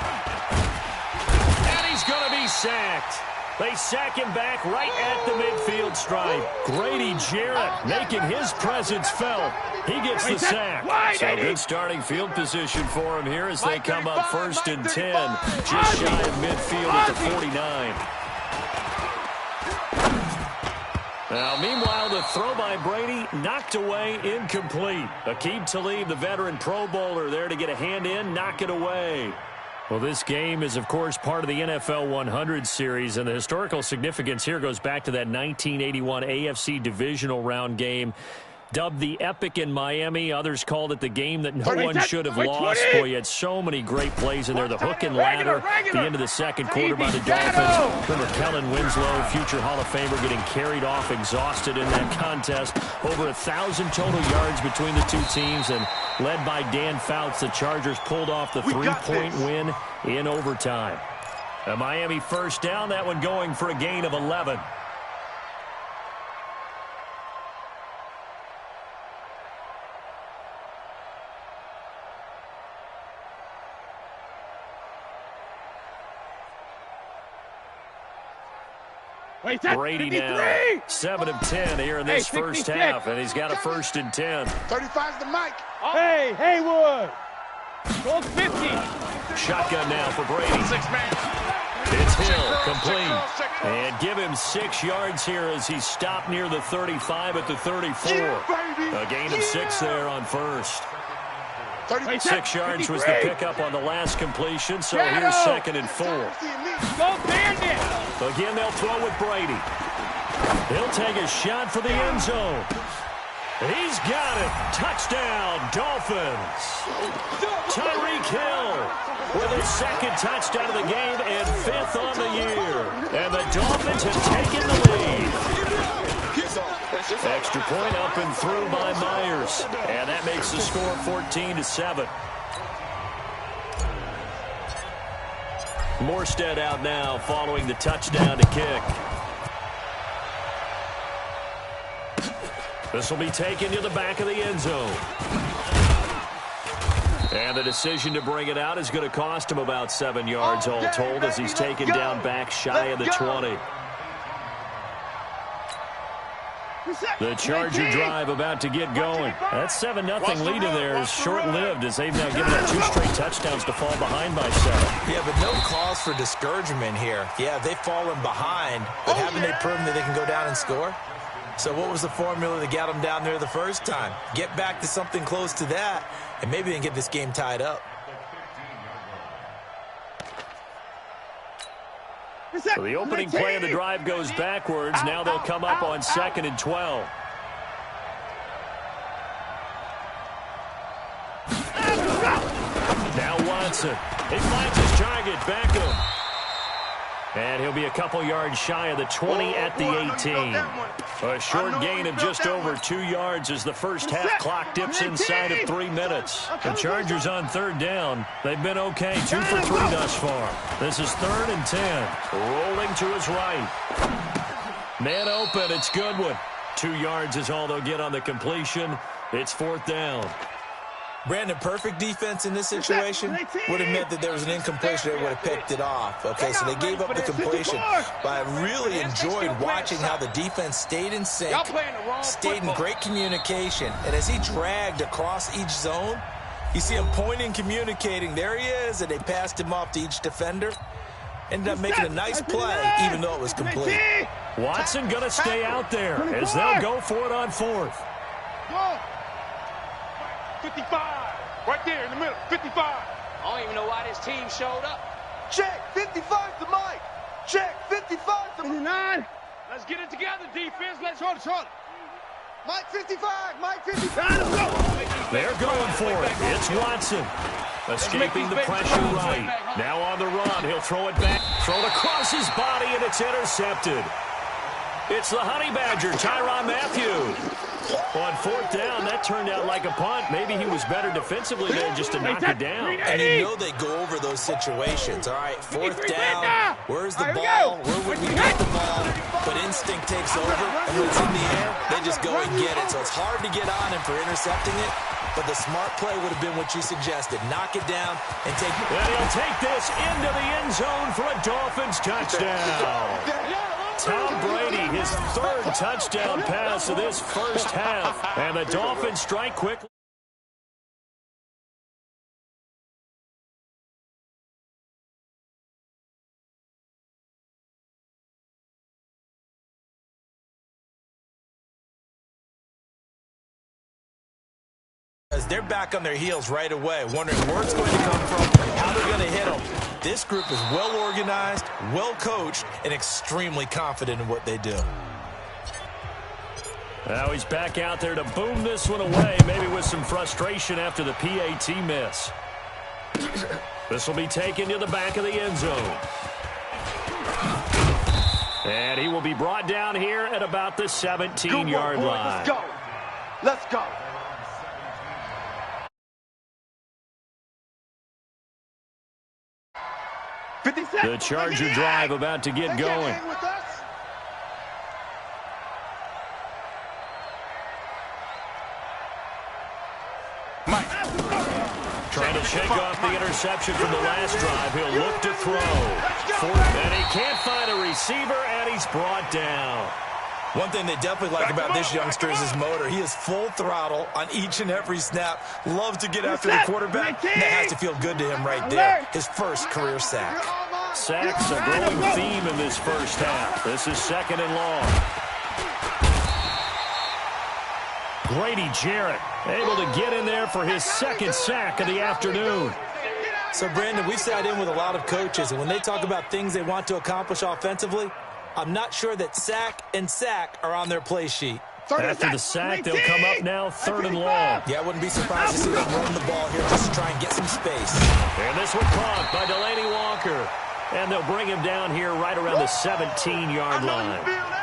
And he's going to be sacked. They sack him back right at the midfield stripe. Grady Jarrett making his presence felt. He gets the sack. So good starting field position for him here as they come up 1st and 10. Just shy of midfield at the 49. Now, meanwhile, the throw by Brady knocked away, incomplete. Aqib Talib, the veteran Pro Bowler, there to get a hand in, knock it away. Well, this game is, of course, part of the NFL 100 series, and the historical significance here goes back to that 1981 AFC divisional round game. Dubbed the Epic in Miami. Others called it the game that no one should have lost. Boy, you had so many great plays in there. The hook and ladder at the end of the second quarter by the Dolphins. Remember Kellen Winslow, future Hall of Famer, getting carried off exhausted in that contest. Over 1,000 total yards between the two teams, and led by Dan Fouts, the Chargers pulled off the three-point win in overtime. A Miami first down, that one going for a gain of 11. Brady now, 7 of 10 here in this first half, and he's got a 1st and 10. 35's the mic. Hey, Haywood. Go 50. Shotgun now for Brady. It's Hill, complete. And give him 6 yards here as he stopped near the 35 at the 34. A gain of 6 there on first. 6 yards was the pickup on the last completion, so here's 2nd and 4. Go Bandit. Again, they'll throw with Brady. He'll take a shot for the end zone. He's got it. Touchdown, Dolphins. Tyreek Hill with his 2nd touchdown of the game and 5th on the year. And the Dolphins have taken the lead. Extra point up and through by Myers. And that makes the score 14-7. Morstead out now following the touchdown to kick. This will be taken to the back of the end zone. And the decision to bring it out is going to cost him about 7 yards all told as he's taken down back shy of the 20. The Charger drive about to get going. That 7-0 lead in there is short-lived as they've now given up 2 straight touchdowns to fall behind by 7. Yeah, but no cause for discouragement here. Yeah, they've fallen behind, but haven't they proven that they can go down and score? So what was the formula that got them down there the first time? Get back to something close to that, and maybe they can get this game tied up. So the opening play of the drive goes backwards. Now they'll come up on 2nd and 12. Now Watson. He finds his target, Beckham. And he'll be a couple yards shy of the 20 at the 18. A short gain of just over 2 yards as the first half clock dips inside of 3 minutes. The Chargers on 3rd down. They've been okay, 2 for 3 thus far. This is 3rd and 10. Rolling to his right. Man open, it's Goodwin. 2 yards is all they'll get on the completion. It's 4th down. Brandon, perfect defense in this situation would have meant that there was an incompletion. They would have picked it off. Okay, so they gave up the completion. But I really enjoyed watching how the defense stayed in sync, stayed in great communication. And as he dragged across each zone, you see him pointing, communicating. There he is, and they passed him off to each defender. Ended up making a nice play, even though it was complete. Watson going to stay out there as they'll go for it on 4th. 55. Right there in the middle. 55. I don't even know why this team showed up. Check. 55's the mic. Check. 55's the mic. 59. Let's get it together, defense. Let's Short. Mike 55. Mike 55. They're going for it. It's Watson. Escaping the pressure right. Now on the run. He'll throw it back. Thrown across his body, and it's intercepted. It's the Honey Badger, Tyrann Mathieu. On 4th down, that turned out like a punt. Maybe he was better defensively there just to knock it down. And you know they go over those situations. All right, 4th down. Where's the ball? Where would we get the ball? But instinct takes over, and when it's in the air, they just go and get it. So it's hard to get on him for intercepting it. But the smart play would have been what you suggested. Knock it down and take it. And he'll take this into the end zone for a Dolphins touchdown. Tom Brady, his third touchdown pass of this first half. And the Dolphins strike quickly. As they're back on their heels right away, wondering where it's going to come from, how they're going to hit them. This group is well organized, well coached, and extremely confident in what they do. Now he's back out there to boom this one away, maybe with some frustration after the PAT miss. This will be taken to the back of the end zone. And he will be brought down here at about the 17-yard line. Let's go. Let's go. The Charger drive about to get going. Mike. Trying to shake off the interception from the last drive. He'll look to throw. And he can't find a receiver, and he's brought down. One thing they definitely like about this youngster is his motor. He is full throttle on each and every snap. Loves to get after the quarterback. And that has to feel good to him right there. His first career sack. Sacks a growing theme in this first half. This is 2nd and long. Grady Jarrett able to get in there for his second sack of the afternoon. So, Brandon, we've sat in with a lot of coaches, and when they talk about things they want to accomplish offensively, I'm not sure that sack and sack are on their play sheet. After the sack, they'll come up now 3rd and long. Yeah, I wouldn't be surprised to see them run the ball here just to try and get some space. And this one caught by Delaney Walker. And they'll bring him down here right around the 17-yard line.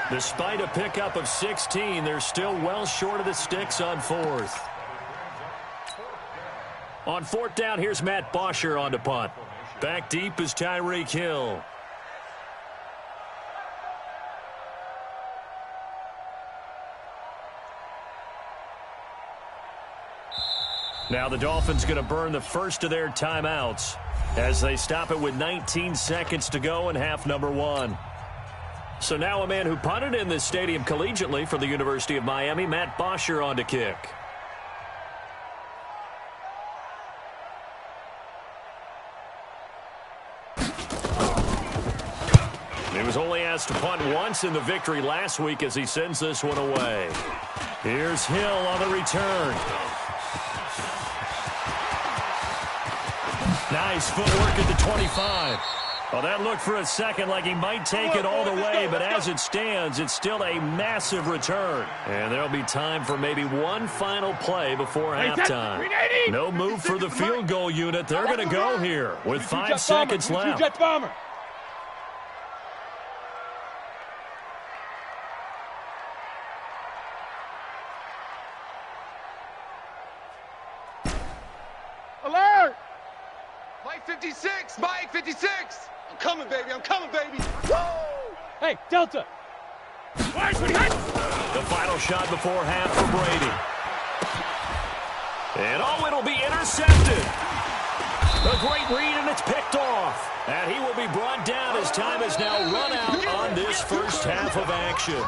Despite a pickup of 16, they're still well short of the sticks on 4th. On 4th down, here's Matt Bosher on to punt. Back deep is Tyreek Hill. Now the Dolphins going to burn the first of their timeouts as they stop it with 19 seconds to go in half number 1. So now a man who punted in this stadium collegiately for the University of Miami, Matt Bosher, on to kick. He was only asked to punt once in the victory last week as he sends this one away. Here's Hill on the return. Nice footwork at the 25. Well, that looked for a second like he might take it all the way, but as it stands, it's still a massive return. And there'll be time for maybe one final play before halftime. No move for the field goal unit. They're going to go here with 5 seconds left. Alert! Mike 56! Mike 56! I'm coming, baby. I'm coming, baby. Woo! Hey, Delta! The final shot before half for Brady. And oh, it'll be intercepted. A great read, and it's picked off. And he will be brought down as time has now run out on this first half of action.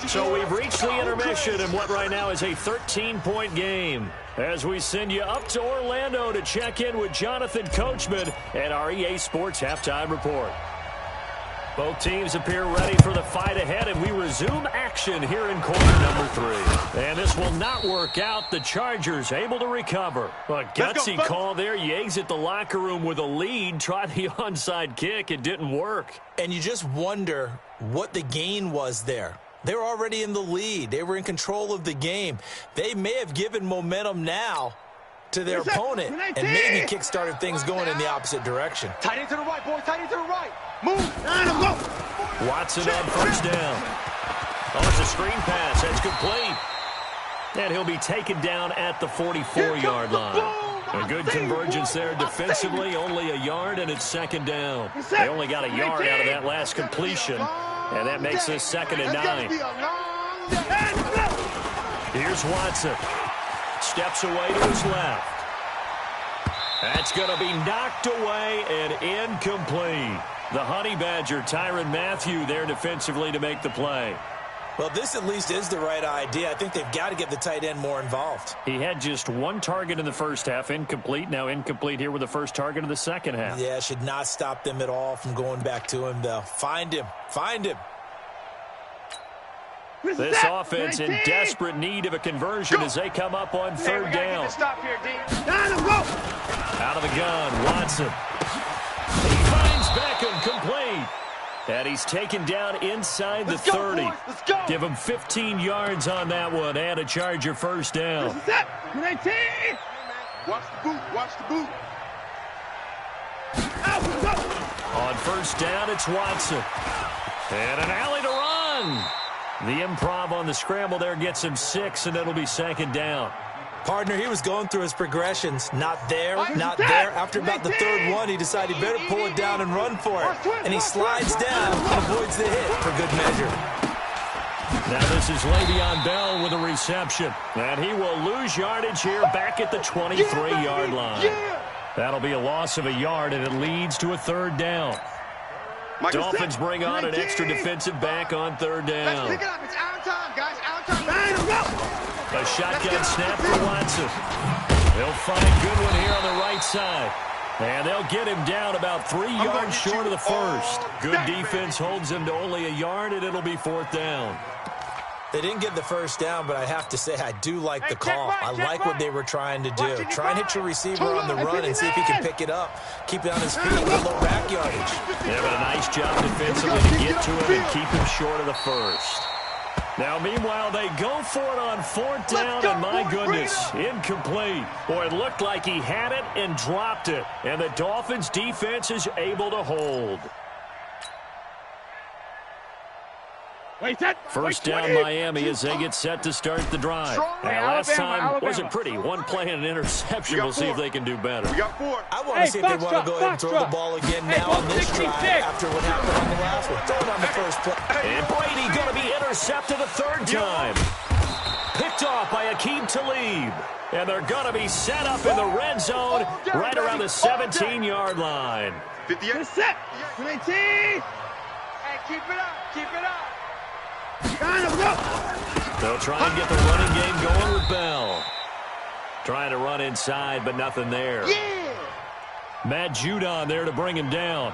So we've reached the intermission in what right now is a 13-point game, as we send you up to Orlando to check in with Jonathan Coachman and our EA Sports Halftime Report. Both teams appear ready for the fight ahead, and we resume action here in quarter number 3. And this will not work out. The Chargers able to recover. A gutsy call there. You exit the locker room with a lead. Try the onside kick. It didn't work. And you just wonder what the gain was there. They were already in the lead. They were in control of the game. They may have given momentum now to their opponent and maybe kick-started things going in the opposite direction. Tight end to the right, boy. Tight end to the right. Move. Watson on first down. Oh, it's a screen pass. That's complete. And he'll be taken down at the 44-yard line. A good convergence there defensively. Only a yard, and it's second down. They only got a yard out of that last completion, and that makes this 2nd and 9. Here's Watson. Steps away to his left. That's going to be knocked away and incomplete. The Honey Badger, Tyrann Mathieu, there defensively to make the play. Well, this at least is the right idea. I think they've got to get the tight end more involved. He had just one target in the first half, incomplete. Now incomplete here with the first target of the second half. Yeah, should not stop them at all from going back to him, though. Find him. Find him. This offense in desperate need of a conversion as they come up on third down. Stop here, D. Out of the gun, Watson. He finds Beckham, complete. And he's taken down inside the 30. Let's go. Give him 15 yards on that one and a Charger first down. Watch the boot. Watch the boot. On first down, it's Watson. And an alley to run. The improv on the scramble there gets him 6, and it'll be second down. Partner, he was going through his progressions. Not there, not there. After about the third one, he decided he better pull it down and run for it. And he slides down and avoids the hit for good measure. Now this is Le'Veon Bell with a reception. And he will lose yardage here back at the 23-yard line. That'll be a loss of a yard, and it leads to a third down. Dolphins bring on an extra defensive back on third down. Pick it up. It's our time, guys. Our time. A shotgun snap for Watson. They'll find Goodwin here on the right side. And they'll get him down about 3 yards short of the first. Good defense holds him to only a yard, and it'll be fourth down. They didn't get the first down, but I have to say I do like the call. I like what they were trying to do. Try and hit your receiver on the run and see if he can pick it up. Keep it on his feet, get a little back yardage. Yeah, but a nice job defensively to get to him and keep him short of the first. Now, meanwhile, they go for it on fourth down, and my goodness, incomplete. Boy, it looked like he had it and dropped it, and the Dolphins' defense is able to hold. First down Miami as they get set to start the drive. Last time wasn't pretty. One play and an interception. We'll see if they can do better. I want to see if they want to go ahead and throw the ball again now on this drive after what happened on the last one. Throw it on the first play. And Brady going to be intercepted a third time. Picked off by Aqib Talib. And they're going to be set up in the red zone right around the 17-yard line. 58. Set. 19. Hey, keep it up. Keep it up. They'll try and get the running game going with Bell. Trying to run inside, but nothing there. Yeah. Matt Judon there to bring him down.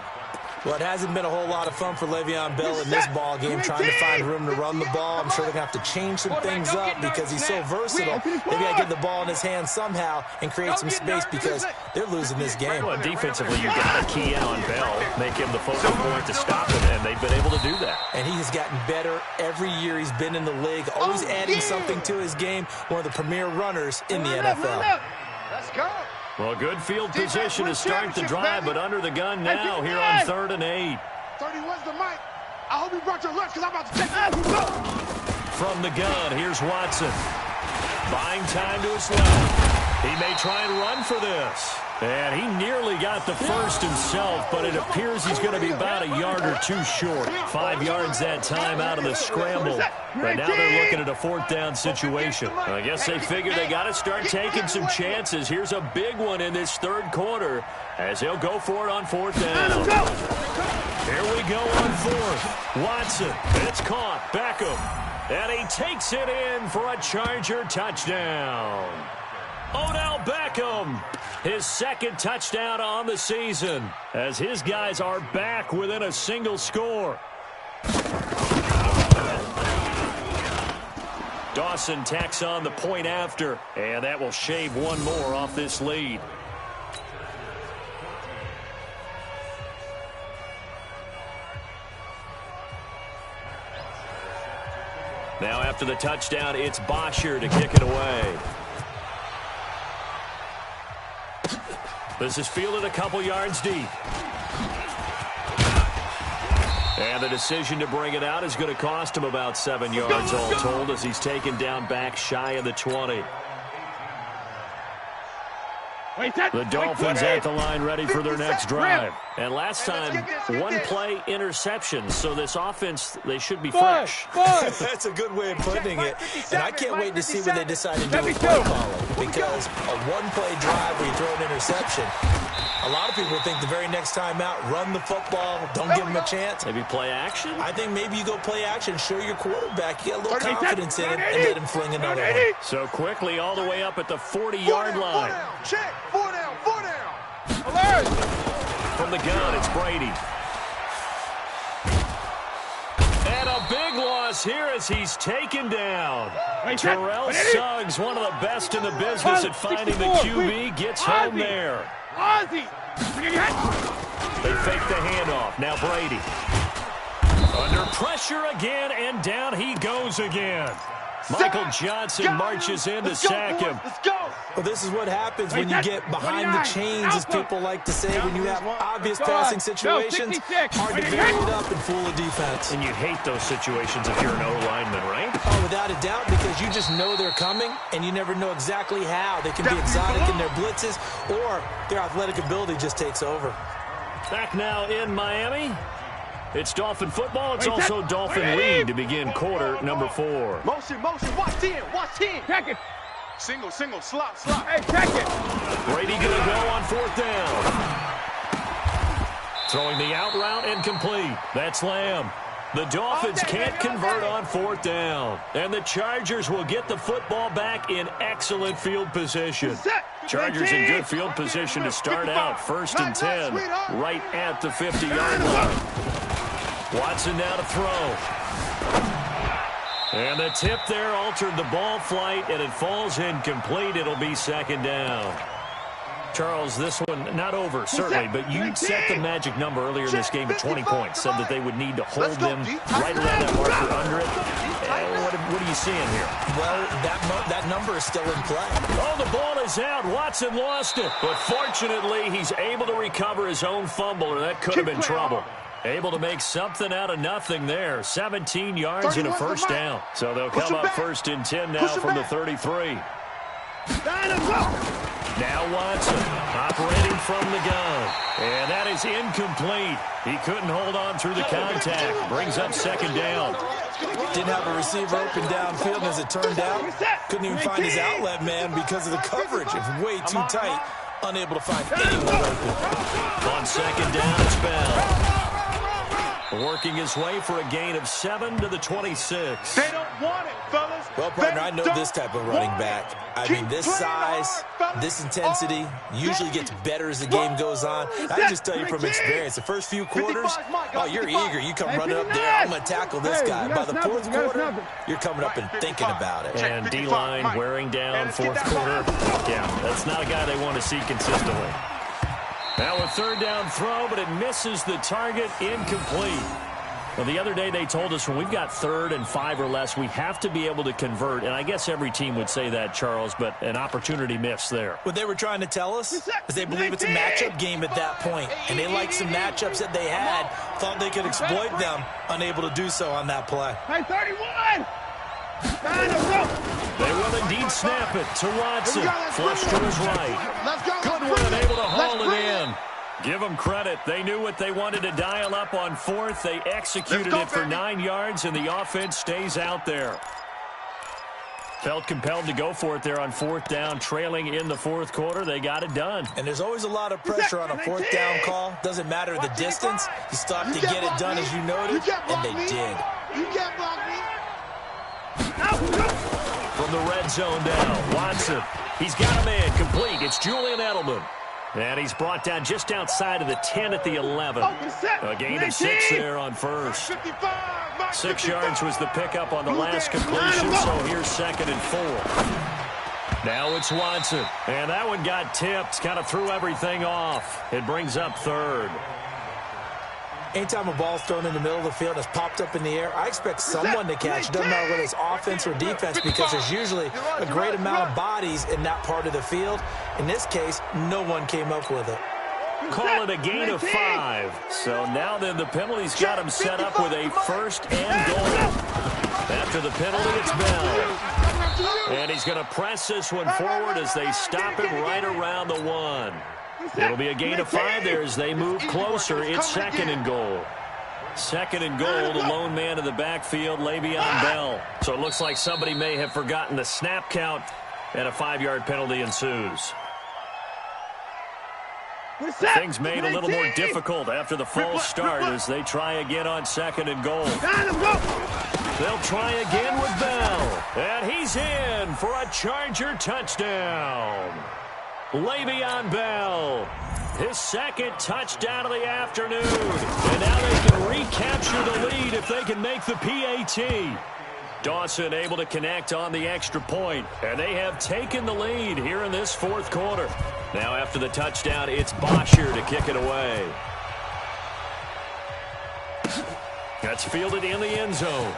Well, it hasn't been a whole lot of fun for Le'Veon Bell in this ball game, trying to find room to run the ball. I'm sure they're going to have to change some things up because he's so versatile. They've got to get the ball in his hands somehow and create some space because they're losing this game. Well, defensively, you've got to key in on Bell, make him the focal point to stop him, and they've been able to do that. And he has gotten better every year he's been in the league, always adding something to his game, one of the premier runners in the NFL. Let's go. Well, good field position to start the drive, but under the gun now here on 3rd and 8. 31's the mic. I hope you brought your lunch because I'm about to take it. From the gun, here's Watson. Buying time to his left. He may try and run for this. And he nearly got the first himself, but it appears he's going to be about a yard or two short. 5 yards that time out of the scramble. But now they're looking at a fourth down situation. I guess they figure they got to start taking some chances. Here's a big one in this third quarter as they'll go for it on fourth down. Here we go on fourth. Watson, it's caught. Beckham. And he takes it in for a Charger touchdown. Odell Beckham, his second touchdown on the season, as his guys are back within a single score. Dawson tacks on the point after, and that will shave one more off this lead. Now after the touchdown, it's Bosher to kick it away. This is fielded a couple yards deep. And the decision to bring it out is going to cost him about 7 yards all told as he's taken down back shy of the 20. The Dolphins at the line ready for their next drive. And last time, one-play interception. So this offense, they should be fresh. That's a good way of putting it. And I can't wait to see what they decide to do with play calling. Because a one-play drive where you throw an interception, a lot of people think the very next time out, run the football, don't give them a chance. Maybe play action? I think maybe you go play action, show your quarterback, you get a little confidence in him, and let him fling another one. So quickly all the way up at the 40-yard line. Check. 4 down. 4 down. Alert. From the gun, it's Brady. And a big loss here as he's taken down. Terrell Suggs, one of the best in the business at finding the QB, gets home there. Ozzie. They fake the handoff. Now Brady. Under pressure again, and down he goes again. Michael Johnson marches in to sack him. Let's go. Well, this is what happens when you get behind the chains, as people like to say, when you have obvious passing situations. Hard to vary it up and fool a defense. And you hate those situations if you're an O-lineman, right? Oh, without a doubt, because you just know they're coming, and you never know exactly how. They can be exotic in their blitzes, or their athletic ability just takes over. Back now in Miami. It's Dolphin football. It's also Dolphin lead to begin quarter number 4. Motion. Watch 10. Check it. Single, slot. Hey, check it. Brady gonna go on 4th down. Throwing the out route and complete. That's Lamb. The Dolphins can't convert on 4th down. And the Chargers will get the football back in excellent field position. Chargers in good field position to start out. 1st and 10, right at the 50-yard line. Watson now to throw. And the tip there altered the ball flight, and it falls incomplete. It'll be 2nd down. Charles, this one not over, certainly, but you set the magic number earlier in this game at 20 points. Said that they would need to hold them right around that marker under it. What are you seeing here? Well, that number is still in play. Oh, the ball is out. Watson lost it. But fortunately, he's able to recover his own fumble, or that could have been trouble. Able to make something out of nothing there. 17 yards and a 1st down. So they'll come up 1st and 10 now from the 33. Now Watson operating from the gun. And that is incomplete. He couldn't hold on through the contact. Brings up 2nd down. Didn't have a receiver open downfield, and as it turned out, couldn't even find his outlet man because of the coverage. It's way too tight. Unable to find anyone open. On 2nd down, it's Bell. Working his way for a gain of 7 to the 26. They don't want it, fellas. Well, partner, I know this type of running back. I mean, this size, this intensity usually gets better as the game goes on. I just tell you from experience, the first few quarters, oh, you're eager. You come running up there, I'm going to tackle this guy. By the 4th quarter, you're coming up and thinking about it. And D-line wearing down 4th quarter. Yeah, that's not a guy they want to see consistently. Now a 3rd down throw, but it misses the target, incomplete. Well, the other day they told us when we've got 3rd and 5 or less, we have to be able to convert. And I guess every team would say that, Charles, but an opportunity missed there. What they were trying to tell us is they believe it's a matchup game at that point. And they liked some matchups that they had, thought they could exploit them, unable to do so on that play. Hey, 31! They will indeed snap it to Watson. Flush to his right. Goodwin able to haul it in. Give them credit. They knew what they wanted to dial up on 4th. They executed it for 9 yards, and the offense stays out there. Felt compelled to go for it there on 4th down, trailing in the 4th quarter. They got it done. And there's always a lot of pressure on a 4th down call. Doesn't matter the distance. You stop to get it done, as you noted, and they did. You can't block me. From the red zone now, Watson. He's got a man complete. It's Julian Edelman. And he's brought down just outside of the 10 at the 11. A gain of 6 there on 1st. 6 yards was the pickup on the last completion, so here's 2nd and 4. Now it's Watson. And that one got tipped, kind of threw everything off. It brings up 3rd. Anytime a ball's thrown in the middle of the field and it's popped up in the air, I expect someone to catch. It doesn't matter whether it's offense or defense, because there's usually a great amount of bodies in that part of the field. In this case, no one came up with it. Call it a gain of 5. So now then the penalty's got him set up with a 1st and goal. After the penalty, it's Bell. And he's going to press this one forward as they stop him right around the 1. It'll be a gain of 5 there as they move closer. It's second and goal. Second and goal, the lone man in the backfield, Le'Veon Bell. So it looks like somebody may have forgotten the snap count, and a 5-yard penalty ensues. Things made a little more difficult after the false start as they try again on second and goal. They'll try again with Bell, and he's in for a Charger touchdown. Le'Veon Bell, his second touchdown of the afternoon. And now they can recapture the lead if they can make the PAT. Dawson able to connect on the extra point, and they have taken the lead here in this fourth quarter. Now after the touchdown, it's Bosher to kick it away. That's fielded in the end zone.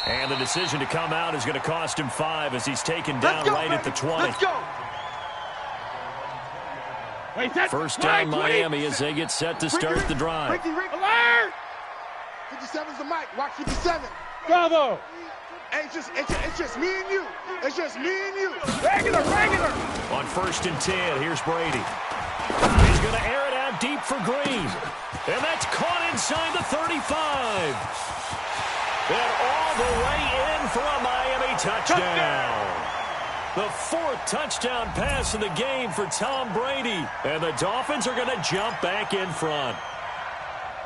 And the decision to come out is going to cost him 5 as he's taken down right at the 20. Let's go. First down Miami as they get set to start the drive. Alert! 57's the mic. Watch 57. Bravo! Hey, it's just me and you. It's just me and you. Regular! On first and 10, here's Brady. He's going to air it out deep for Green. And that's caught inside the 35. And all the way in for a Miami touchdown. The 4th touchdown pass of the game for Tom Brady. And the Dolphins are going to jump back in front.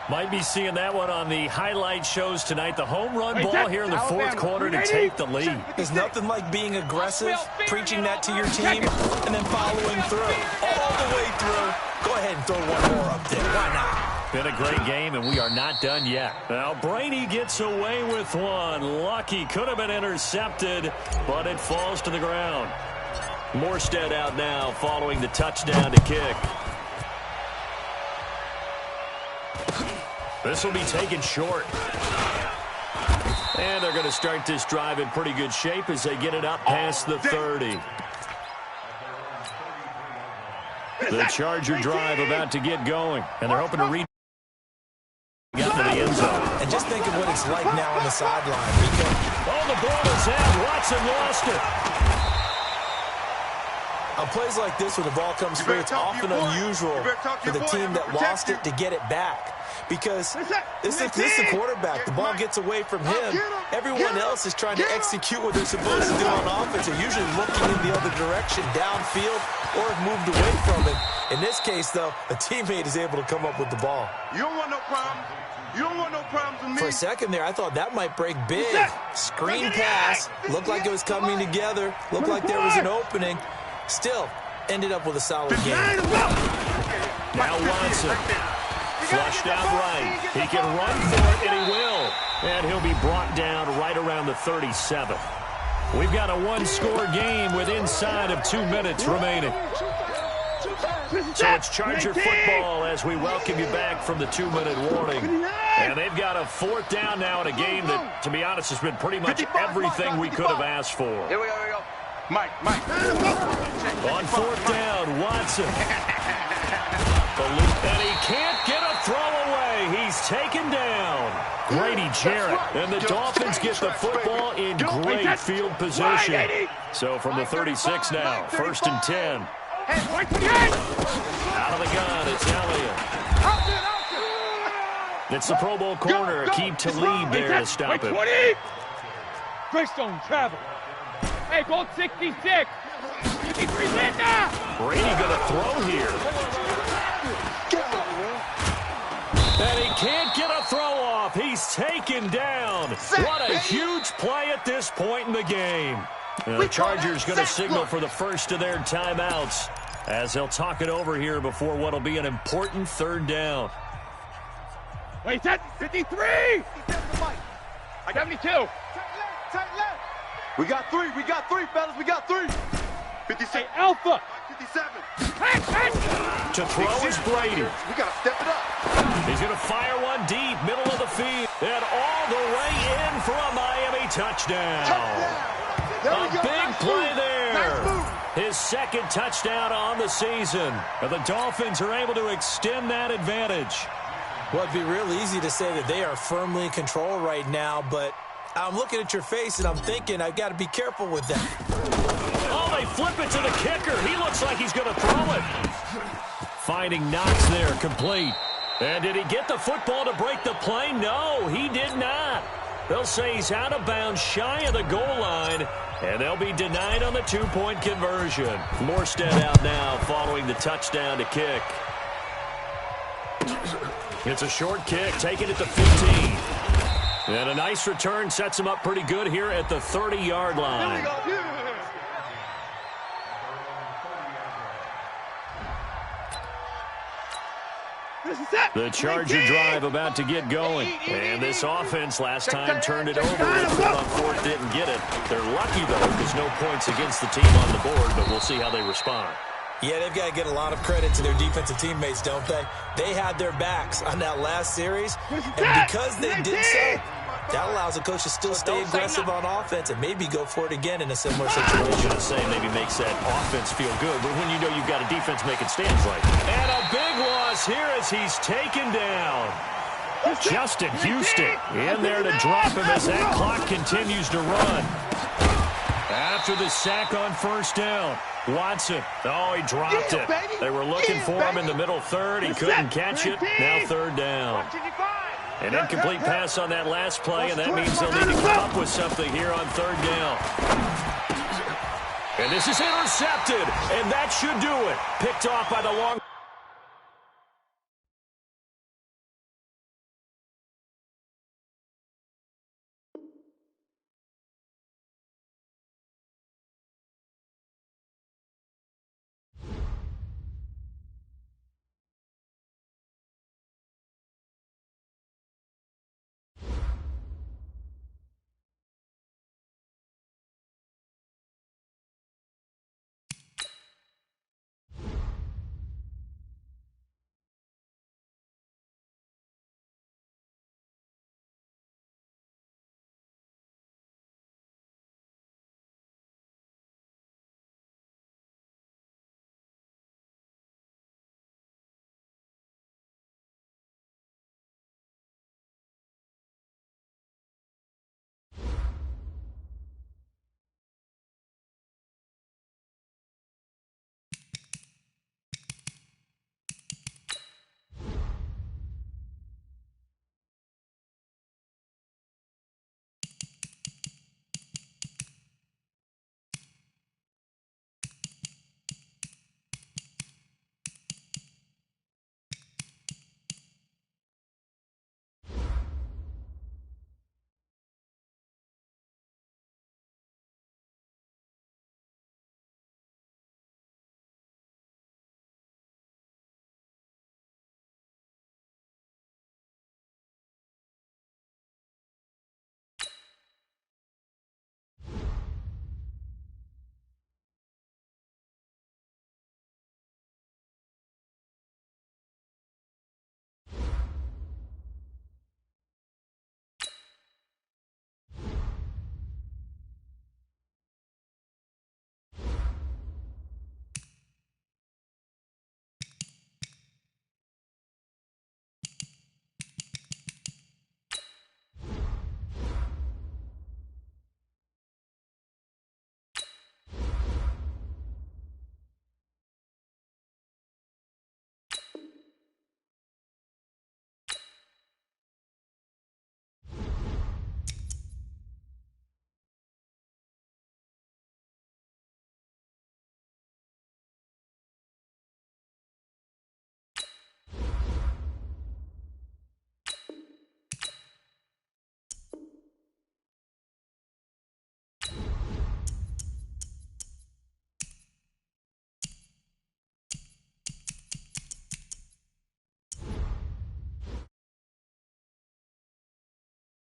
Might be seeing that one on the highlight shows tonight. The home run ball here in the fourth quarter to take the lead. There's nothing like being aggressive, preaching that to your team, and then following through. All the way through. Go ahead and throw one more up there. Why not? Been a great game, and we are not done yet. Now Brady gets away with one. Lucky, could have been intercepted, but it falls to the ground. Morstead out now following the touchdown to kick. This will be taken short. And they're going to start this drive in pretty good shape as they get it up past the 30. The Charger drive about to get going, and they're hoping to read get to the end zone. And just think of what it's like now on the sideline. Oh, the ball is out. Watson lost it. On plays like this, when the ball comes free, it's often unusual for the team that lost it to get it back. Because this is the quarterback. The ball gets away from him. Everyone else is trying to execute what they're supposed to do on offense. They're usually looking in the other direction, downfield, or have moved away from it. In this case, though, a teammate is able to come up with the ball. You don't want no problems. You don't want no problems with me. For a second there, I thought that might break big. Screen pass. Looked like it was coming together. Looked like there was an opening. Still, ended up with a solid game. Now Watson. Flushed out right. He can run for it, and he will. And he'll be brought down right around the 37. We've got a one-score game with inside of 2 minutes remaining. So it's Charger football as we welcome you back from the 2-minute warning. And they've got a 4th down now in a game that, to be honest, has been pretty much everything we could have asked for. Here we go. Mike. On 4th down, Watson. And he can't get a throw away. He's taken down. Grady Jarrett. And the Dolphins get the football in great field position. So from the 36 now, 1st and 10. Out of the gun, it's Elliott. It's the Pro Bowl corner, Aqib Talib there to stop him. Greystone travel. Hey, gold 66. 53 Linda. Brady gonna throw here. And he can't get a throw off. He's taken down. What a huge play at this point in the game. The Chargers going to signal for the first of their timeouts as they'll talk it over here before what will be an important 3rd down. Wait, that's 53. 72. We got three, fellas. We got 3. 56. Hey, Alpha. 57. To throw is Brady. We got to step it up. He's going to fire one deep, middle of the field, and all the way in for a Miami touchdown. A big play there. His 2nd touchdown on the season. And the Dolphins are able to extend that advantage. Well, it'd be real easy to say that they are firmly in control right now, but I'm looking at your face and I'm thinking I've got to be careful with that. Oh, Now they flip it to the kicker. He looks like he's going to throw it. Finding Knox there, complete. And did he get the football to break the play? No, he did not. They'll say he's out of bounds, shy of the goal line, and they'll be denied on the two-point conversion. Morstead out now following the touchdown to kick. It's a short kick, taken at the 15. And a nice return sets him up pretty good here at the 30-yard line. The Charger drive about to get going. And this offense last time turned it over. On fourth didn't get it. They're lucky, though, because no points against the team on the board, but we'll see how they respond. Yeah, they've got to get a lot of credit to their defensive teammates, don't they? They had their backs on that last series, and because they did so, that allows the coach to still stay aggressive on offense and maybe go for it again in a similar situation. I was going to say maybe makes that offense feel good, but when you know you've got a defense making stands like that. And a big loss here as he's taken down. Justin Houston in there to drop him as that clock continues to run. After the sack on first down, Watson. Oh, he dropped it. They were looking for him in the middle third. He couldn't catch it. Now third down. An incomplete pass on that last play, and that means they'll need to come up with something here on third down. And this is intercepted, and that should do it. Picked off by the long...